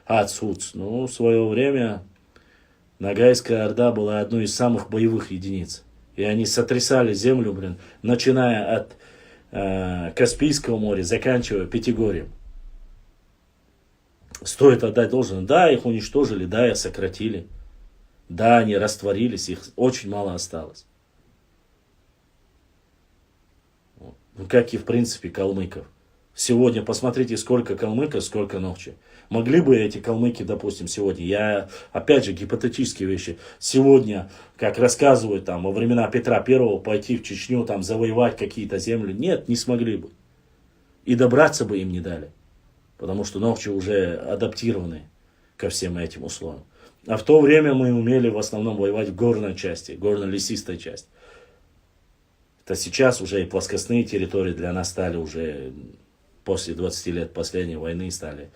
ацуц. В свое время Нагайская Орда была одной из самых боевых единиц. И они сотрясали землю, начиная от Каспийского моря, заканчивая Пятигорьем. Стоит отдать должное. Да, их уничтожили, да, их сократили. Да, они растворились, их очень мало осталось. Как и в принципе калмыков. Сегодня посмотрите, сколько калмыков, сколько нохчи. Могли бы эти калмыки, допустим, сегодня, опять же, гипотетические вещи, сегодня, как рассказывают во времена Петра Первого, пойти в Чечню, завоевать какие-то земли? Нет, не смогли бы. И добраться бы им не дали. Потому что нохчи уже адаптированы ко всем этим условиям. А в то время мы умели в основном воевать в горной части, горно-лесистой части. То сейчас уже и плоскостные территории для нас стали уже, после 20 лет последней войны стали,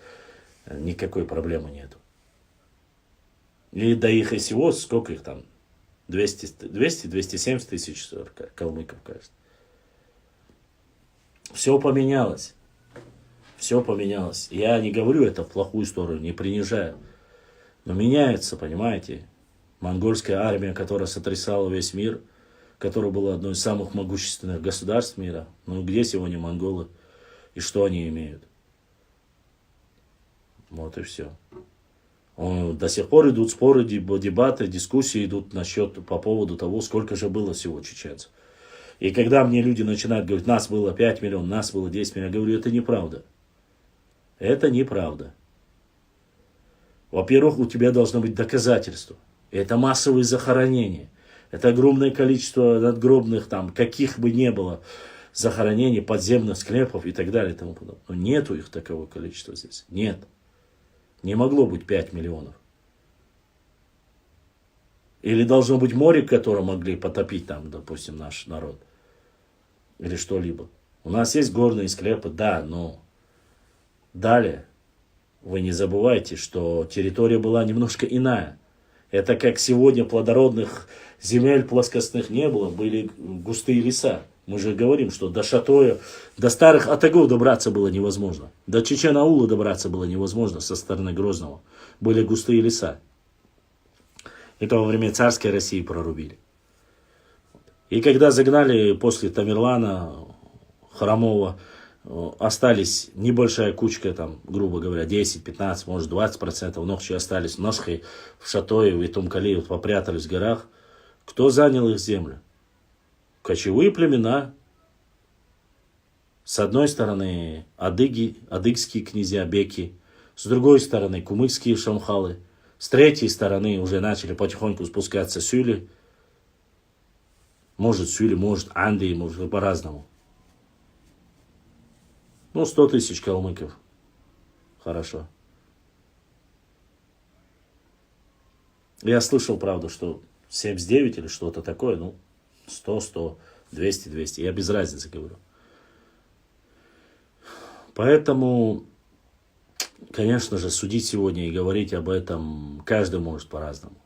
никакой проблемы нету. И до их и всего, сколько их там, 200-270 тысяч калмыков, кажется. Все поменялось. Все поменялось. Я не говорю это в плохую сторону, не принижаю. Но меняется, понимаете. Монгольская армия, которая сотрясала весь мир, которая была одной из самых могущественных государств мира. Ну где сегодня монголы? И что они имеют? Вот и все. До сих пор идут споры, дебаты, дискуссии идут по поводу того, сколько же было всего чеченцев. И когда мне люди начинают говорить, нас было 5 миллионов, нас было 10 миллионов, я говорю, это неправда. Это неправда. Во-первых, у тебя должно быть доказательство. Это массовые захоронения. Это огромное количество надгробных, там, каких бы ни было захоронений, подземных склепов и так далее. И тому подобное. Но нету их такого количества здесь. Нет. Не могло быть 5 миллионов. Или должно быть море, которое могли потопить там, допустим, наш народ. Или что-либо. У нас есть горные склепы, да, но далее вы не забывайте, что территория была немножко иная. Это как сегодня плодородных земель плоскостных не было, были густые леса. Мы же говорим, что до Шатоя, до старых Атагов добраться было невозможно. До Чечен-Аула добраться было невозможно со стороны Грозного. Были густые леса. Это во время царской России прорубили. И когда загнали после Тамерлана, Хромова, остались небольшая кучка, там, грубо говоря, 10, 15, может 20% ногчи остались в Носхе, в Шатое, в Итумкале, вот попрятались в горах. Кто занял их землю? Кочевые племена. С одной стороны адыги, адыгские князья, беки. С другой стороны кумыкские шамхалы. С третьей стороны уже начали потихоньку спускаться сюли. Может сюли, может анды, может по-разному. 100 тысяч калмыков. Хорошо. Я слышал, правда, что 79 или что-то такое, 100, 200. Я без разницы говорю. Поэтому, конечно же, судить сегодня и говорить об этом каждый может по-разному.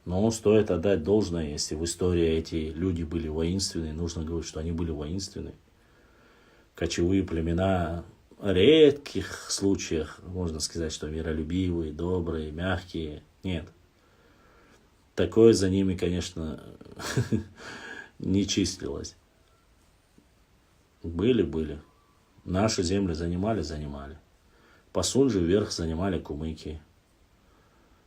Но стоит отдать должное, если в истории эти люди были воинственные, нужно говорить, что они были воинственные. Кочевые племена в редких случаях, можно сказать, что миролюбивые, добрые, мягкие. Нет. Такое за ними, конечно, не числилось. Были. Наши земли занимали. По Сунже вверх занимали кумыки.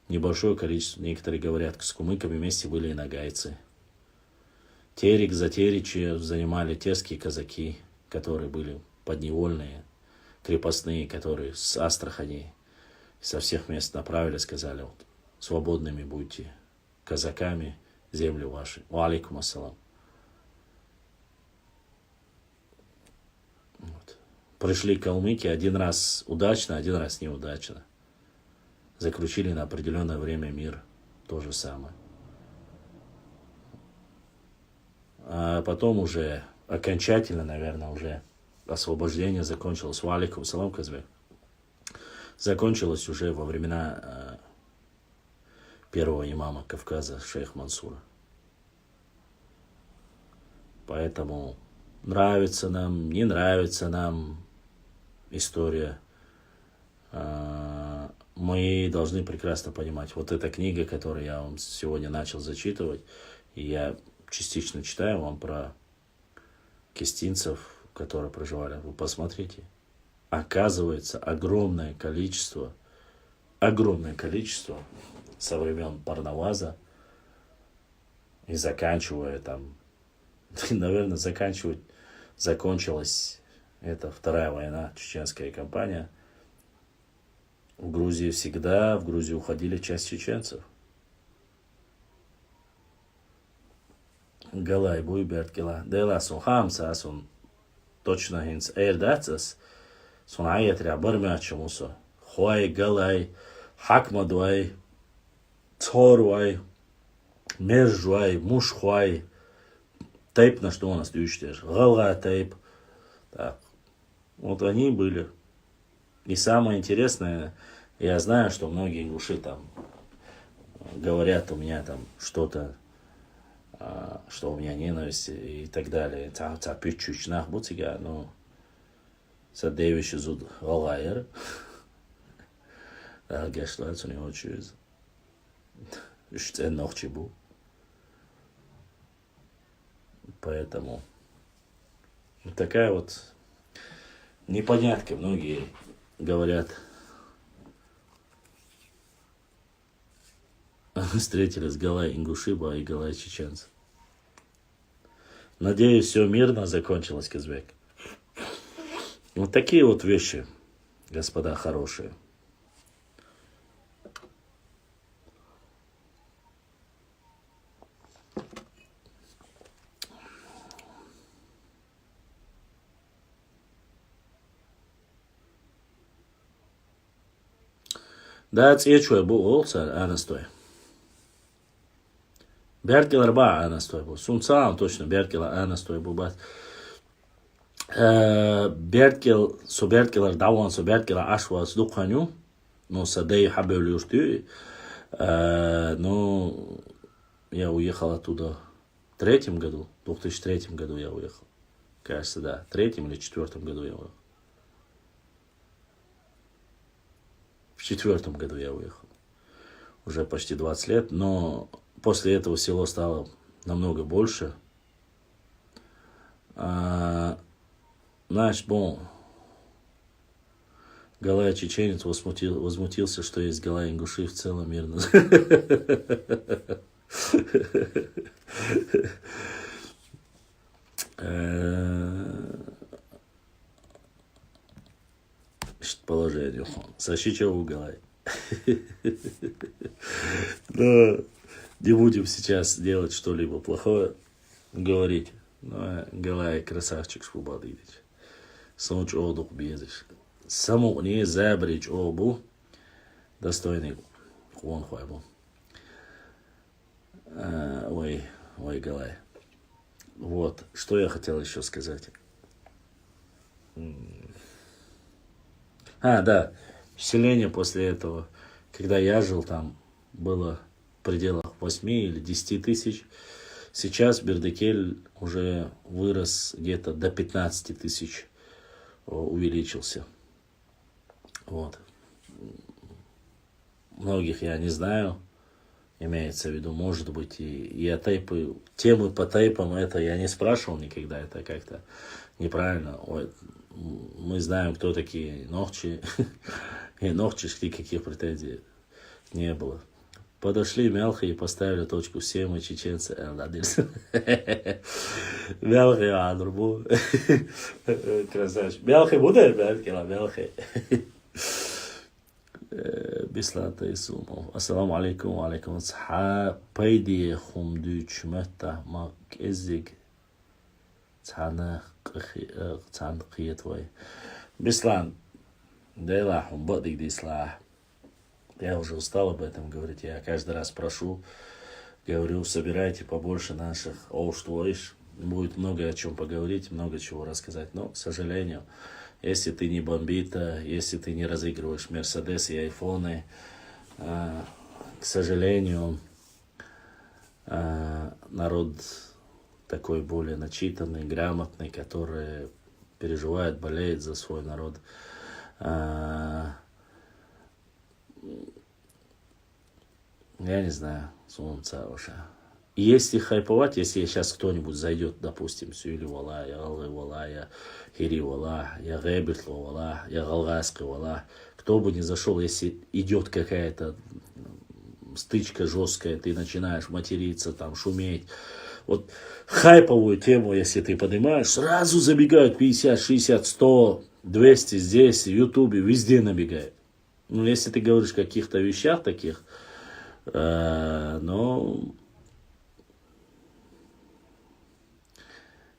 Небольшое количество, некоторые говорят, с кумыками вместе были и нагайцы. Терек за Теречи занимали терские казаки, которые были подневольные, крепостные, которые с Астрахани, со всех мест направили, сказали, вот, свободными будьте, казаками, земли ваши. Ва алейкум ассалам. Вот. Пришли калмыки один раз удачно, один раз неудачно. Заключили на определенное время мир. То же самое. А потом уже окончательно, наверное, уже освобождение закончилось. Ва алейкум ассалам, Казбек. Закончилось уже во времена первого имама Кавказа, шейх Мансура. Поэтому нравится нам, не нравится нам история, мы должны прекрасно понимать. Вот эта книга, которую я вам сегодня начал зачитывать, и я частично читаю вам про кестинцев, которые проживали. Вы посмотрите. Оказывается, огромное количество со времен Парнаваза и заканчивая там, наверное, закончилась эта вторая война, чеченская кампания. В Грузии всегда, в Грузию уходили часть чеченцев. Галай, буйберт, гела. Дела сухамса, сун точно хинц эрдацас. Сун айетря бармячамуса. Хуай, галай, хакмадвай, цорвай, мержвай, мушхвай. Тейп, на что у нас ющтеш? Гала тейп. Так. Вот они были. И самое интересное, я знаю, что многие ингуши там говорят у меня там что-то, что у меня ненависть и так далее. Цапючучнах бутига, но садевище зуд галайер. Гешлайц у него чуз. Штен ночи был. Поэтому такая вот непонятка. Многие говорят, встретились Галай Ингушиба и Галай чеченцы. Надеюсь, все мирно закончилось, Казбек. Вот такие вот вещи, господа хорошие. Да, цечуя был олца, а настой. Беркелар ба, а настой был. Сумцаам точно, Беркелар, а настой был. Беркел, со Беркелар даван, со Беркелар ашва с духаню. Но садей хабели уштю. Но я уехал оттуда в 2003 году я уехал. Кажется, да, в 2003 или 2004 году я уехал. В 2004 году я уехал. Уже почти 20 лет, но после этого село стало намного больше. Знаешь, Галай чеченец возмутился, что есть Галай ингуши в целом мирно. Положение. Защищу уголай. Но не будем сейчас делать что-либо плохое, говорить. Но Галай красавчик шпубадыдич. Сонч одух безиш. Само не забрич обу. Достойный хуон хуайбу. Ой, Галай. Вот, что я хотел еще сказать. Да, вселение после этого, когда я жил там, было в пределах 8 или 10 тысяч. Сейчас Бердыкель уже вырос где-то до 15 тысяч, увеличился. Вот. Многих я не знаю, имеется в виду, может быть, и тейпы, темы по тейпам, это я не спрашивал никогда, это как-то неправильно. Мы знаем, кто такие Нохчи, и Нохчи, никаких претензий не было. Подошли Мелхи и поставили точку все мы чеченцы. Мелхи Андрбу. Красавчик. Мелхи будет? Мелхи. Бислата и Сумов. Ассаламу алейкум, алейкум асхаб. Пайди хумдуч мэтта мак эзиг. Цана қиет. Беслан, дайла хумбадик дислах. Я уже устал об этом говорить. Я каждый раз прошу, говорю, собирайте побольше наших оуштвоиш. Будет много о чем поговорить, много чего рассказать. Но, к сожалению, если ты не бомбита, если ты не разыгрываешь Мерседес и айфоны, к сожалению, народ такой более начитанный, грамотный, который переживает, болеет за свой народ. Я не знаю, солнца уже. Если хайповать, если сейчас кто-нибудь зайдет, допустим, Сюли Вала, я Галгай Вала, я Хири Вала, я Гайбертло Вала, я Галгайский Вала, кто бы ни зашел, если идет какая-то стычка жесткая, ты начинаешь материться, там, шуметь. Вот хайповую тему, если ты поднимаешь, сразу забегают 50, 60, 100, 200 здесь, в Ютубе, везде набегают. Ну, если ты говоришь о каких-то вещах таких, но,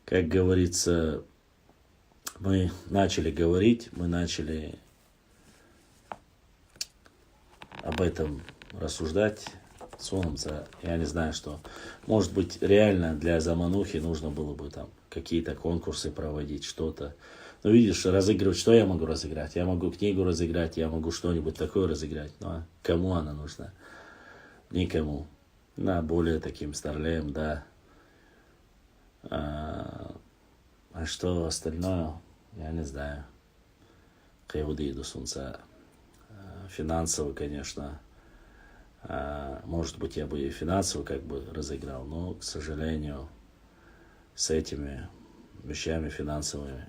как говорится, мы начали говорить, мы начали об этом рассуждать, сунуться. Я не знаю, что. Может быть, реально для заманухи нужно было бы там какие-то конкурсы проводить, что-то. Ну, видишь, разыгрывать, что я могу разыграть? Я могу книгу разыграть, я могу что-нибудь такое разыграть. Ну, а кому она нужна? Никому. На более таким старлеем, да. А что остальное, я не знаю. Кайвуды иду сунца. Финансово, конечно. Может быть, я бы и финансово как бы разыграл, но, к сожалению, с этими вещами финансовыми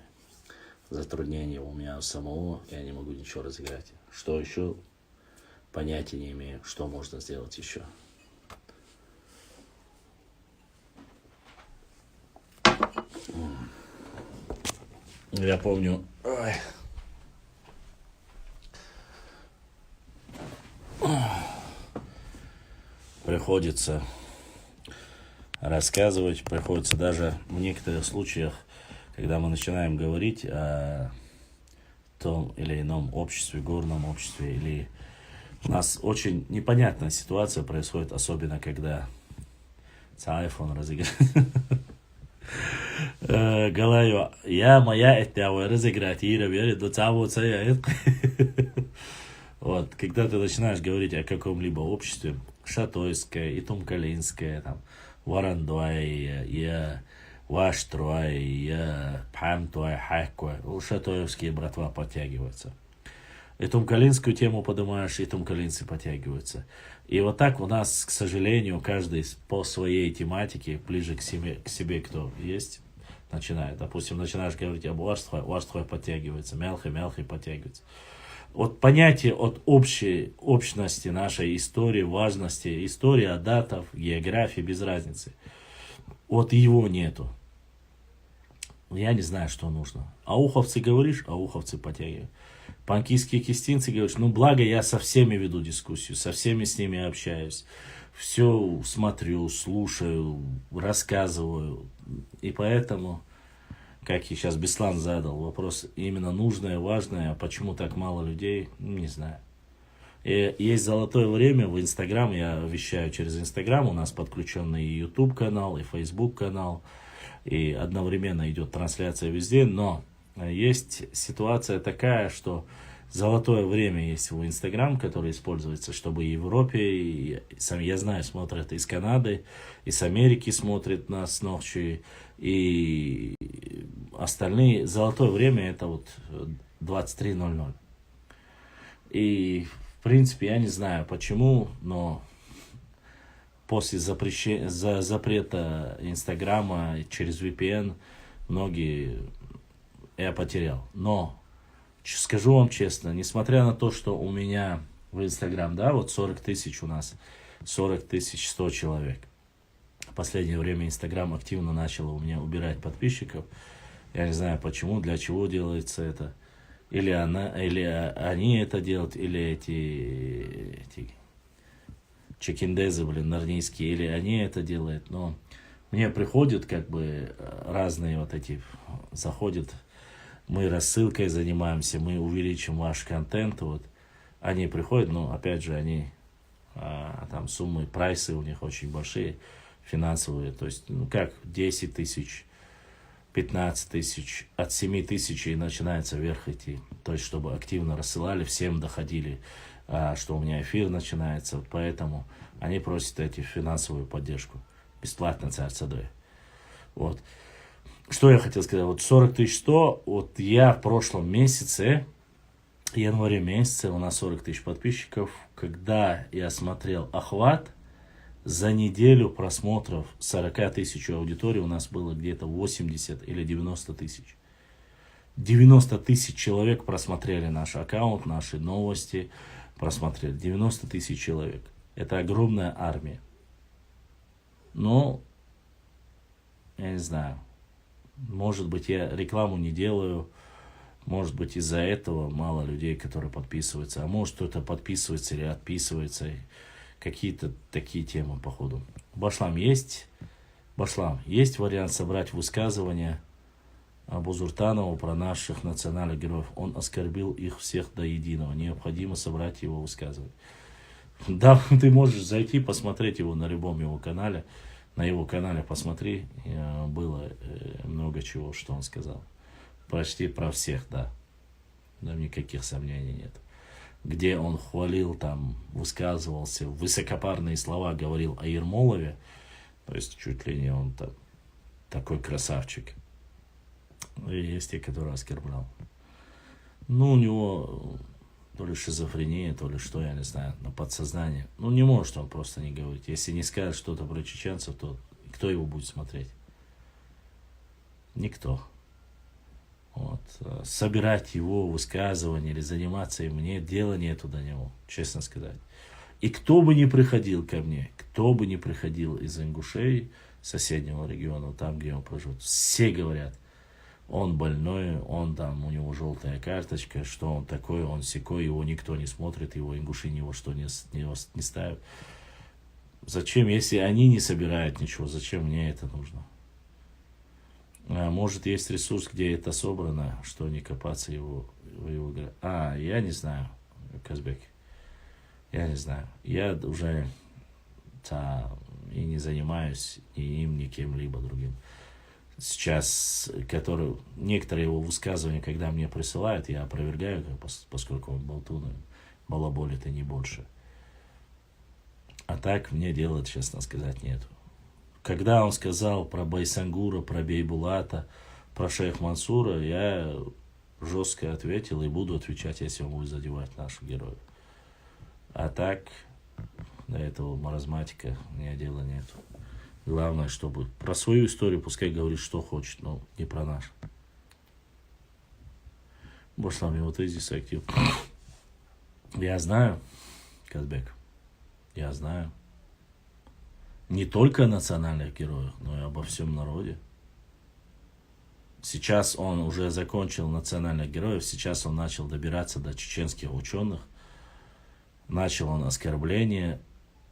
затруднения у меня у самого, я не могу ничего разыграть. Что еще, понятия не имею, что можно сделать еще. Я помню, приходится рассказывать, приходится даже в некоторых случаях, когда мы начинаем говорить о том или ином обществе, горном обществе, или у нас очень непонятная ситуация происходит, особенно когда iPhone разыгрывает. Галаю, я моя это разыграть, и ребят, до того вот, когда ты начинаешь говорить о каком-либо обществе, Шатойское, Итумкалинское, там, Варандуай, я Ваштруай, я Памтуай, Хайкуай, Шатоевские братва подтягиваются. Итумкалинскую тему поднимаешь, Итумкалинцы подтягиваются. И вот так у нас, к сожалению, каждый по своей тематике, ближе к себе кто есть, начинает. Допустим, начинаешь говорить об Уарствой подтягивается, Мелхи подтягивается. От понятия от общности нашей истории, важности, история, датов, географии, без разницы. Вот его нету. Я не знаю, что нужно. Ауховцы говоришь, ауховцы подтягивают. Панкийские кистинцы говоришь, ну благо я со всеми веду дискуссию, со всеми с ними общаюсь. Все смотрю, слушаю, рассказываю. И поэтому, как и сейчас Беслан задал вопрос, именно нужное, важное, а почему так мало людей, не знаю. И есть золотое время в Инстаграм, я вещаю через Инстаграм, у нас подключенный и YouTube канал, и Facebook канал, и одновременно идет трансляция везде, но есть ситуация такая, что золотое время есть в Инстаграм, который используется, чтобы и в Европе, и, я знаю, смотрят из Канады, из Америки смотрят нас ночью, и остальные. Золотое время это вот 23:00. И в принципе я не знаю почему, но после запрета Инстаграма через VPN многие я потерял. Но скажу вам честно, несмотря на то, что у меня в Инстаграм, да, вот 40 тысяч у нас, 40 100 человек. В последнее время Инстаграм активно начал у меня убирать подписчиков. Я не знаю почему, для чего делается это. Или они это делают, или эти чекиндезы, нарнийские, или они это делают. Но мне приходят как бы разные вот эти, заходят, мы рассылкой занимаемся, мы увеличим ваш контент, вот. Они приходят, но опять же они, там суммы, прайсы у них очень большие, финансовые, то есть, ну как, 10 тысяч, 15 тысяч, от 7 тысяч и начинается вверх идти. То есть, чтобы активно рассылали, всем доходили, что у меня эфир начинается. Поэтому они просят эти финансовую поддержку. Бесплатно царь Цадой. Вот. Что я хотел сказать? Вот 40 100, вот я в прошлом месяце, январе месяце, у нас 40 тысяч подписчиков. Когда я смотрел охват, за неделю просмотров 40 тысяч аудитории у нас было где-то 80 или 90 тысяч. 90 тысяч человек просмотрели наш аккаунт, наши новости, просмотрели. 90 тысяч человек. Это огромная армия. Но, я не знаю, может быть, я рекламу не делаю, может быть, из-за этого мало людей, которые подписываются, а может, кто-то подписывается или отписывается. Какие-то такие темы, походу. Башлам, есть вариант собрать высказывания об Узуртанову про наших национальных героев. Он оскорбил их всех до единого. Необходимо собрать его высказывание. Да, ты можешь зайти, посмотреть его на любом его канале. На его канале посмотри, было много чего, что он сказал. Почти про всех, да. Да, никаких сомнений нет. Где он хвалил, там, высказывался, высокопарные слова говорил о Ермолове, то есть чуть ли не он там такой красавчик. И есть те, которые оскорблял. Ну, у него то ли шизофрения, то ли что, я не знаю, на подсознание. Ну, не может он просто не говорить. Если не скажет что-то про чеченцев, то кто его будет смотреть? Никто. Вот. Собирать его высказывания или заниматься им, мне дела нету до него, честно сказать. И кто бы ни приходил ко мне, кто бы ни приходил из Ингушей, соседнего региона, там, где он проживет, все говорят, он больной, он там, у него желтая карточка, что он такой, он сякой, его никто не смотрит, его ингуши ни во что не ставят. Зачем, если они не собирают ничего, зачем мне это нужно? Может, есть ресурс, где это собрано, что не копаться его. Я не знаю, Казбек. Я не знаю. Я уже и не занимаюсь ни им, ни кем-либо другим. Сейчас, некоторые его высказывания, когда мне присылают, я опровергаю, поскольку он болтун, балаболит и не больше. А так мне дела, честно сказать, нету. Когда он сказал про Байсангура, про Бейбулата, про шейх Мансура, я жестко ответил и буду отвечать, если он будет задевать наших героев. А так, до этого маразматика мне дела нету. Главное, чтобы про свою историю пускай говорит, что хочет, но не про наш. Бошлам его тезис актив. Я знаю, Казбек, я знаю. Не только о национальных героях, но и обо всем народе. Сейчас он уже закончил национальных героев, сейчас он начал добираться до чеченских ученых. Начал он оскорбление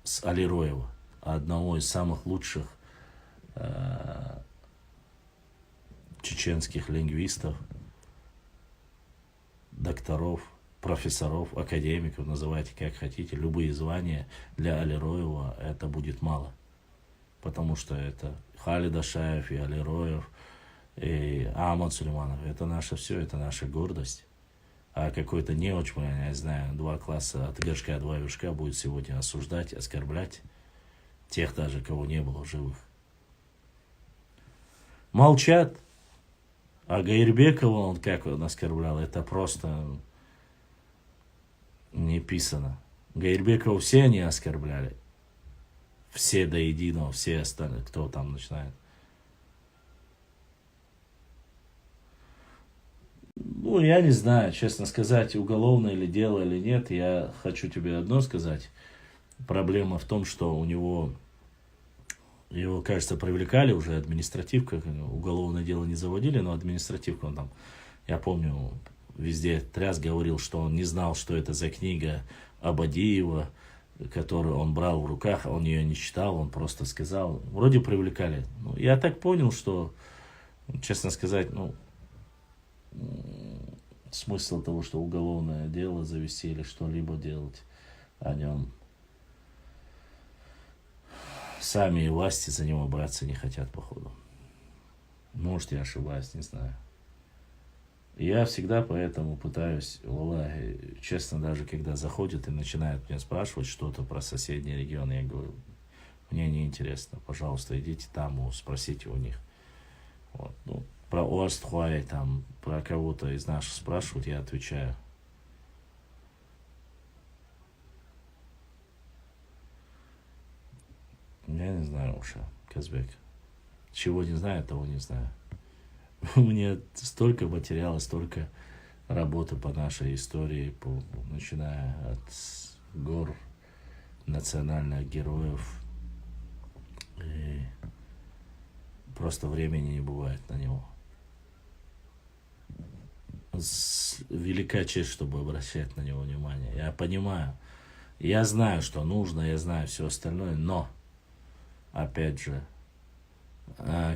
с Алироева, одного из самых лучших чеченских лингвистов, докторов, профессоров, академиков, называйте как хотите, любые звания для Алироева это будет мало. Потому что это Халид Ашаев и Алироев, и Ахмад Сулейманов. Это наше все, это наша гордость. А какой-то неуч, я не знаю, 2 класса от горшка 2 вершка будет сегодня осуждать, оскорблять тех даже, кого не было в живых. Молчат. А Гаирбекова, он как он оскорблял, это просто не писано. Гаирбекова все они оскорбляли. Все до единого, все остальные, кто там начинает. Ну, я не знаю, честно сказать, уголовное ли дело или нет. Я хочу тебе одно сказать. Проблема в том, что его, кажется, привлекали уже административка. Уголовное дело не заводили, но административка он там, я помню, везде тряс, говорил, что он не знал, что это за книга Абадиева, которую он брал в руках, он ее не читал, он просто сказал. Вроде привлекали. Ну, я так понял, что, честно сказать, смысл того, что уголовное дело завести или что-либо делать о нем, сами власти за него браться не хотят, походу. Может, я ошибаюсь, не знаю. Я всегда поэтому пытаюсь, валлахи, честно, даже когда заходят и начинают меня спрашивать что-то про соседние регионы, я говорю, мне не интересно, пожалуйста, идите там, спросите у них. Вот. Про Остхуай, там, про кого-то из наших спрашивают, я отвечаю. Я не знаю уже, Казбек. Чего не знаю, того не знаю. У меня столько материала, столько работы по нашей истории, начиная от гор, национальных героев. И просто времени не бывает на него. Велика честь, чтобы обращать на него внимание. Я понимаю, я знаю, что нужно, я знаю все остальное, но, опять же,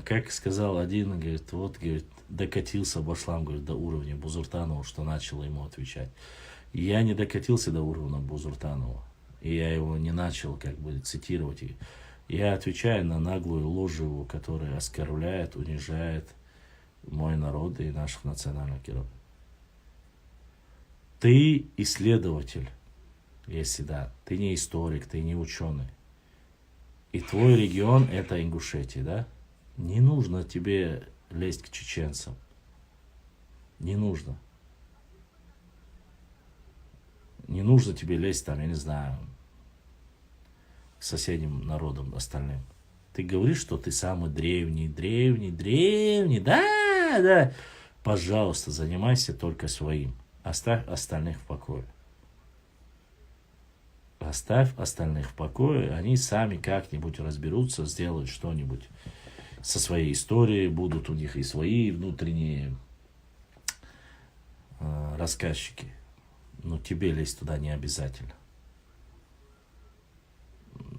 как сказал один, говорит, говорит, докатился Башлам, говорит, до уровня Бузуртанова, что начал ему отвечать. Я не докатился до уровня Бузуртанова. и я его не начал как бы цитировать. Я отвечаю на наглую ложь его, которая оскорбляет, унижает мой народ и наших национальных героев. Ты исследователь, если да, ты не историк, ты не ученый. И твой регион это Ингушетия, да? Не нужно тебе лезть к чеченцам. Не нужно. Не нужно тебе лезть там, я не знаю, к соседним народам остальным. Ты говоришь, что ты самый древний, да. Пожалуйста, занимайся только своим. Оставь остальных в покое. Оставь остальных в покое, они сами как-нибудь разберутся, сделают что-нибудь со своей историей, будут у них и свои внутренние рассказчики. Но тебе лезть туда не обязательно.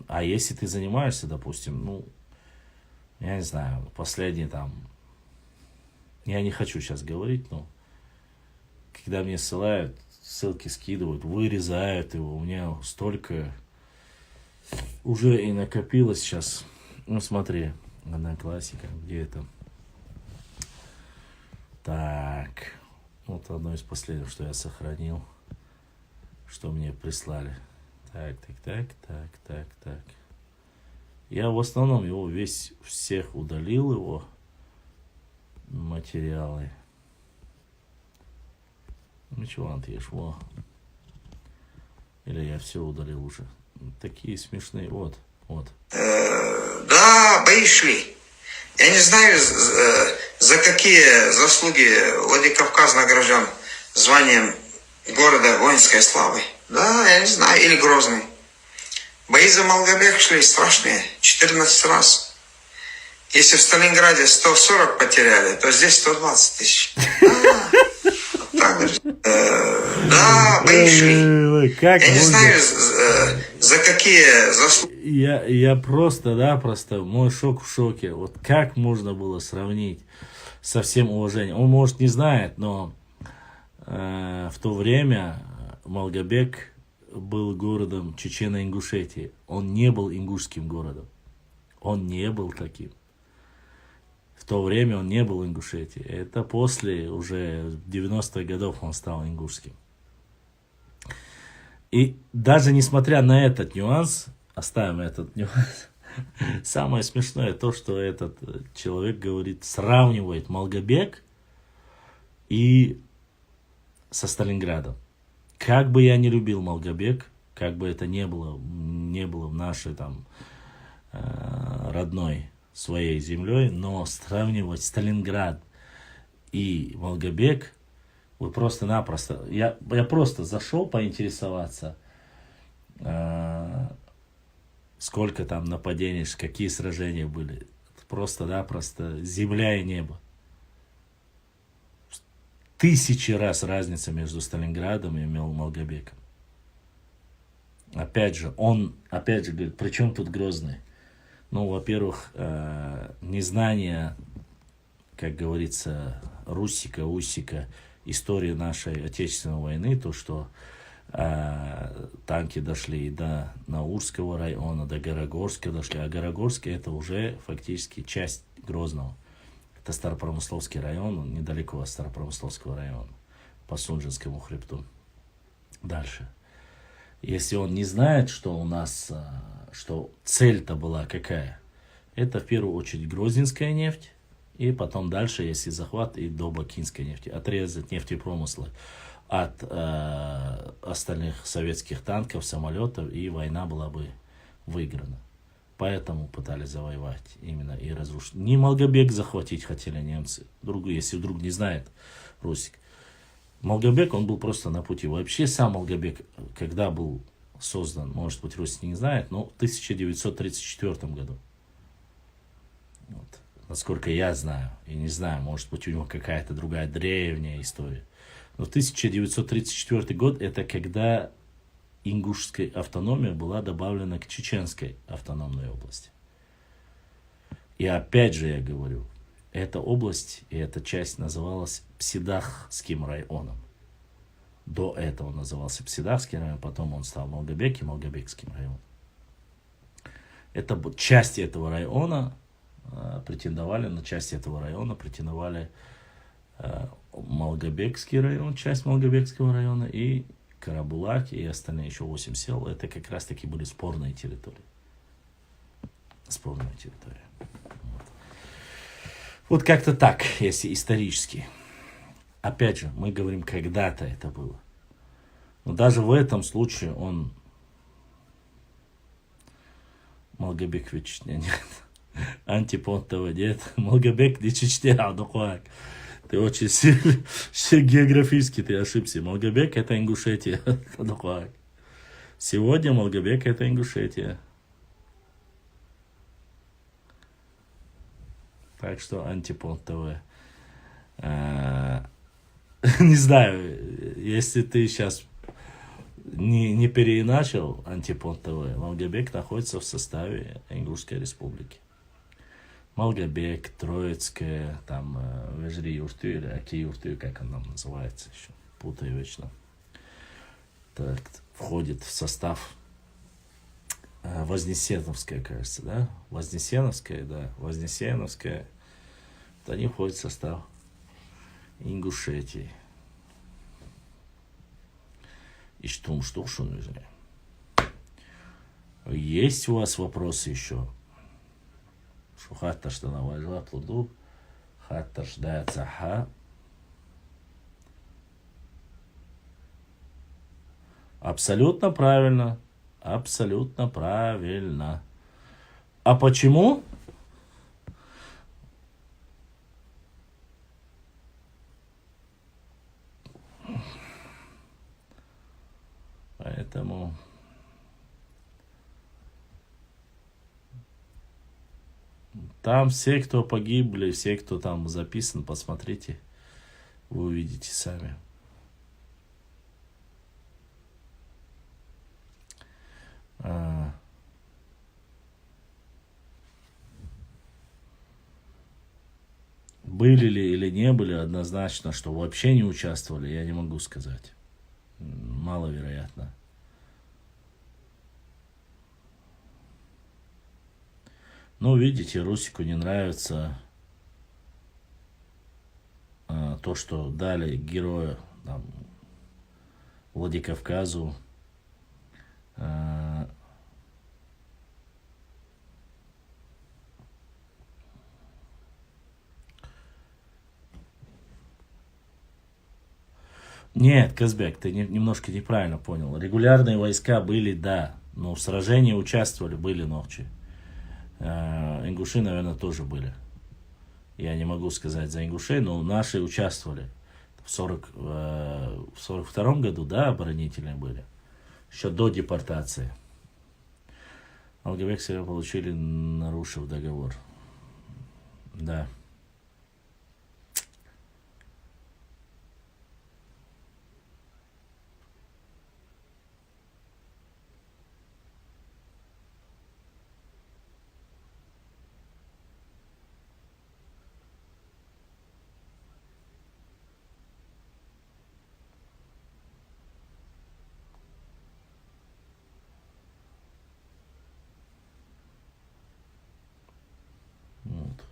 А если ты занимаешься, допустим, ну, я не знаю, последний там, я не хочу сейчас говорить, но когда мне ссылают, ссылки скидывают, вырезают его, у меня столько уже и накопилось сейчас. Ну, смотри, одна классика, где это? Так, вот одно из последних, что я сохранил, что мне прислали. Так. Я в основном его всех удалил, его материалы. Ну чего, Антиш, во. Или я все удалил уже. Такие смешные, вот. Да, бои шли. Я не знаю, за какие заслуги Владикавказ награжден званием города воинской славы. Да, я не знаю, или Грозный. Бои за Малгобек шли страшные, 14 раз. Если в Сталинграде 140 потеряли, то здесь 120 тысяч. Да, бои шли. Я не знаю, за какие заслуги. Я просто, мой шок в шоке. Вот как можно было сравнить со всем уважением? Он, может, не знает, но в то время Малгобек был городом Чечено-Ингушетии. Он не был ингушским городом. Он не был таким. В то время он не был Ингушетией. Это после, уже в 90-х годов он стал ингушским. И даже несмотря на этот нюанс, оставим этот нюанс, самое смешное то, что этот человек говорит, сравнивает Малгобек и со Сталинградом. Как бы я не любил Малгобек, как бы это не было в нашей там родной своей землей, но сравнивать Сталинград и Малгобек, вы просто-напросто... Я просто зашел поинтересоваться, сколько там нападений, какие сражения были. Просто-напросто земля и небо. 1000 раз разница между Сталинградом и Малгобеком. Опять же говорит, при чем тут Грозный? Ну, во-первых, незнание, как говорится, Русика, Усика, истории нашей Отечественной войны, то, что танки дошли и до Наурского района, до Горогорска дошли, а Горогорский это уже фактически часть Грозного. Это Старопромысловский район, недалеко от Старопромысловского района, по Сунжинскому хребту. Дальше. Если он не знает, что у нас, что цель-то была какая, это в первую очередь Грозненская нефть, и потом дальше, если захват, и до Бакинской нефти. Отрезать нефтепромысла от остальных советских танков, самолетов, и война была бы выиграна. Поэтому пытались завоевать именно и разрушить. Не Малгобек захватить хотели немцы. Если вдруг не знает Русик. Малгобек, он был просто на пути. Вообще сам Малгобек, когда был создан, может быть, Русик не знает, но в 1934 году. Вот. Насколько я знаю, и не знаю, может быть, у него какая-то другая древняя история. Но 1934 год, это когда ингушская автономия была добавлена к чеченской автономной области. И опять же я говорю, эта область и эта часть называлась Псидахским районом. До этого он назывался Псидарский район, потом он стал Малгобек и Малгобекским районом. Это части этого района претендовали, на части этого района претендовали Малгобекский район, часть Малгобекского района, и Карабулак, и остальные еще 8 сел. Это как раз таки были спорные территории. Спорная территория. Вот как-то так, если исторически. Опять же, мы говорим, когда-то это было. Но даже в этом случае он... Малгобекович, нет. Антипон ТВ, нет. Малгобек не чечня, ну как. Ты очень сильно географически ты ошибся. Малгобек это Ингушетия. Ну как. Сегодня Малгобек это Ингушетия. Так что Антипон ТВ. Не знаю, если ты сейчас не переиначил Антипон ТВ, Малгобек находится в составе Ингушской республики. Малгобек, Троицкая, там Вежри-Юртю или Аки-Юртю, как он нам называется еще, путаю вечно. Так, входит в состав Вознесеновская, кажется, да? Вознесеновская, да, Вознесеновская. Вот они входят в состав Ингушетии. И что нужно? Есть у вас вопросы еще? Шухатташ да наважла плоду, хатташ да цаха. Абсолютно правильно. Абсолютно правильно. А почему? Поэтому там все, кто погибли, все, кто там записан, посмотрите, вы увидите сами. Были ли или не были, однозначно, что вообще не участвовали, я не могу сказать. Маловероятно. Ну, видите, Русику не нравится то, что дали героя там, Владикавказу. Нет, Казбек, ты немножко неправильно понял. Регулярные войска были, да, но в сражении участвовали, были ногчи. Ингуши, наверное, тоже были. Я не могу сказать за ингушей, но наши участвовали. В 42-м году, да, оборонительные были. Еще до депортации. Малгобек себя получили, нарушив договор. Да. Вот.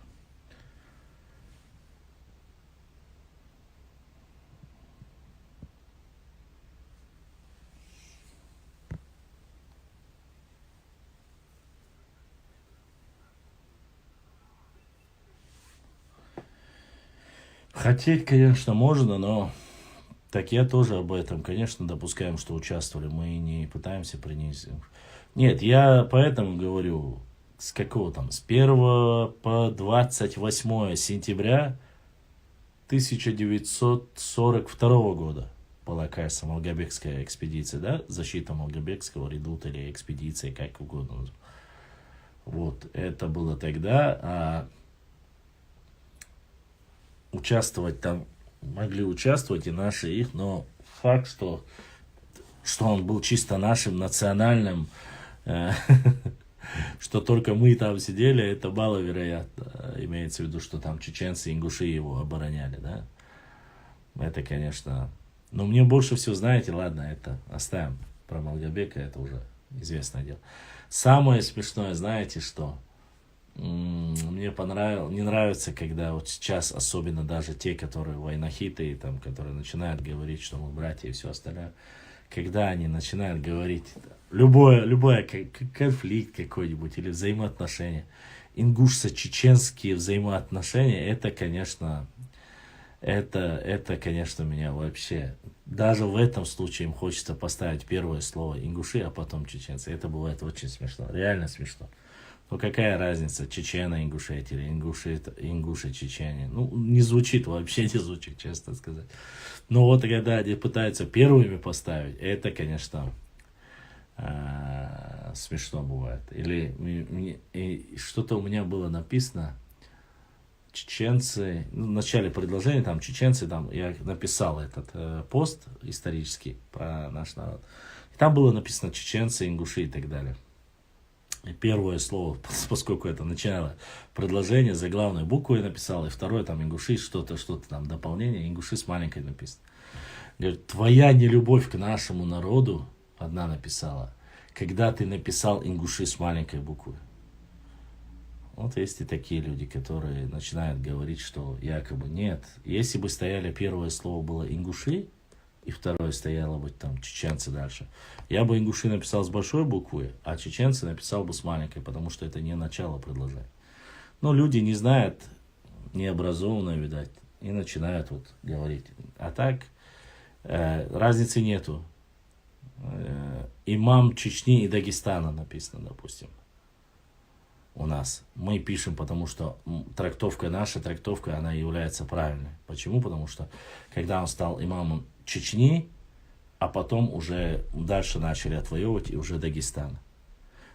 Хотеть, конечно, можно, но так я тоже об этом, конечно, допускаем, что участвовали. Мы не пытаемся принизить. Нет, я поэтому говорю, с какого там, с 1 по 28 сентября 1942 года была, кажется, Малгобекская экспедиция, да? Защита Малгобекского редута или экспедиция, как угодно. Вот, это было тогда, а участвовать там могли участвовать и наши, и их, но факт, что он был чисто нашим национальным, что только мы там сидели, это маловероятно. Имеется в виду, что там чеченцы, ингуши его обороняли, да. Это, конечно, Но мне больше всего, знаете, ладно, это оставим. Про Малгобека это уже известное дело. Самое смешное, знаете что? Мне понравилось, не нравится, когда вот сейчас, особенно даже те, которые войнохиты, там, которые начинают говорить, что мы братья и все остальное, когда они начинают говорить любой конфликт какой-нибудь или взаимоотношения, ингушско-чеченские взаимоотношения, это, конечно, меня вообще, даже в этом случае им хочется поставить первое слово ингуши, а потом чеченцы. Это бывает очень смешно, реально смешно. Ну какая разница, чечена Ингушетия или ингуши чечене? Ну не звучит, вообще не звучит, честно сказать. Но вот когда они пытаются первыми поставить, это, конечно, смешно бывает. Или что-то у меня было написано, чеченцы, в начале предложения, там, чеченцы, там, я написал этот пост исторический про наш народ. И там было написано чеченцы, ингуши и так далее. И первое слово, поскольку это начало предложения, заглавной буквой написал, и второе, там, ингуши, что-то там, дополнение, ингуши с маленькой написано. Говорит, твоя нелюбовь к нашему народу, одна написала, когда ты написал ингуши с маленькой буквы. Вот есть и такие люди, которые начинают говорить, что якобы нет. Если бы стояли, первое слово было ингуши, и второе стояло бы там чеченцы дальше, я бы ингуши написал с большой буквы, а чеченцы написал бы с маленькой, потому что это не начало предложения. Но люди не знают, необразованные, видать, и начинают вот говорить. А так, разницы нету. Имам Чечни и Дагестана написано, допустим. У нас. Мы пишем, потому что наша трактовка, она является правильной. Почему? Потому что, когда он стал имамом Чечни, а потом уже дальше начали отвоевывать и уже Дагестан.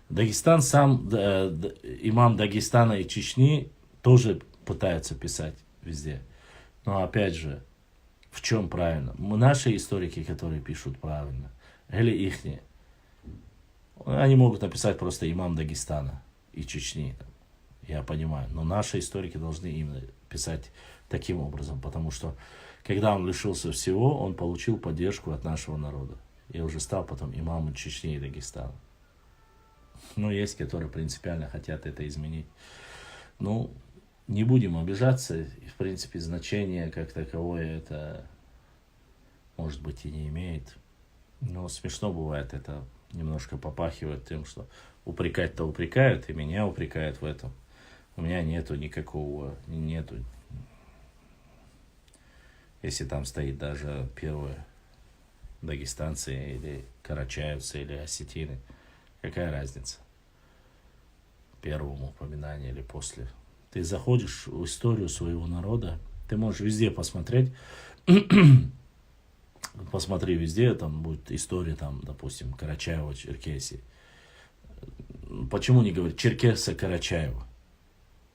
Дагестан сам, имам Дагестана и Чечни тоже пытаются писать везде. Но опять же, в чем правильно? Наши историки, которые пишут правильно, или ихние, они могут написать просто имам Дагестана и Чечни, я понимаю. Но наши историки должны именно писать таким образом, потому что, когда он лишился всего, он получил поддержку от нашего народа. И уже стал потом имамом Чечни и Дагестана. Но есть, которые принципиально хотят это изменить. Ну, не будем обижаться. И, в принципе, значение как таковое это, может быть, и не имеет. Но смешно бывает, это немножко попахивает тем, что упрекать-то упрекают, и меня упрекают в этом. У меня нету никакого, если там стоит даже первые дагестанцы, или карачаевцы, или осетины, какая разница? Первому упоминанию или после. Ты заходишь в историю своего народа, ты можешь везде посмотреть, посмотри везде, там будет история, там, допустим, Карачаева, Черкесии. Почему не говорить Черкеса Карачаева?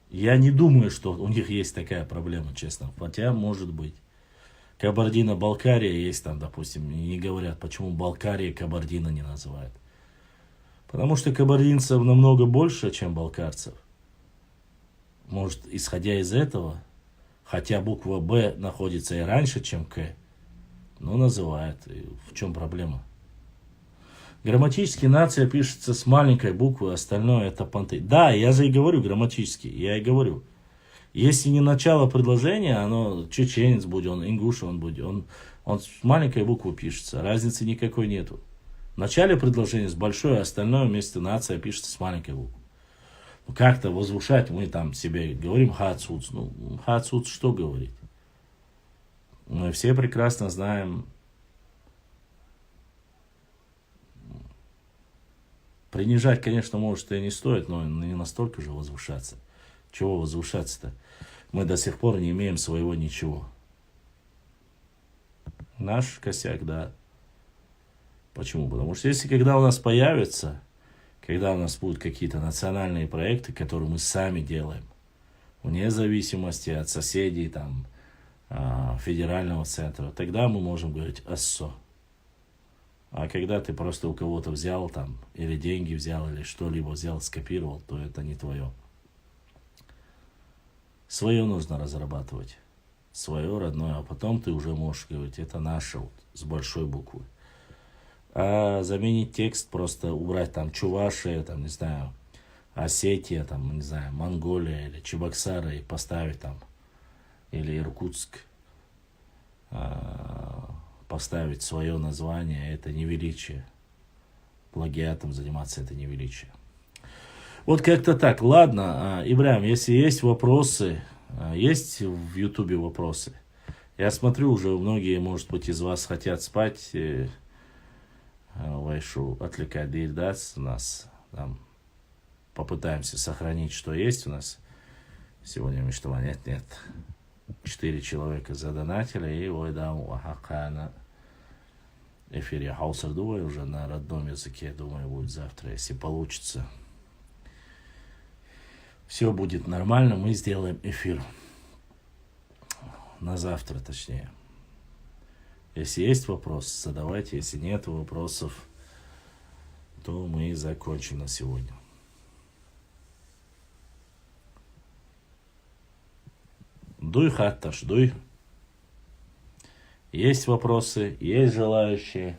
Я не думаю, что у них есть такая проблема, честно. Хотя, может быть. Кабардино-Балкария есть там, допустим, и не говорят, почему Балкария Кабардино не называют. Потому что кабардинцев намного больше, чем балкарцев. Может, исходя из этого, хотя буква «Б» находится и раньше, чем «К», но называют. И в чем проблема? Грамматически нация пишется с маленькой буквы, остальное это понты. Да, я же и говорю грамматически, я и говорю. Если не начало предложения, оно чеченец будет, он ингуш, он будет, он с маленькой буквы пишется, разницы никакой нету. В начале предложения с большой, а остальное вместо нация пишется с маленькой буквы. Ну как-то возвышать, мы там себе говорим хацуц, ну хацуц что говорить? Мы все прекрасно знаем, принижать, конечно, может и не стоит, но не настолько же возвышаться. Чего возвышаться-то? Мы до сих пор не имеем своего ничего. Наш косяк, да. Почему? Потому что если когда у нас появится, когда у нас будут какие-то национальные проекты, которые мы сами делаем, вне зависимости от соседей, там, федерального центра, тогда мы можем говорить «ассо». А когда ты просто у кого-то взял там, или деньги взял, или что-либо взял, скопировал, то это не твое. Свое нужно разрабатывать. свое родное, а потом ты уже можешь говорить, это наше, вот, с большой буквы. А заменить текст, просто убрать там Чувашия, там, не знаю, Осетия, там, не знаю, Монголия или Чебоксары и поставить там, или Иркутск, поставить свое название, это невеличие. Плагиатом заниматься это невеличие. Вот как-то так. Ладно, Ибрahim, если есть вопросы, есть в Ютубе вопросы? Я смотрю, уже многие, может быть, из вас хотят спать. Вайшу отвлекать Дирдас у нас. Там попытаемся сохранить, что есть у нас. Сегодня мечтала. Нет. 4 человека задонатили. И ойдам Ахакана. Эфире Хаусардувай уже на родном языке. Думаю, будет завтра, если получится. Все будет нормально. Мы сделаем эфир. На завтра, точнее. Если есть вопросы, задавайте. Если нет вопросов, то мы закончим на сегодня. Дуй, Хатташ, дуй. Есть вопросы, есть желающие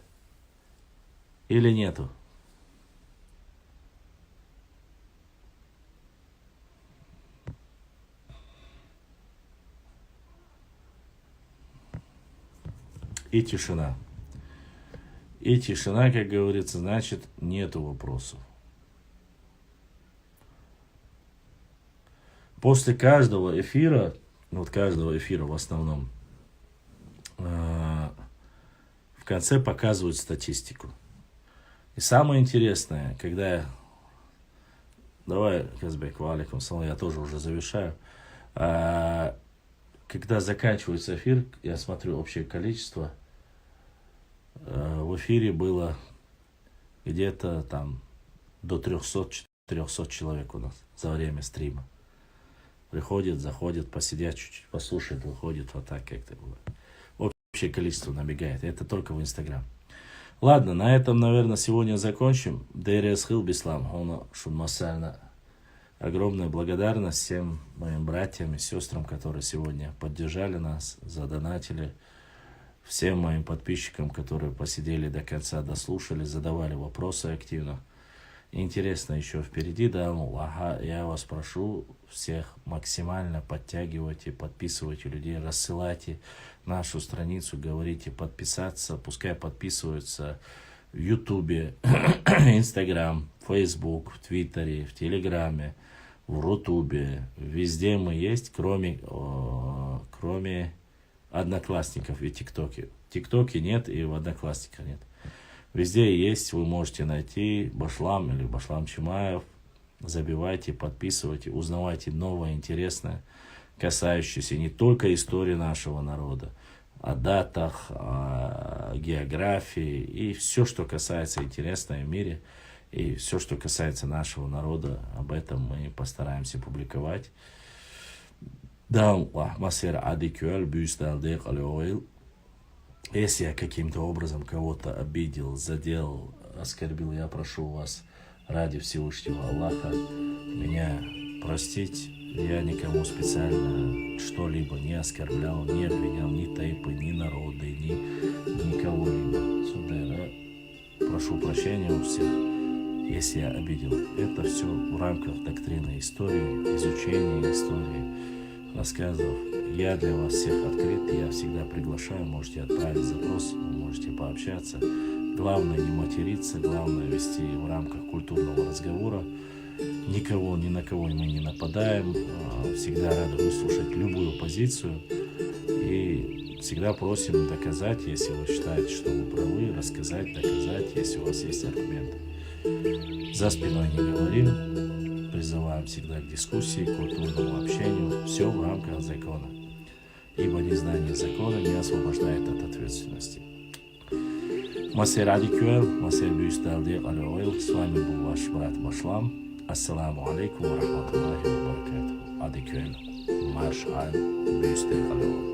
или нету? И тишина. И тишина, как говорится, значит, нету вопросов. После каждого эфира, вот каждого эфира в основном, в конце показывают статистику. И самое интересное, когда... Давай, Казбек, валикум салам, я тоже уже завершаю. Когда заканчивается эфир, я смотрю общее количество. В эфире было где-то там до 300-400 человек у нас за время стрима. Приходит, заходит, посидят чуть-чуть, послушает, выходит, вот так как-то было. Общее количество набегает. Это только в Инстаграм. Ладно, на этом, наверное, сегодня закончим. Дерес хил бислам, он шунмасальна. Огромная благодарность всем моим братьям и сестрам, которые сегодня поддержали нас, задонатили. Всем моим подписчикам, которые посидели до конца, дослушали, задавали вопросы активно. Интересно еще впереди, да, я вас прошу всех максимально подтягивайте, подписывайте людей, рассылайте нашу страницу, говорите подписаться, пускай подписываются в Ютубе, Инстаграм, Фейсбук, в Твиттере, в Телеграме, в Рутубе, везде мы есть, кроме Одноклассников и ТикТоке. В ТикТоке нет и в Одноклассниках нет. Везде есть, вы можете найти Башлам или Башлам Чимаев. Забивайте, подписывайте, узнавайте новое, интересное, касающееся не только истории нашего народа, о датах, о географии и все, что касается интересного в мире, и все, что касается нашего народа, об этом мы постараемся публиковать. Да, Масер Адикюэль, Бюсталдек Алиоил. Если я каким-то образом кого-то обидел, задел, оскорбил, я прошу вас ради Всевышнего Аллаха меня простить. Я никому специально что-либо не оскорблял, не обвинял ни тайпы, ни народы, ни кого-либо. Судера, прошу прощения у всех, если я обидел. Это все в рамках доктрины истории, изучения истории, рассказов. Я для вас всех открыт, я всегда приглашаю, можете отправить запрос, вы можете пообщаться. Главное не материться, главное вести в рамках культурного разговора. Никого, ни на кого мы не нападаем, всегда рады выслушать любую позицию. И всегда просим доказать, если вы считаете, что вы правы, рассказать, доказать, если у вас есть аргументы. За спиной не говорим. Призываем всегда к дискуссии, к культурному общению. Все в рамках закона. Ибо незнание закона не освобождает от ответственности. Масер Адикюэль, Масер Бюсталдек Алиоил. С вами был ваш брат Башлам. Ассаламу алейкум ва рахматуллахи ва баракатуху. Адикюэль. Марш аль Бюсталдек Алиоил.